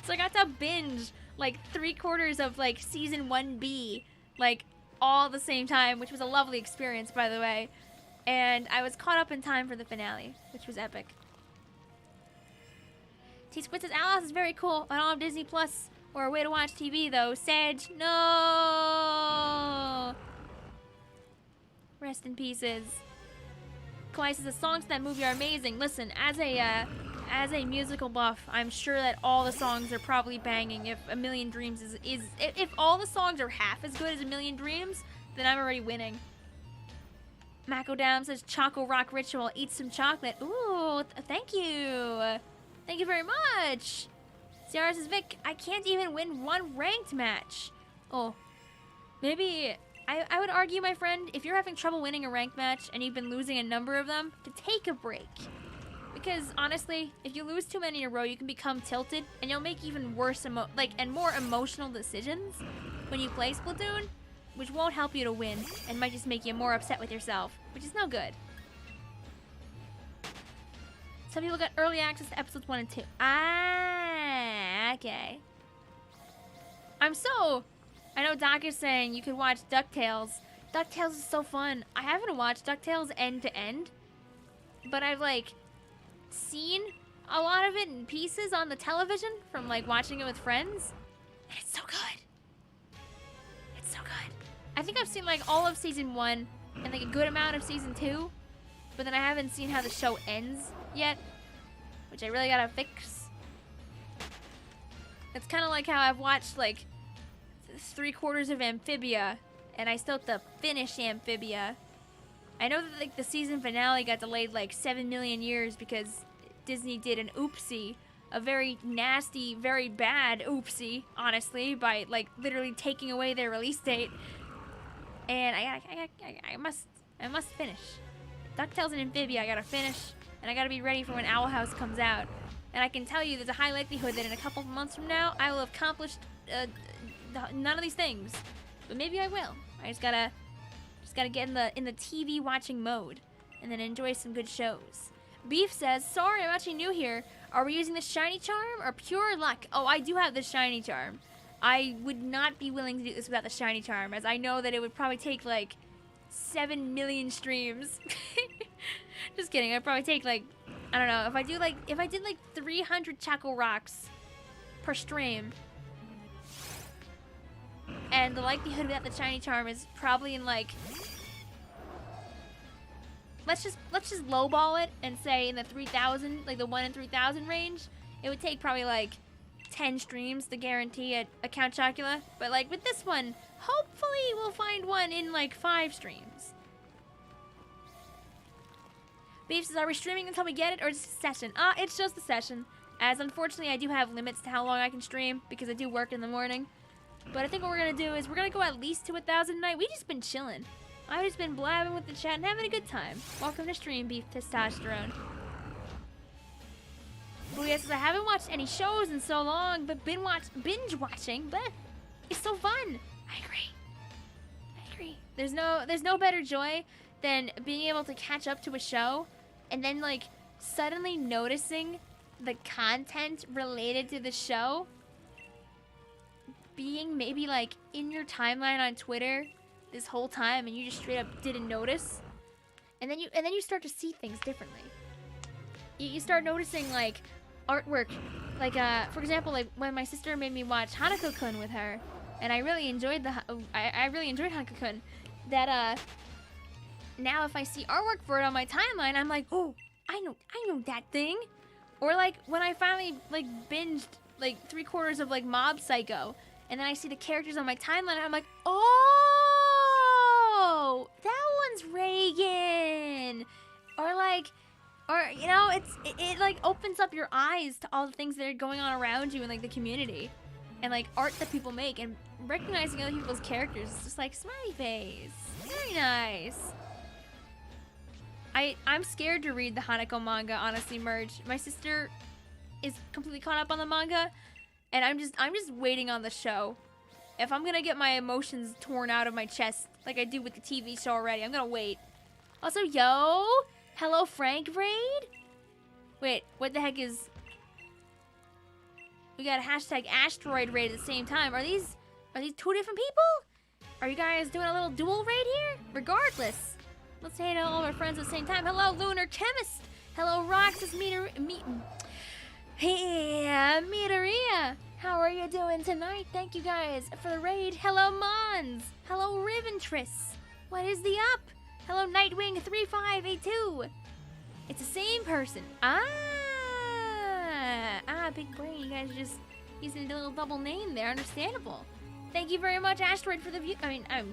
A: So I got to binge like 3/4 of like season 1B, like all at the same time, which was a lovely experience, by the way. And I was caught up in time for the finale, which was epic. T-Squid says, Alice is very cool. I don't have Disney Plus or a way to watch TV, though. Sedge, no! Rest in pieces. Kawaii says, the songs to that movie are amazing. Listen, as a musical buff, I'm sure that all the songs are probably banging. If A Million Dreams if all the songs are half as good as A Million Dreams, then I'm already winning. Mako Down says, Choco Rock Ritual, eat some chocolate. Ooh, thank you. Thank you very much. Ciara says, Vic, I can't even win one ranked match. Oh, maybe, I would argue, my friend, if you're having trouble winning a ranked match and you've been losing a number of them, to take a break. Because, honestly, if you lose too many in a row, you can become tilted, and you'll make even worse, and more emotional decisions when you play Splatoon, which won't help you to win, and might just make you more upset with yourself, which is no good. Some people got early access to episodes 1 and 2. Ah, okay. I know Doc is saying you could watch DuckTales. DuckTales is so fun. I haven't watched DuckTales end to end, but I've, like, seen a lot of it in pieces on the television from, like, watching it with friends. And it's so good. It's so good. I think I've seen, like, all of season 1 and, like, a good amount of season 2, but then I haven't seen how the show ends yet, which I really gotta fix. It's kind of like how I've watched like 3/4 of Amphibia, and I still have to finish Amphibia. I know that like the season finale got delayed like 7 million years because Disney did an oopsie, a very nasty, very bad oopsie, honestly, by like literally taking away their release date. And I must finish DuckTales and Amphibia. I gotta finish. And I gotta be ready for when Owl House comes out. And I can tell you there's a high likelihood that in a couple of months from now, I will have accomplished none of these things. But maybe I will. I just gotta get in the TV watching mode. and then enjoy some good shows. Beef says, sorry, I'm actually new here. Are we using the shiny charm or pure luck? Oh, I do have the shiny charm. I would not be willing to do this without the shiny charm, as I know that it would probably take like 7 million streams. Just kidding. I'd probably take like, I don't know, if I did like 300 Choco Rocks per stream, and the likelihood without the shiny charm is probably in like, let's just lowball it and say in the 3,000, like the 1 in 3,000 range. It would take probably like 10 streams to guarantee a Count Chocula. But like with this one, hopefully we'll find one in like 5 streams. Beef says, are we streaming until we get it, or just a session? It's just a session, as unfortunately I do have limits to how long I can stream because I do work in the morning. But I think what we're gonna do is we're gonna go at least to 1,000 a night. We've just been chilling. I've just been blabbing with the chat and having a good time. Welcome to stream, Beef Testosterone. Booyah says, I haven't watched any shows in so long, but binge watching, but it's so fun. I agree. There's no better joy than being able to catch up to a show and then like suddenly noticing the content related to the show being maybe like in your timeline on Twitter this whole time, and you just straight up didn't notice, and then you start to see things differently. You start noticing like artwork, like for example, like when my sister made me watch Hanako-kun with her, and I really enjoyed I really enjoyed Hanako-kun. That now if I see artwork for it on my timeline, I'm like, oh, I know that thing. Or like when I finally like binged like 3/4 of like Mob Psycho, and then I see the characters on my timeline, and I'm like, oh, that one's Reagan. Or you know, it like opens up your eyes to all the things that are going on around you in like the community, and like art that people make, and recognizing other people's characters. It's just like smiley face, very nice. I'm scared to read the Hanako manga, honestly, Merge. My sister is completely caught up on the manga, and I'm just waiting on the show. If I'm gonna get my emotions torn out of my chest like I do with the TV show already, I'm gonna wait. Also, yo, hello Frank raid? Wait, what the heck is... We got a hashtag asteroid raid at the same time. Are these 2 different people? Are you guys doing a little dual raid here? Regardless, let's say hello to all our friends at the same time. Hello, Lunar Chemist. Hello, Roxas Meteria. How are you doing tonight? Thank you guys for the raid. Hello, Mons. Hello, Riventress. What is the up? Hello, Nightwing3582. It's the same person. Big brain. You guys are just using a little double name there. Understandable. Thank you very much, Asteroid, for the view. I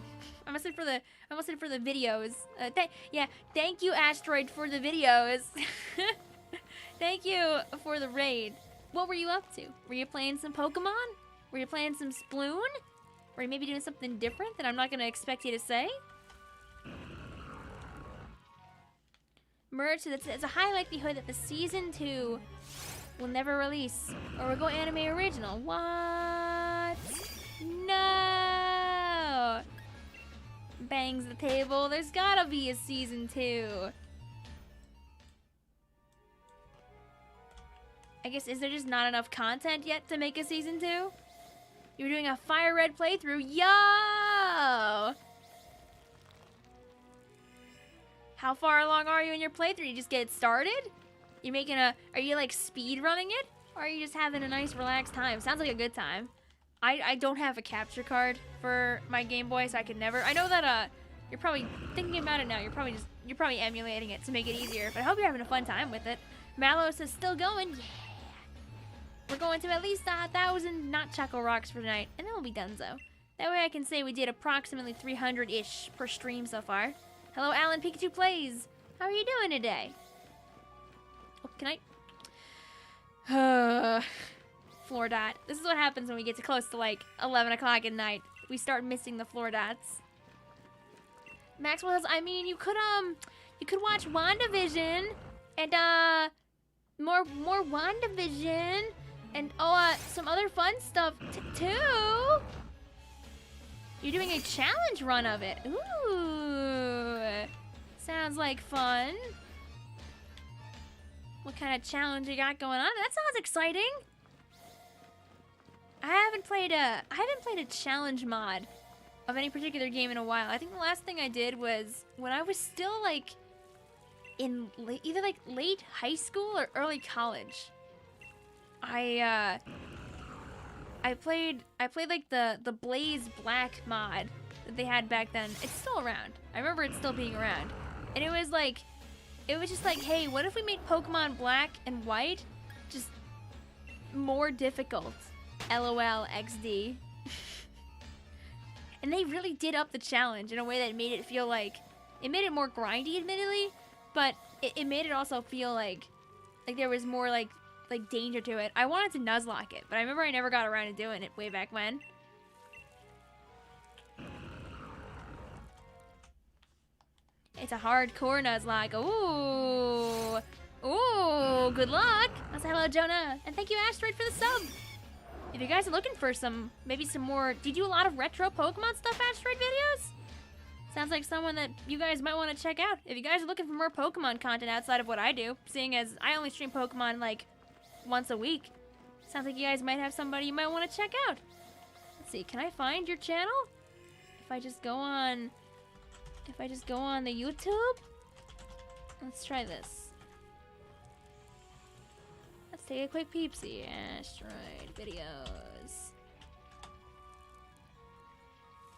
A: almost said for the videos. Thank you, Asteroid, for the videos. Thank you for the raid. What were you up to? Were you playing some Pokemon? Were you playing some Sploon? Were you maybe doing something different that I'm not going to expect you to say? Merge, so it's a high likelihood that the Season 2 will never release. Or we'll go anime original. What? No! Bangs the table. There's gotta be a Season 2. I guess, is there just not enough content yet to make a Season 2? You're doing a Fire Red playthrough? Yo! How far along are you in your playthrough? You just get started? You making are you like speed running it? Or are you just having a nice relaxed time? Sounds like a good time. I don't have a capture card for my Game Boy, so I could never. I know that you're probably thinking about it now. You're probably emulating it to make it easier. But I hope you're having a fun time with it. Mallow says still going. Yeah. We're going to at least 1,000 not Choco Rocks for tonight, and then we'll be donezo. That way I can say we did approximately 300-ish per stream so far. Hello, Alan Pikachu Plays. How are you doing today? Oh, can I? Floor dot. This is what happens when we get too close to like 11 o'clock at night. We start missing the floor dots. Maxwell says, I mean, you could watch WandaVision and more WandaVision and some other fun stuff too. You're doing a challenge run of it. Ooh. Sounds like fun. What kind of challenge you got going on? That sounds exciting. I haven't played a challenge mod of any particular game in a while. I think the last thing I did was when I was still like in either like late high school or early college. I played like the Blaze Black mod that they had back then. It's still around. I remember it still being around. And it was just like, hey, what if we made Pokemon Black and White just more difficult? LOL XD. And they really did up the challenge in a way that made it feel like, it made it more grindy, admittedly, but it made it also feel like there was more like danger to it. I wanted to Nuzlocke it, but I remember I never got around to doing it way back when. It's a hardcore Nuzlocke. Ooh. Ooh, good luck. I'll say hello, Jonah. And thank you, Asteroid, for the sub. If you guys are looking for maybe some more, do you do a lot of retro Pokemon stuff, Asteroid videos? Sounds like someone that you guys might want to check out. If you guys are looking for more Pokemon content outside of what I do, seeing as I only stream Pokemon like once a week, sounds like you guys might have somebody you might want to check out. Let's see, can I find your channel? If I just go on the YouTube? Let's try this. Let's take a quick peepsee. Asteroid videos.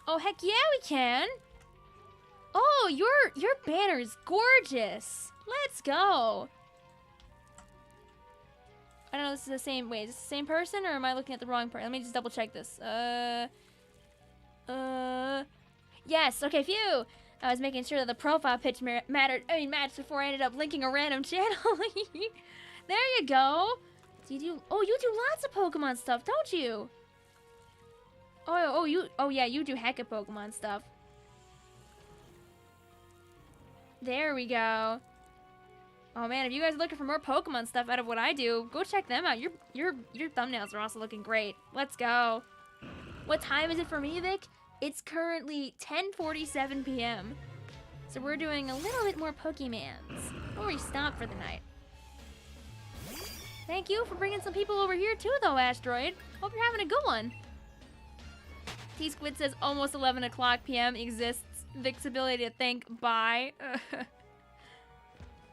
A: Oh, heck yeah, we can! Oh, your banner is gorgeous! Let's go! I don't know if this is the same. Wait, is this the same person or am I looking at the wrong person? Let me just double check this. Yes, okay, phew! I was making sure that the profile pitch matched before I ended up linking a random channel. There you go. So you do lots of Pokemon stuff, don't you? Oh yeah, you do hecka Pokemon stuff. There we go. Oh man, if you guys are looking for more Pokemon stuff out of what I do, go check them out. Your thumbnails are also looking great. Let's go. What time is it for me, Vic? It's currently 10:47 p.m. So we're doing a little bit more Pokemans before we stop for the night. Thank you for bringing some people over here too, though, Asteroid. Hope you're having a good one. T-Squid says almost 11 o'clock p.m. exists. Vic's ability to think. Bye.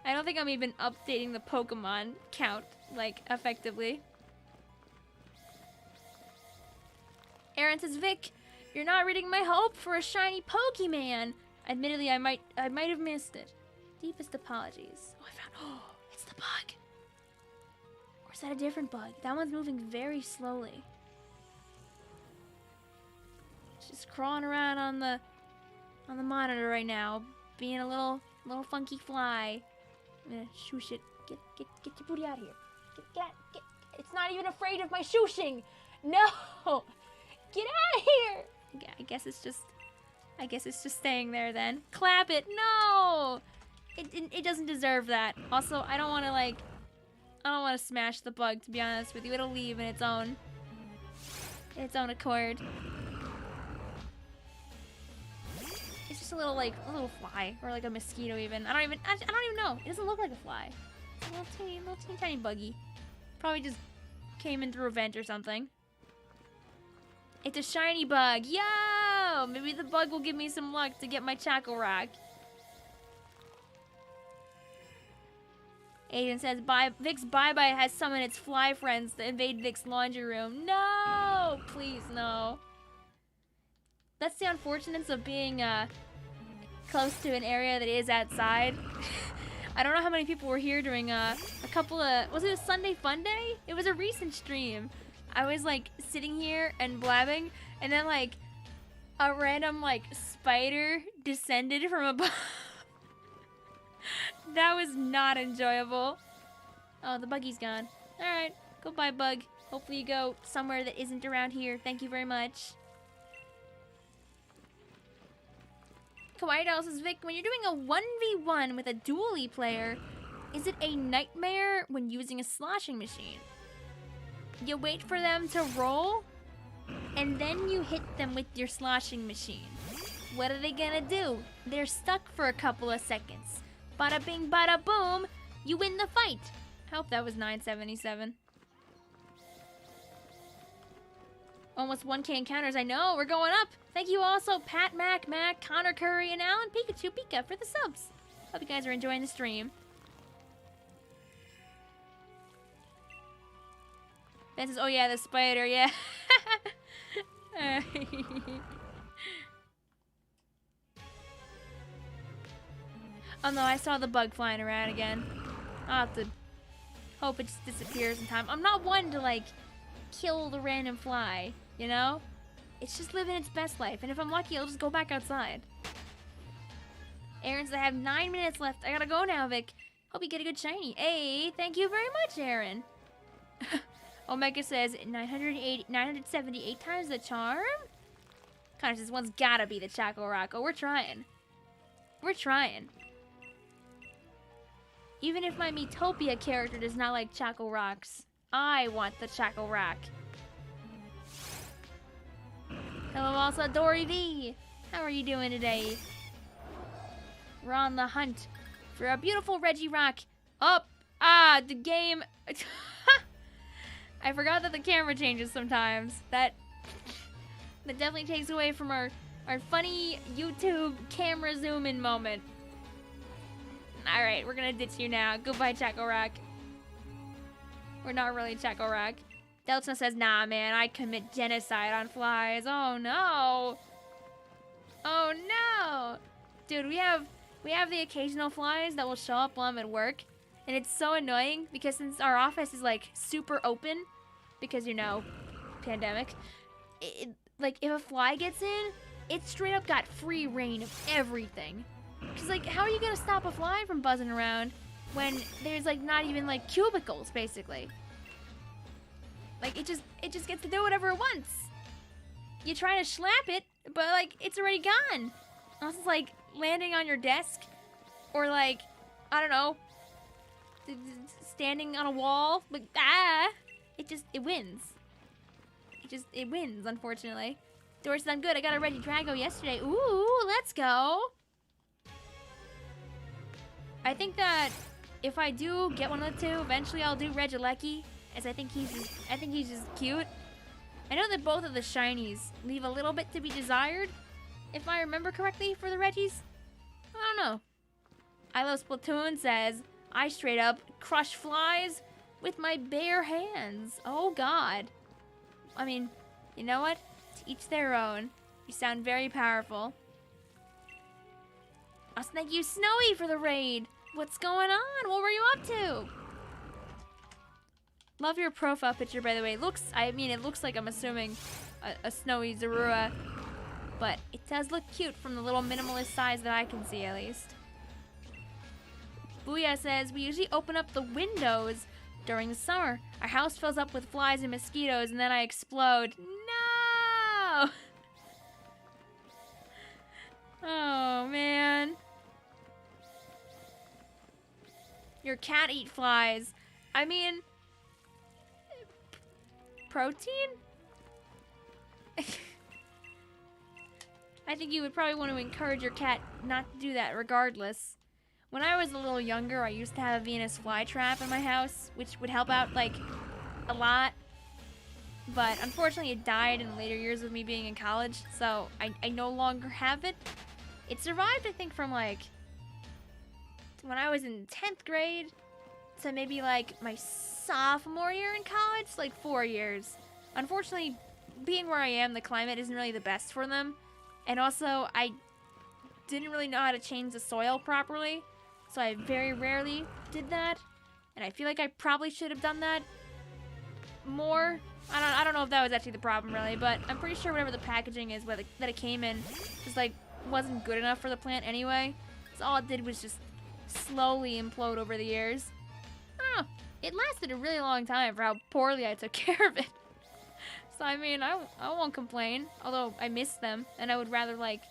A: I don't think I'm even updating the Pokemon count, like, effectively. Aaron says, Vic, you're not reading my hope for a shiny Pokemon. Admittedly, I might have missed it. Deepest apologies. Oh, it's the bug. Or is that a different bug? That one's moving very slowly. It's just crawling around on the monitor right now, being a little funky fly. I'm gonna shoosh it. Get your booty out of here. Get. It's not even afraid of my shooshing. No. Get out of here. Yeah, I guess it's just staying there then. Clap it. No. It doesn't deserve that. Also, I don't want to smash the bug, to be honest with you. It'll leave in its own accord. It's just a little fly, or like a mosquito even. I don't even know. It doesn't look like a fly. It's a little teeny tiny buggy. Probably just came in through a vent or something. It's a shiny bug. Yo! Maybe the bug will give me some luck to get my Chocorock. Aiden says, Vic's Bye-Bye has summoned its fly friends to invade Vic's laundry room. No! Please, no. That's the unfortunates of being close to an area that is outside. I don't know how many people were here during a couple of... Was it a Sunday Fun Day? It was a recent stream. I was like sitting here and blabbing, and then like a random like spider descended from above. That was not enjoyable. Oh, the buggy's gone. Alright, goodbye, bug. Hopefully you go somewhere that isn't around here. Thank you very much. Kawaii Doll says, Vic, when you're doing a 1v1 with a dually player, is it a nightmare when using a sloshing machine? You wait for them to roll, and then you hit them with your sloshing machine. What are they gonna do? They're stuck for a couple of seconds. Bada bing, bada boom, you win the fight. I hope that was 977. Almost 1K encounters, I know, we're going up. Thank you also, Pat Mac, Connor Curry, and Alan Pikachu Pika for the subs. Hope you guys are enjoying the stream. Ben says, oh yeah, the spider, yeah. Oh no, I saw the bug flying around again. I'll have to hope it just disappears in time. I'm not one to, like, kill the random fly, you know? It's just living its best life, and if I'm lucky, I'll just go back outside. Aaron says, I have 9 minutes left. I gotta go now, Vic. Hope you get a good shiny. Hey, thank you very much, Aaron. Omega says, 978 times the charm? Connor says, one's gotta be the Choco Rock. Oh, we're trying. We're trying. Even if my Miitopia character does not like Choco Rocks, I want the Choco Rock. Hello also, Dory V. How are you doing today? We're on the hunt for a beautiful Regirock. The game. I forgot that the camera changes sometimes. That definitely takes away from our funny YouTube camera zoom in moment. Alright, we're gonna ditch you now. Goodbye, Choco Rock. We're not really Choco Rock. Delta says, nah, man, I commit genocide on flies. Oh, no. Oh, no. Dude, we have the occasional flies that will show up while I'm at work. And it's so annoying because since our office is, like, super open, because, you know, pandemic, like, if a fly gets in, it straight up got free reign of everything. Because, like, how are you going to stop a fly from buzzing around when there's, like, not even, like, cubicles, basically? Like, it just gets to do whatever it wants. You try to slap it, but, like, it's already gone. Unless it's, like, landing on your desk. Or, like, I don't know, standing on a wall. Like, it wins. It wins, unfortunately. Doris says, I'm good. I got a Regidrago yesterday. Ooh, let's go. I think that if I do get one of the two, eventually I'll do Regilecki, as I think he's just cute. I know that both of the shinies leave a little bit to be desired, if I remember correctly, for the Regis. I don't know. I Love Splatoon says, I straight up crush flies with my bare hands. Oh god. I mean, you know what? To each their own. You sound very powerful. Also, thank you, Snowy, for the raid. What's going on? What were you up to? Love your profile picture, by the way. It looks like, I'm assuming, a Snowy Zorua. But it does look cute from the little minimalist size that I can see, at least. Booyah says, we usually open up the windows during the summer. Our house fills up with flies and mosquitoes, and then I explode. No! Oh, man. Your cat eat flies. I mean, protein? I think you would probably want to encourage your cat not to do that regardless. When I was a little younger, I used to have a Venus flytrap in my house, which would help out, like, a lot. But unfortunately, it died in the later years of me being in college, so I no longer have it. It survived, I think, from, like, when I was in 10th grade to maybe, like, my sophomore year in college, like 4 years. Unfortunately, being where I am, the climate isn't really the best for them. And also, I didn't really know how to change the soil properly, so I very rarely did that. And I feel like I probably should have done that more. I don't know if that was actually the problem, really, but I'm pretty sure whatever the packaging is that it came in just, like, wasn't good enough for the plant anyway. So all it did was just slowly implode over the years. I don't know. It lasted a really long time for how poorly I took care of it. So, I mean, I won't complain, although I miss them, and I would rather, like,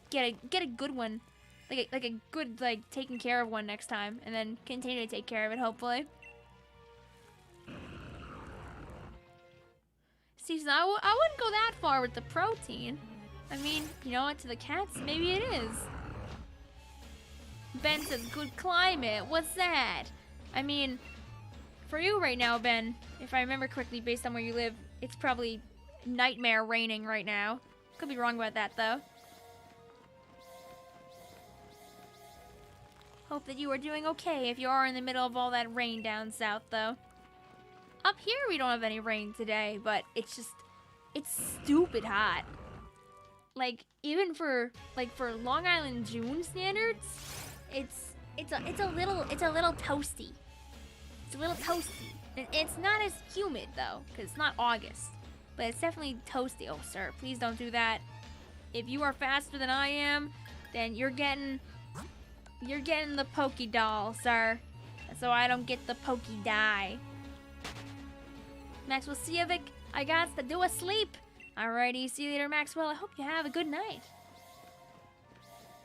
A: get a good one, like a good, like, taking care of one next time, and then continue to take care of it, hopefully. See, so I wouldn't go that far with the protein. I mean, you know what, to the cats, maybe it is. Ben says, good climate, what's that? I mean, for you right now, Ben, if I remember correctly based on where you live, it's probably nightmare raining right now. Could be wrong about that, though. Hope that you are doing okay if you are in the middle of all that rain down south, though. Up here, we don't have any rain today, but it's just, it's stupid hot. Like, even for Long Island June standards, it's a little toasty. It's a little toasty. It's not as humid, though, because it's not August. But it's definitely toasty. Oh, sir, please don't do that. If you are faster than I am, then you're getting the Pokey doll, sir. So I don't get the Pokey die. Maxwell, see ya, Vic. I got to do a sleep. Alrighty, see you later, Maxwell. I hope you have a good night.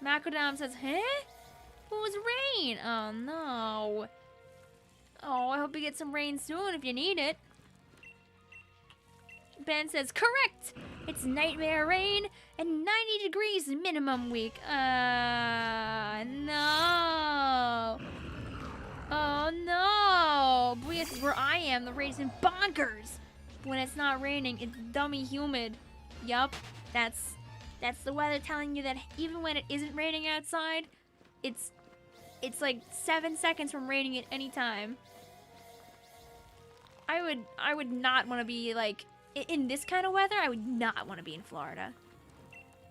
A: Macadam says, huh? What was rain? Oh, no. Oh, I hope you get some rain soon if you need it. Ben says, correct! It's nightmare rain and 90 degrees minimum week. No. Oh, no. Boy, this is where I am. The rain's in bonkers. When it's not raining, it's dummy humid. Yup, that's the weather telling you that even when it isn't raining outside, it's like 7 seconds from raining at any time. I would not want to be like in this kind of weather. I would not want to be in Florida.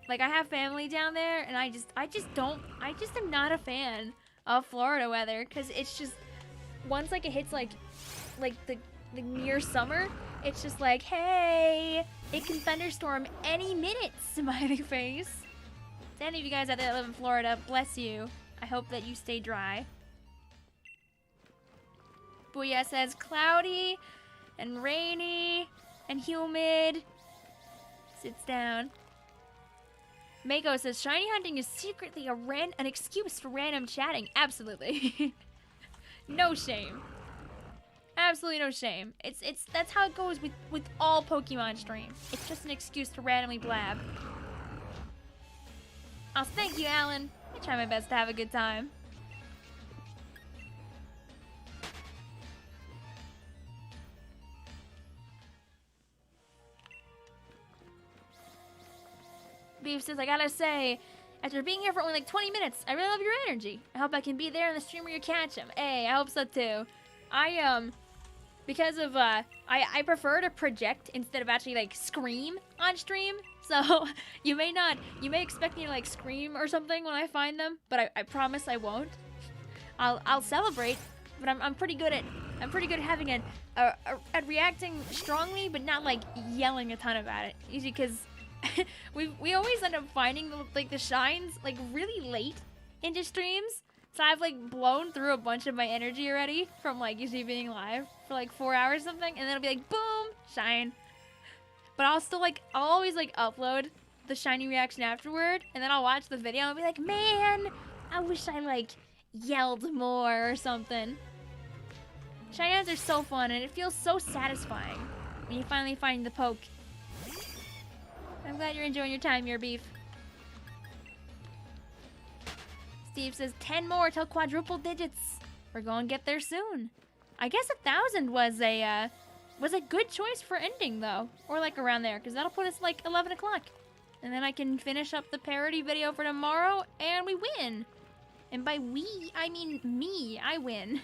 A: Like, I have family down there, and I just am not a fan of Florida weather, because it's just, once like it hits like the near summer, it's just like, hey, it can thunderstorm any minute, smiley face. To any of you guys out there that live in Florida, bless you. I hope that you stay dry. Booyah says cloudy and rainy and humid. Sits down. Mako says shiny hunting is secretly an excuse for random chatting. Absolutely. No shame. Absolutely no shame. That's how it goes with all Pokemon streams. It's just an excuse to randomly blab. Oh, thank you, Alan. I try my best to have a good time. Beef says, I gotta say, after being here for only like 20 minutes, I really love your energy. I hope I can be there in the stream where you catch him. Hey, I hope so too. Because of, I prefer to project instead of actually like scream on stream. So you may expect me to like scream or something when I find them, but I promise I won't. I'll celebrate, but I'm pretty good at having at reacting strongly, but not like yelling a ton about it. Usually because we always end up finding the shines like really late into streams. So I've like blown through a bunch of my energy already from like usually being live for like 4 hours or something, and then it'll be like boom, shine. But I'll always like upload the shiny reaction afterward, and then I'll watch the video and I'll be like, man, I wish I like yelled more or something. Shiny hunts are so fun, and it feels so satisfying when you finally find the poke. I'm glad you're enjoying your time here, Beef. Steve says 10 more till quadruple digits. We're gonna get there soon. I guess 1,000 was a good choice for ending though, or like around there, because that'll put us like 11 o'clock, and then I can finish up the parody video for tomorrow, and we win. And by we, I mean me. I win.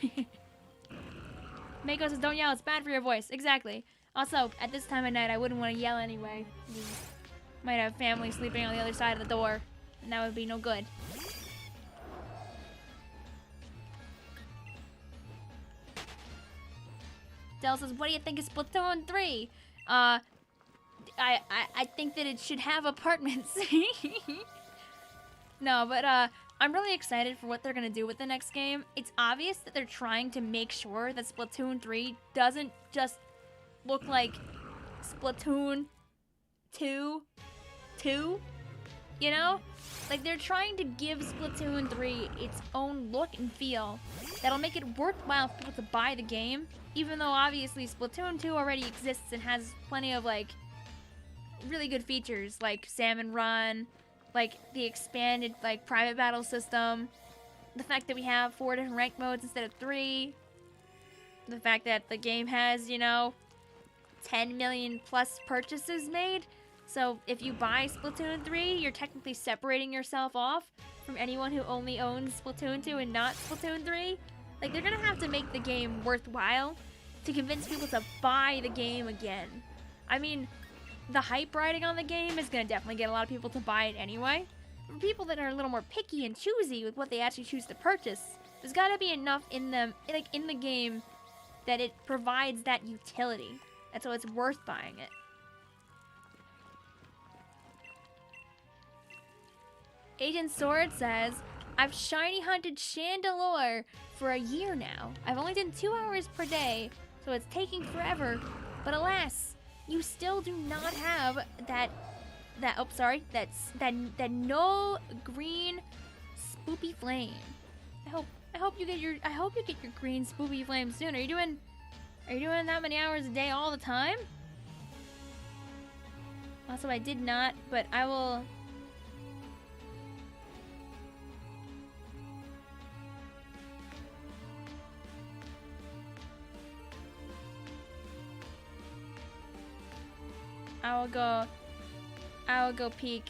A: Mako says, "Don't yell. It's bad for your voice." Exactly. Also, at this time of night, I wouldn't want to yell anyway. We might have family sleeping on the other side of the door, and that would be no good. Del says, "What do you think of Splatoon 3? I think that it should have apartments." No, but I'm really excited for what they're gonna do with the next game. It's obvious that they're trying to make sure that Splatoon 3 doesn't just look like Splatoon 2, you know? Like, they're trying to give Splatoon 3 its own look and feel that'll make it worthwhile for people to buy the game, even though obviously Splatoon 2 already exists and has plenty of, like, really good features like Salmon Run, like the expanded like private battle system, the fact that we have 4 different rank modes instead of 3, the fact that the game has, you know, 10 million plus purchases made. So if you buy Splatoon 3, you're technically separating yourself off from anyone who only owns Splatoon 2 and not Splatoon 3. Like, they're gonna have to make the game worthwhile to convince people to buy the game again. I mean, the hype riding on the game is gonna definitely get a lot of people to buy it anyway. For people that are a little more picky and choosy with what they actually choose to purchase, there's gotta be enough in them, like in the game, that it provides that utility. And so it's worth buying it. Agent Sword says, I've shiny hunted Chandelure for a year now. I've only done 2 hours per day, so it's taking forever. But alas, you still do not have that no green spoopy flame. I hope you get your green spoopy flame soon. Are you doing that many hours a day all the time? Also, I did not, but I will. I will go peek.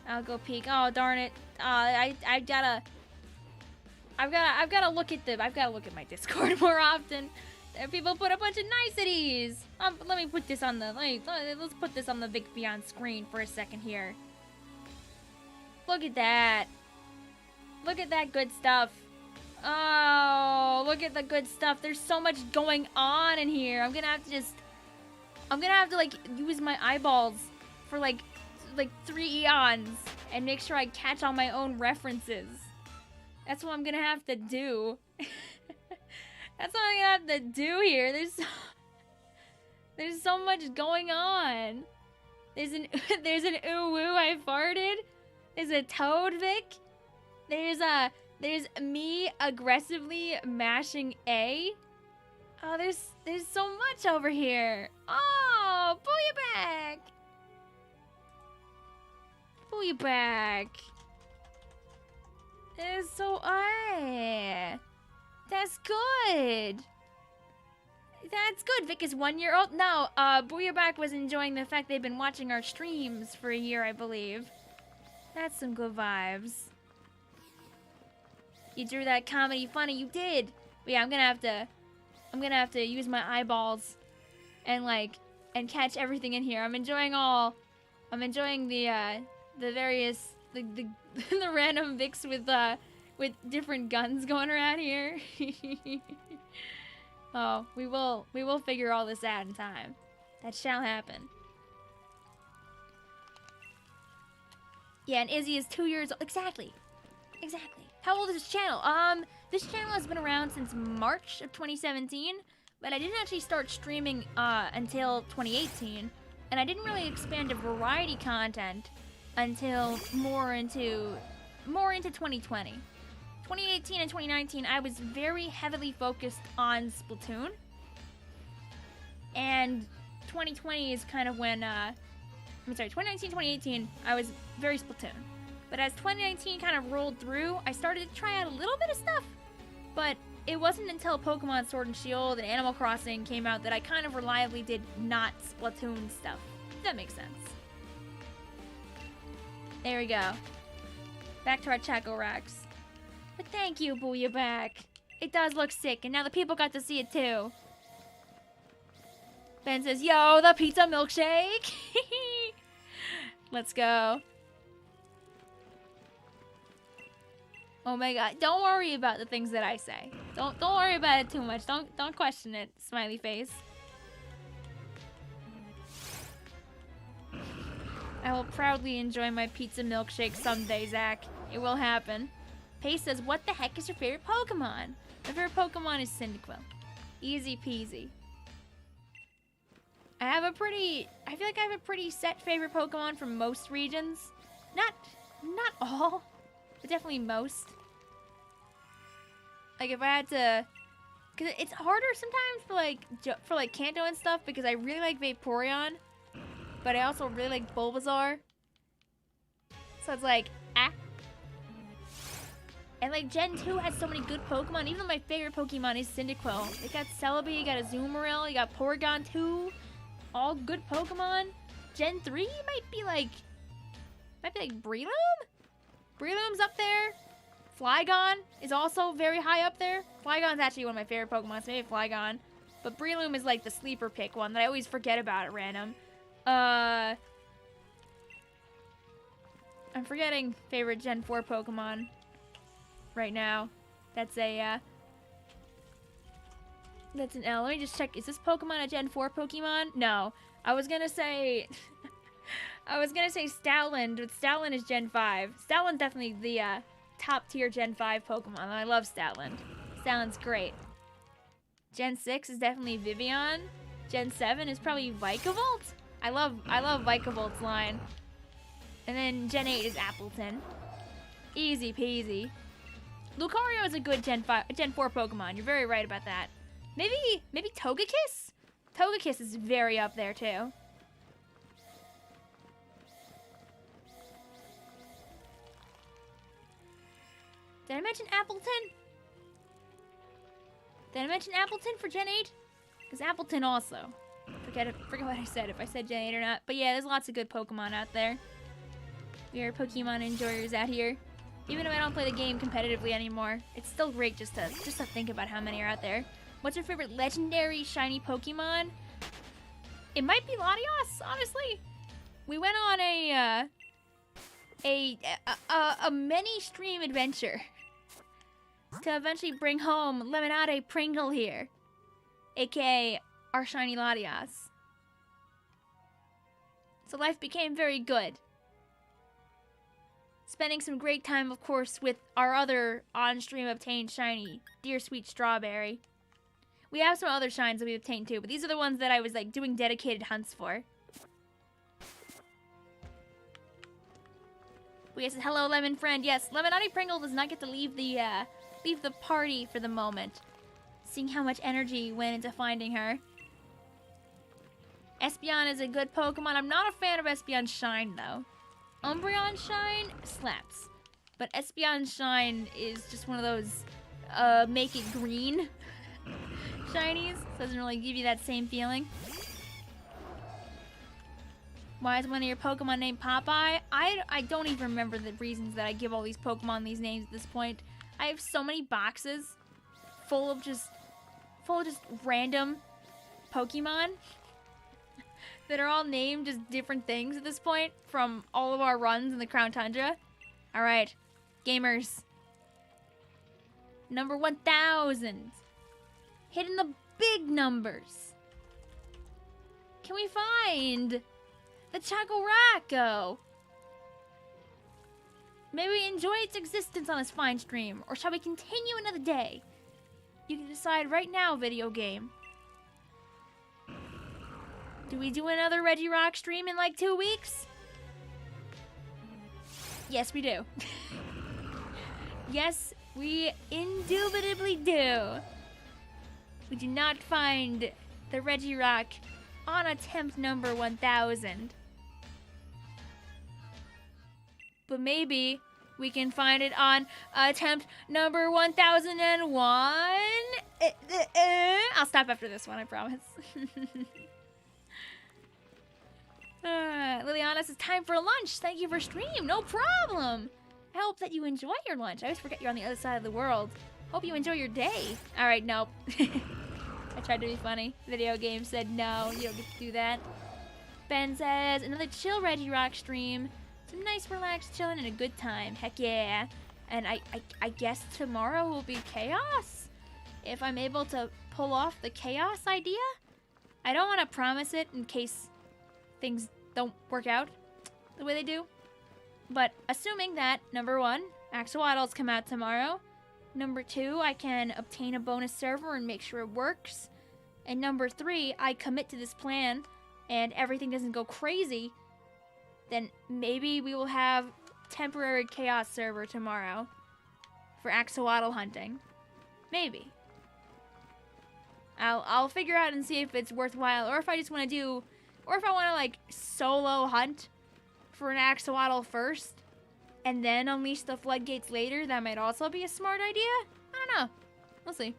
A: I'll go peek. Oh darn it! I've gotta look at my Discord more often. People put a bunch of niceties. Let me put this on the let's put this on the Vicvillon screen for a second here. Look at that. Look at that good stuff. Oh, look at the good stuff. There's so much going on in here. I'm gonna have to like use my eyeballs for like 3 eons and make sure I catch all my own references. That's what I'm gonna have to do. That's what I'm gonna have to do here. There's so much going on. There's an ooh woo I farted. There's a Toad Vic. There's me aggressively mashing A. Oh, there's so much over here. Oh, booyah back. Booyah back. It's so that's good. That's good. Vic is 1 year old. No, Booyahback was enjoying the fact they've been watching our streams for a year, I believe. That's some good vibes. You drew that comedy funny. You did. But yeah, I'm gonna have to use my eyeballs and catch everything in here. I'm enjoying the various the random Vics with different guns going around here. Oh, we will figure all this out in time. That shall happen. Yeah, and Izzy is 2 years old. Exactly. How old is this channel? This channel has been around since March of 2017, but I didn't actually start streaming until 2018, and I didn't really expand to variety content until more into 2020. 2018 and 2019, I was very heavily focused on Splatoon, and 2020 is kind of when 2019, 2018, I was very Splatoon. But as 2019 kind of rolled through, I started to try out a little bit of stuff. But it wasn't until Pokemon Sword and Shield and Animal Crossing came out that I kind of reliably did not Splatoon stuff. If that makes sense. There we go. Back to our Chaco Racks. But thank you, Booyahback. It does look sick, and now the people got to see it too. Ben says, yo, the pizza milkshake! Let's go. Oh my god, don't worry about the things that I say. Don't worry about it too much. Don't question it, smiley face. I will proudly enjoy my pizza milkshake someday, Zach. It will happen. Pace says, what the heck is your favorite Pokemon? My favorite Pokemon is Cyndaquil. Easy peasy. I feel like I have a pretty set favorite Pokemon from most regions. Not all, but definitely most. Like if I had to, cause it's harder sometimes for like Kanto and stuff because I really like Vaporeon. but I also really like Bulbasaur. So it's like, ah. And like Gen 2 has so many good Pokemon. Even though my favorite Pokemon is Cyndaquil. You got Celebi, you got Azumarill, you got Porygon 2. All good Pokemon. Gen 3 might be like Breloom? Breloom's up there. Flygon is also very high up there. Flygon's actually one of my favorite Pokemon, so maybe Flygon. But Breloom is like the sleeper pick one that I always forget about at random. I'm forgetting favorite Gen 4 Pokemon right now. That's an L. Let me just check. Is this Pokemon a Gen 4 Pokemon? No. I was gonna say Stoutland, but Stoutland is Gen 5. Stoutland's definitely the top tier Gen 5 Pokemon. I love Stoutland. Stoutland's great. Gen 6 is definitely Vicvillon. Gen 7 is probably Vikavolt. I love Vikavolt's line. And then Gen 8 is Appleton. Easy peasy. Lucario is a good Gen 4 Pokemon. You're very right about that. Maybe Togekiss? Togekiss is very up there too. Did I mention Appleton? Did I mention Appleton for Gen 8? Because Appleton also. Forget what I said, if I said Gen 8 or not. But yeah, there's lots of good Pokemon out there. We are Pokemon enjoyers out here. Even if I don't play the game competitively anymore, it's still great just to think about how many are out there. What's your favorite legendary shiny Pokemon? It might be Latios, honestly. We went on a many stream adventure to eventually bring home Lemonade Pringle here, aka our shiny Latios. So life became very good. Spending some great time, of course, with our other on-stream obtained shiny, Dear Sweet Strawberry. We have some other shines that we obtained too, but these are the ones that I was like doing dedicated hunts for. We said, hello, Lemon Friend. Yes, Lemonade Pringle does not get to leave the party for the moment. Seeing how much energy went into finding her. Espeon is a good Pokemon. I'm not a fan of Espeon's Shine, though. Umbreon Shine slaps. But Espeon Shine is just one of those, make it green shinies. Doesn't really give you that same feeling. Why is one of your Pokemon named Popeye? I don't even remember the reasons that I give all these Pokemon these names at this point. I have so many boxes full of just random Pokemon that are all named just different things at this point from all of our runs in the Crown Tundra. Alright, gamers. Number 1000. Hitting the big numbers. Can we find the Chocolaco? May we enjoy its existence on this fine stream, or shall we continue another day? You can decide right now, video game. Do we do another REGIROCK stream in like 2 weeks? Yes, we do. Yes, we indubitably do. We do not find the REGIROCK on attempt number 1000. But maybe we can find it on attempt number 1001. I'll stop after this one, I promise. Liliana says, time for lunch. Thank you for stream. No problem. I hope that you enjoy your lunch. I always forget you're on the other side of the world. Hope you enjoy your day. All right, nope. I tried to be funny. Video game said no, you don't get to do that. Ben says, another chill REGIROCK stream. Some nice relaxed chilling and a good time. Heck yeah. And I guess tomorrow will be chaos. If I'm able to pull off the chaos idea. I don't want to promise it in case things don't work out the way they do. But assuming that, number 1, Axolotls come out tomorrow. Number 2, I can obtain a bonus server and make sure it works. And number 3, I commit to this plan and everything doesn't go crazy, then maybe we will have temporary chaos server tomorrow for axolotl hunting. Maybe. I'll figure out and see if it's worthwhile, or if I just want to do Or if I want to, like, solo hunt for an axolotl first, and then unleash the floodgates later, that might also be a smart idea. I don't know. We'll see.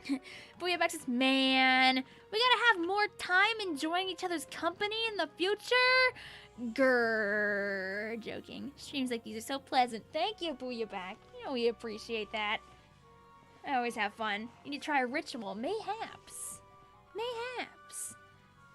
A: But we have access. Man, we gotta have more time enjoying each other's company in the future. Grrr. Joking. Streams like these are so pleasant. Thank you, Booyah. You know we appreciate that. I always have fun. You need to try a ritual. Mayhaps. Mayhaps.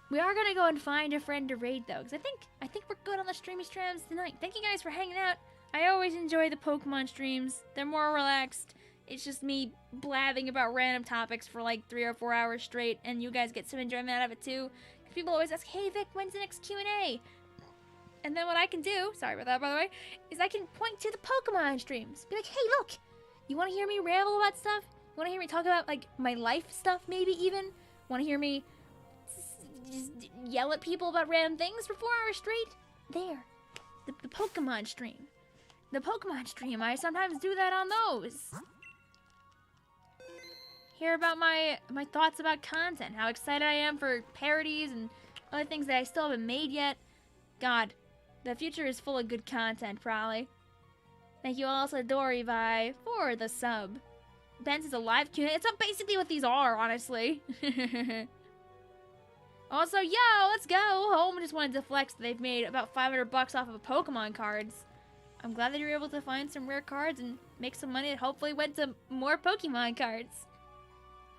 A: We are gonna go and find a friend to raid though, because I think we're good on the streamy streams tonight. Thank you guys for hanging out. I always enjoy the Pokemon streams. They're more relaxed. It's just me blabbing about random topics for like 3 or 4 hours straight, and you guys get some enjoyment out of it too. People always ask, hey Vic, when's the next Q&A? And then what I can do, sorry about that by the way, is I can point to the Pokemon streams. Be like, hey look, you want to hear me ramble about stuff? You want to hear me talk about like my life stuff maybe even? Want to hear me just yell at people about random things for 4 hours straight? There, the Pokemon stream. The Pokemon stream, I sometimes do that on those. Hear about my thoughts about content, how excited I am for parodies and other things that I still haven't made yet. God, the future is full of good content, probably. Thank you also, Dorivi, for the sub. Ben's is a live Q&A. It's not basically what these are, honestly. Also, yo, let's go. Home just wanted to flex that they've made about $500 off of Pokemon cards. I'm glad that you were able to find some rare cards and make some money that hopefully went to more Pokemon cards.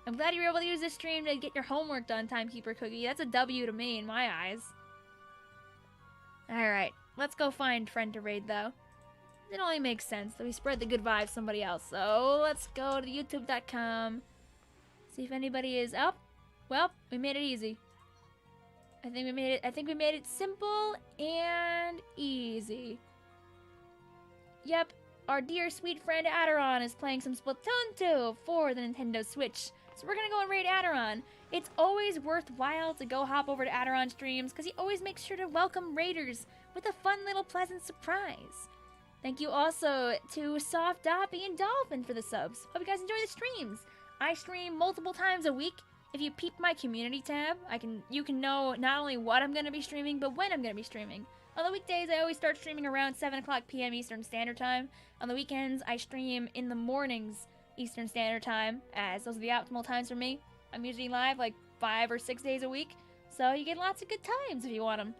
A: I'm glad you were able to use this stream to get your homework done, Timekeeper Cookie. That's a W to me in my eyes. Alright, let's go find friend to raid, though. It only makes sense that we spread the good vibes to somebody else. So let's go to youtube.com. See if anybody is up. Well, we made it easy. I think we made it simple and easy. Yep, our dear sweet friend Aderon is playing some Splatoon 2 for the Nintendo Switch. So we're gonna go and raid Aderon. It's always worthwhile to go hop over to Aderon streams because he always makes sure to welcome raiders with a fun little pleasant surprise. Thank you also to Soft Doppy and Dolphin for the subs. Hope you guys enjoy the streams. I stream multiple times a week. If you peep my community tab, you can know not only what I'm gonna be streaming, but when I'm gonna be streaming. On the weekdays, I always start streaming around 7 o'clock p.m. Eastern Standard Time. On the weekends, I stream in the mornings Eastern Standard Time, as those are the optimal times for me. I'm usually live like 5 or 6 days a week, so you get lots of good times if you want them.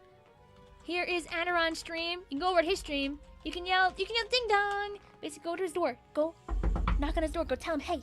A: Here is Aderon's stream. You can go over to his stream. You can yell ding dong. Basically, go to his door. Go knock on his door. Go tell him, hey,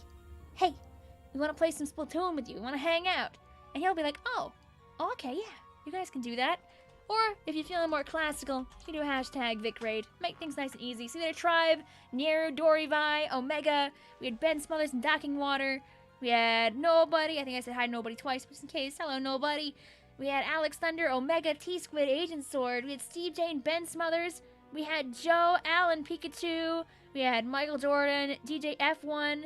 A: we want to play some Splatoon with you. We want to hang out. And he'll be like, oh, okay, yeah, you guys can do that. Or, if you're feeling more classical, you can do a hashtag VicRaid. Make things nice and easy. See their tribe, Nero, Dorivi, Omega. We had Ben Smothers and Docking Water. We had Nobody. I think I said hi to Nobody twice, just in case. Hello, Nobody. We had Alex Thunder, Omega, T-Squid, Agent Sword. We had Steve J and Ben Smothers. We had Joe, Alan, Pikachu. We had Michael Jordan, DJ F1.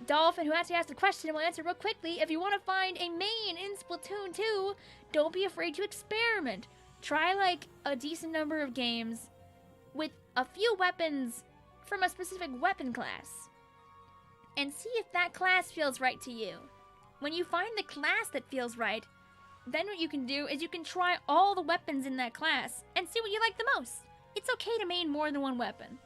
A: Dolphin, who actually asked a question, and we'll answer real quickly. If you want to find a main in Splatoon 2, don't be afraid to experiment. Try like a decent number of games with a few weapons from a specific weapon class and see if that class feels right to you. When you find the class that feels right, then what you can do is you can try all the weapons in that class and see what you like the most. It's okay to main more than one weapon.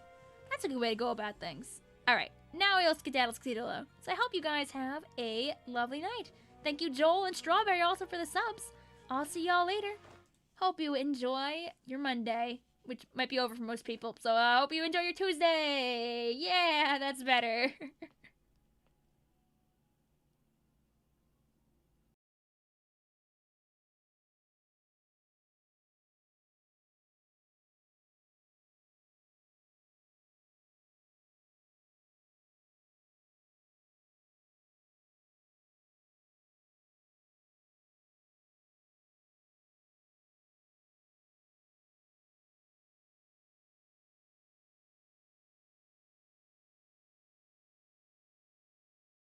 A: That's a good way to go about things. Alright, now we'll skedaddle. So I hope you guys have a lovely night. Thank you Joel and Strawberry also for the subs. I'll see y'all later. Hope you enjoy your Monday, which might be over for most people. So I hope you enjoy your Tuesday. Yeah, that's better.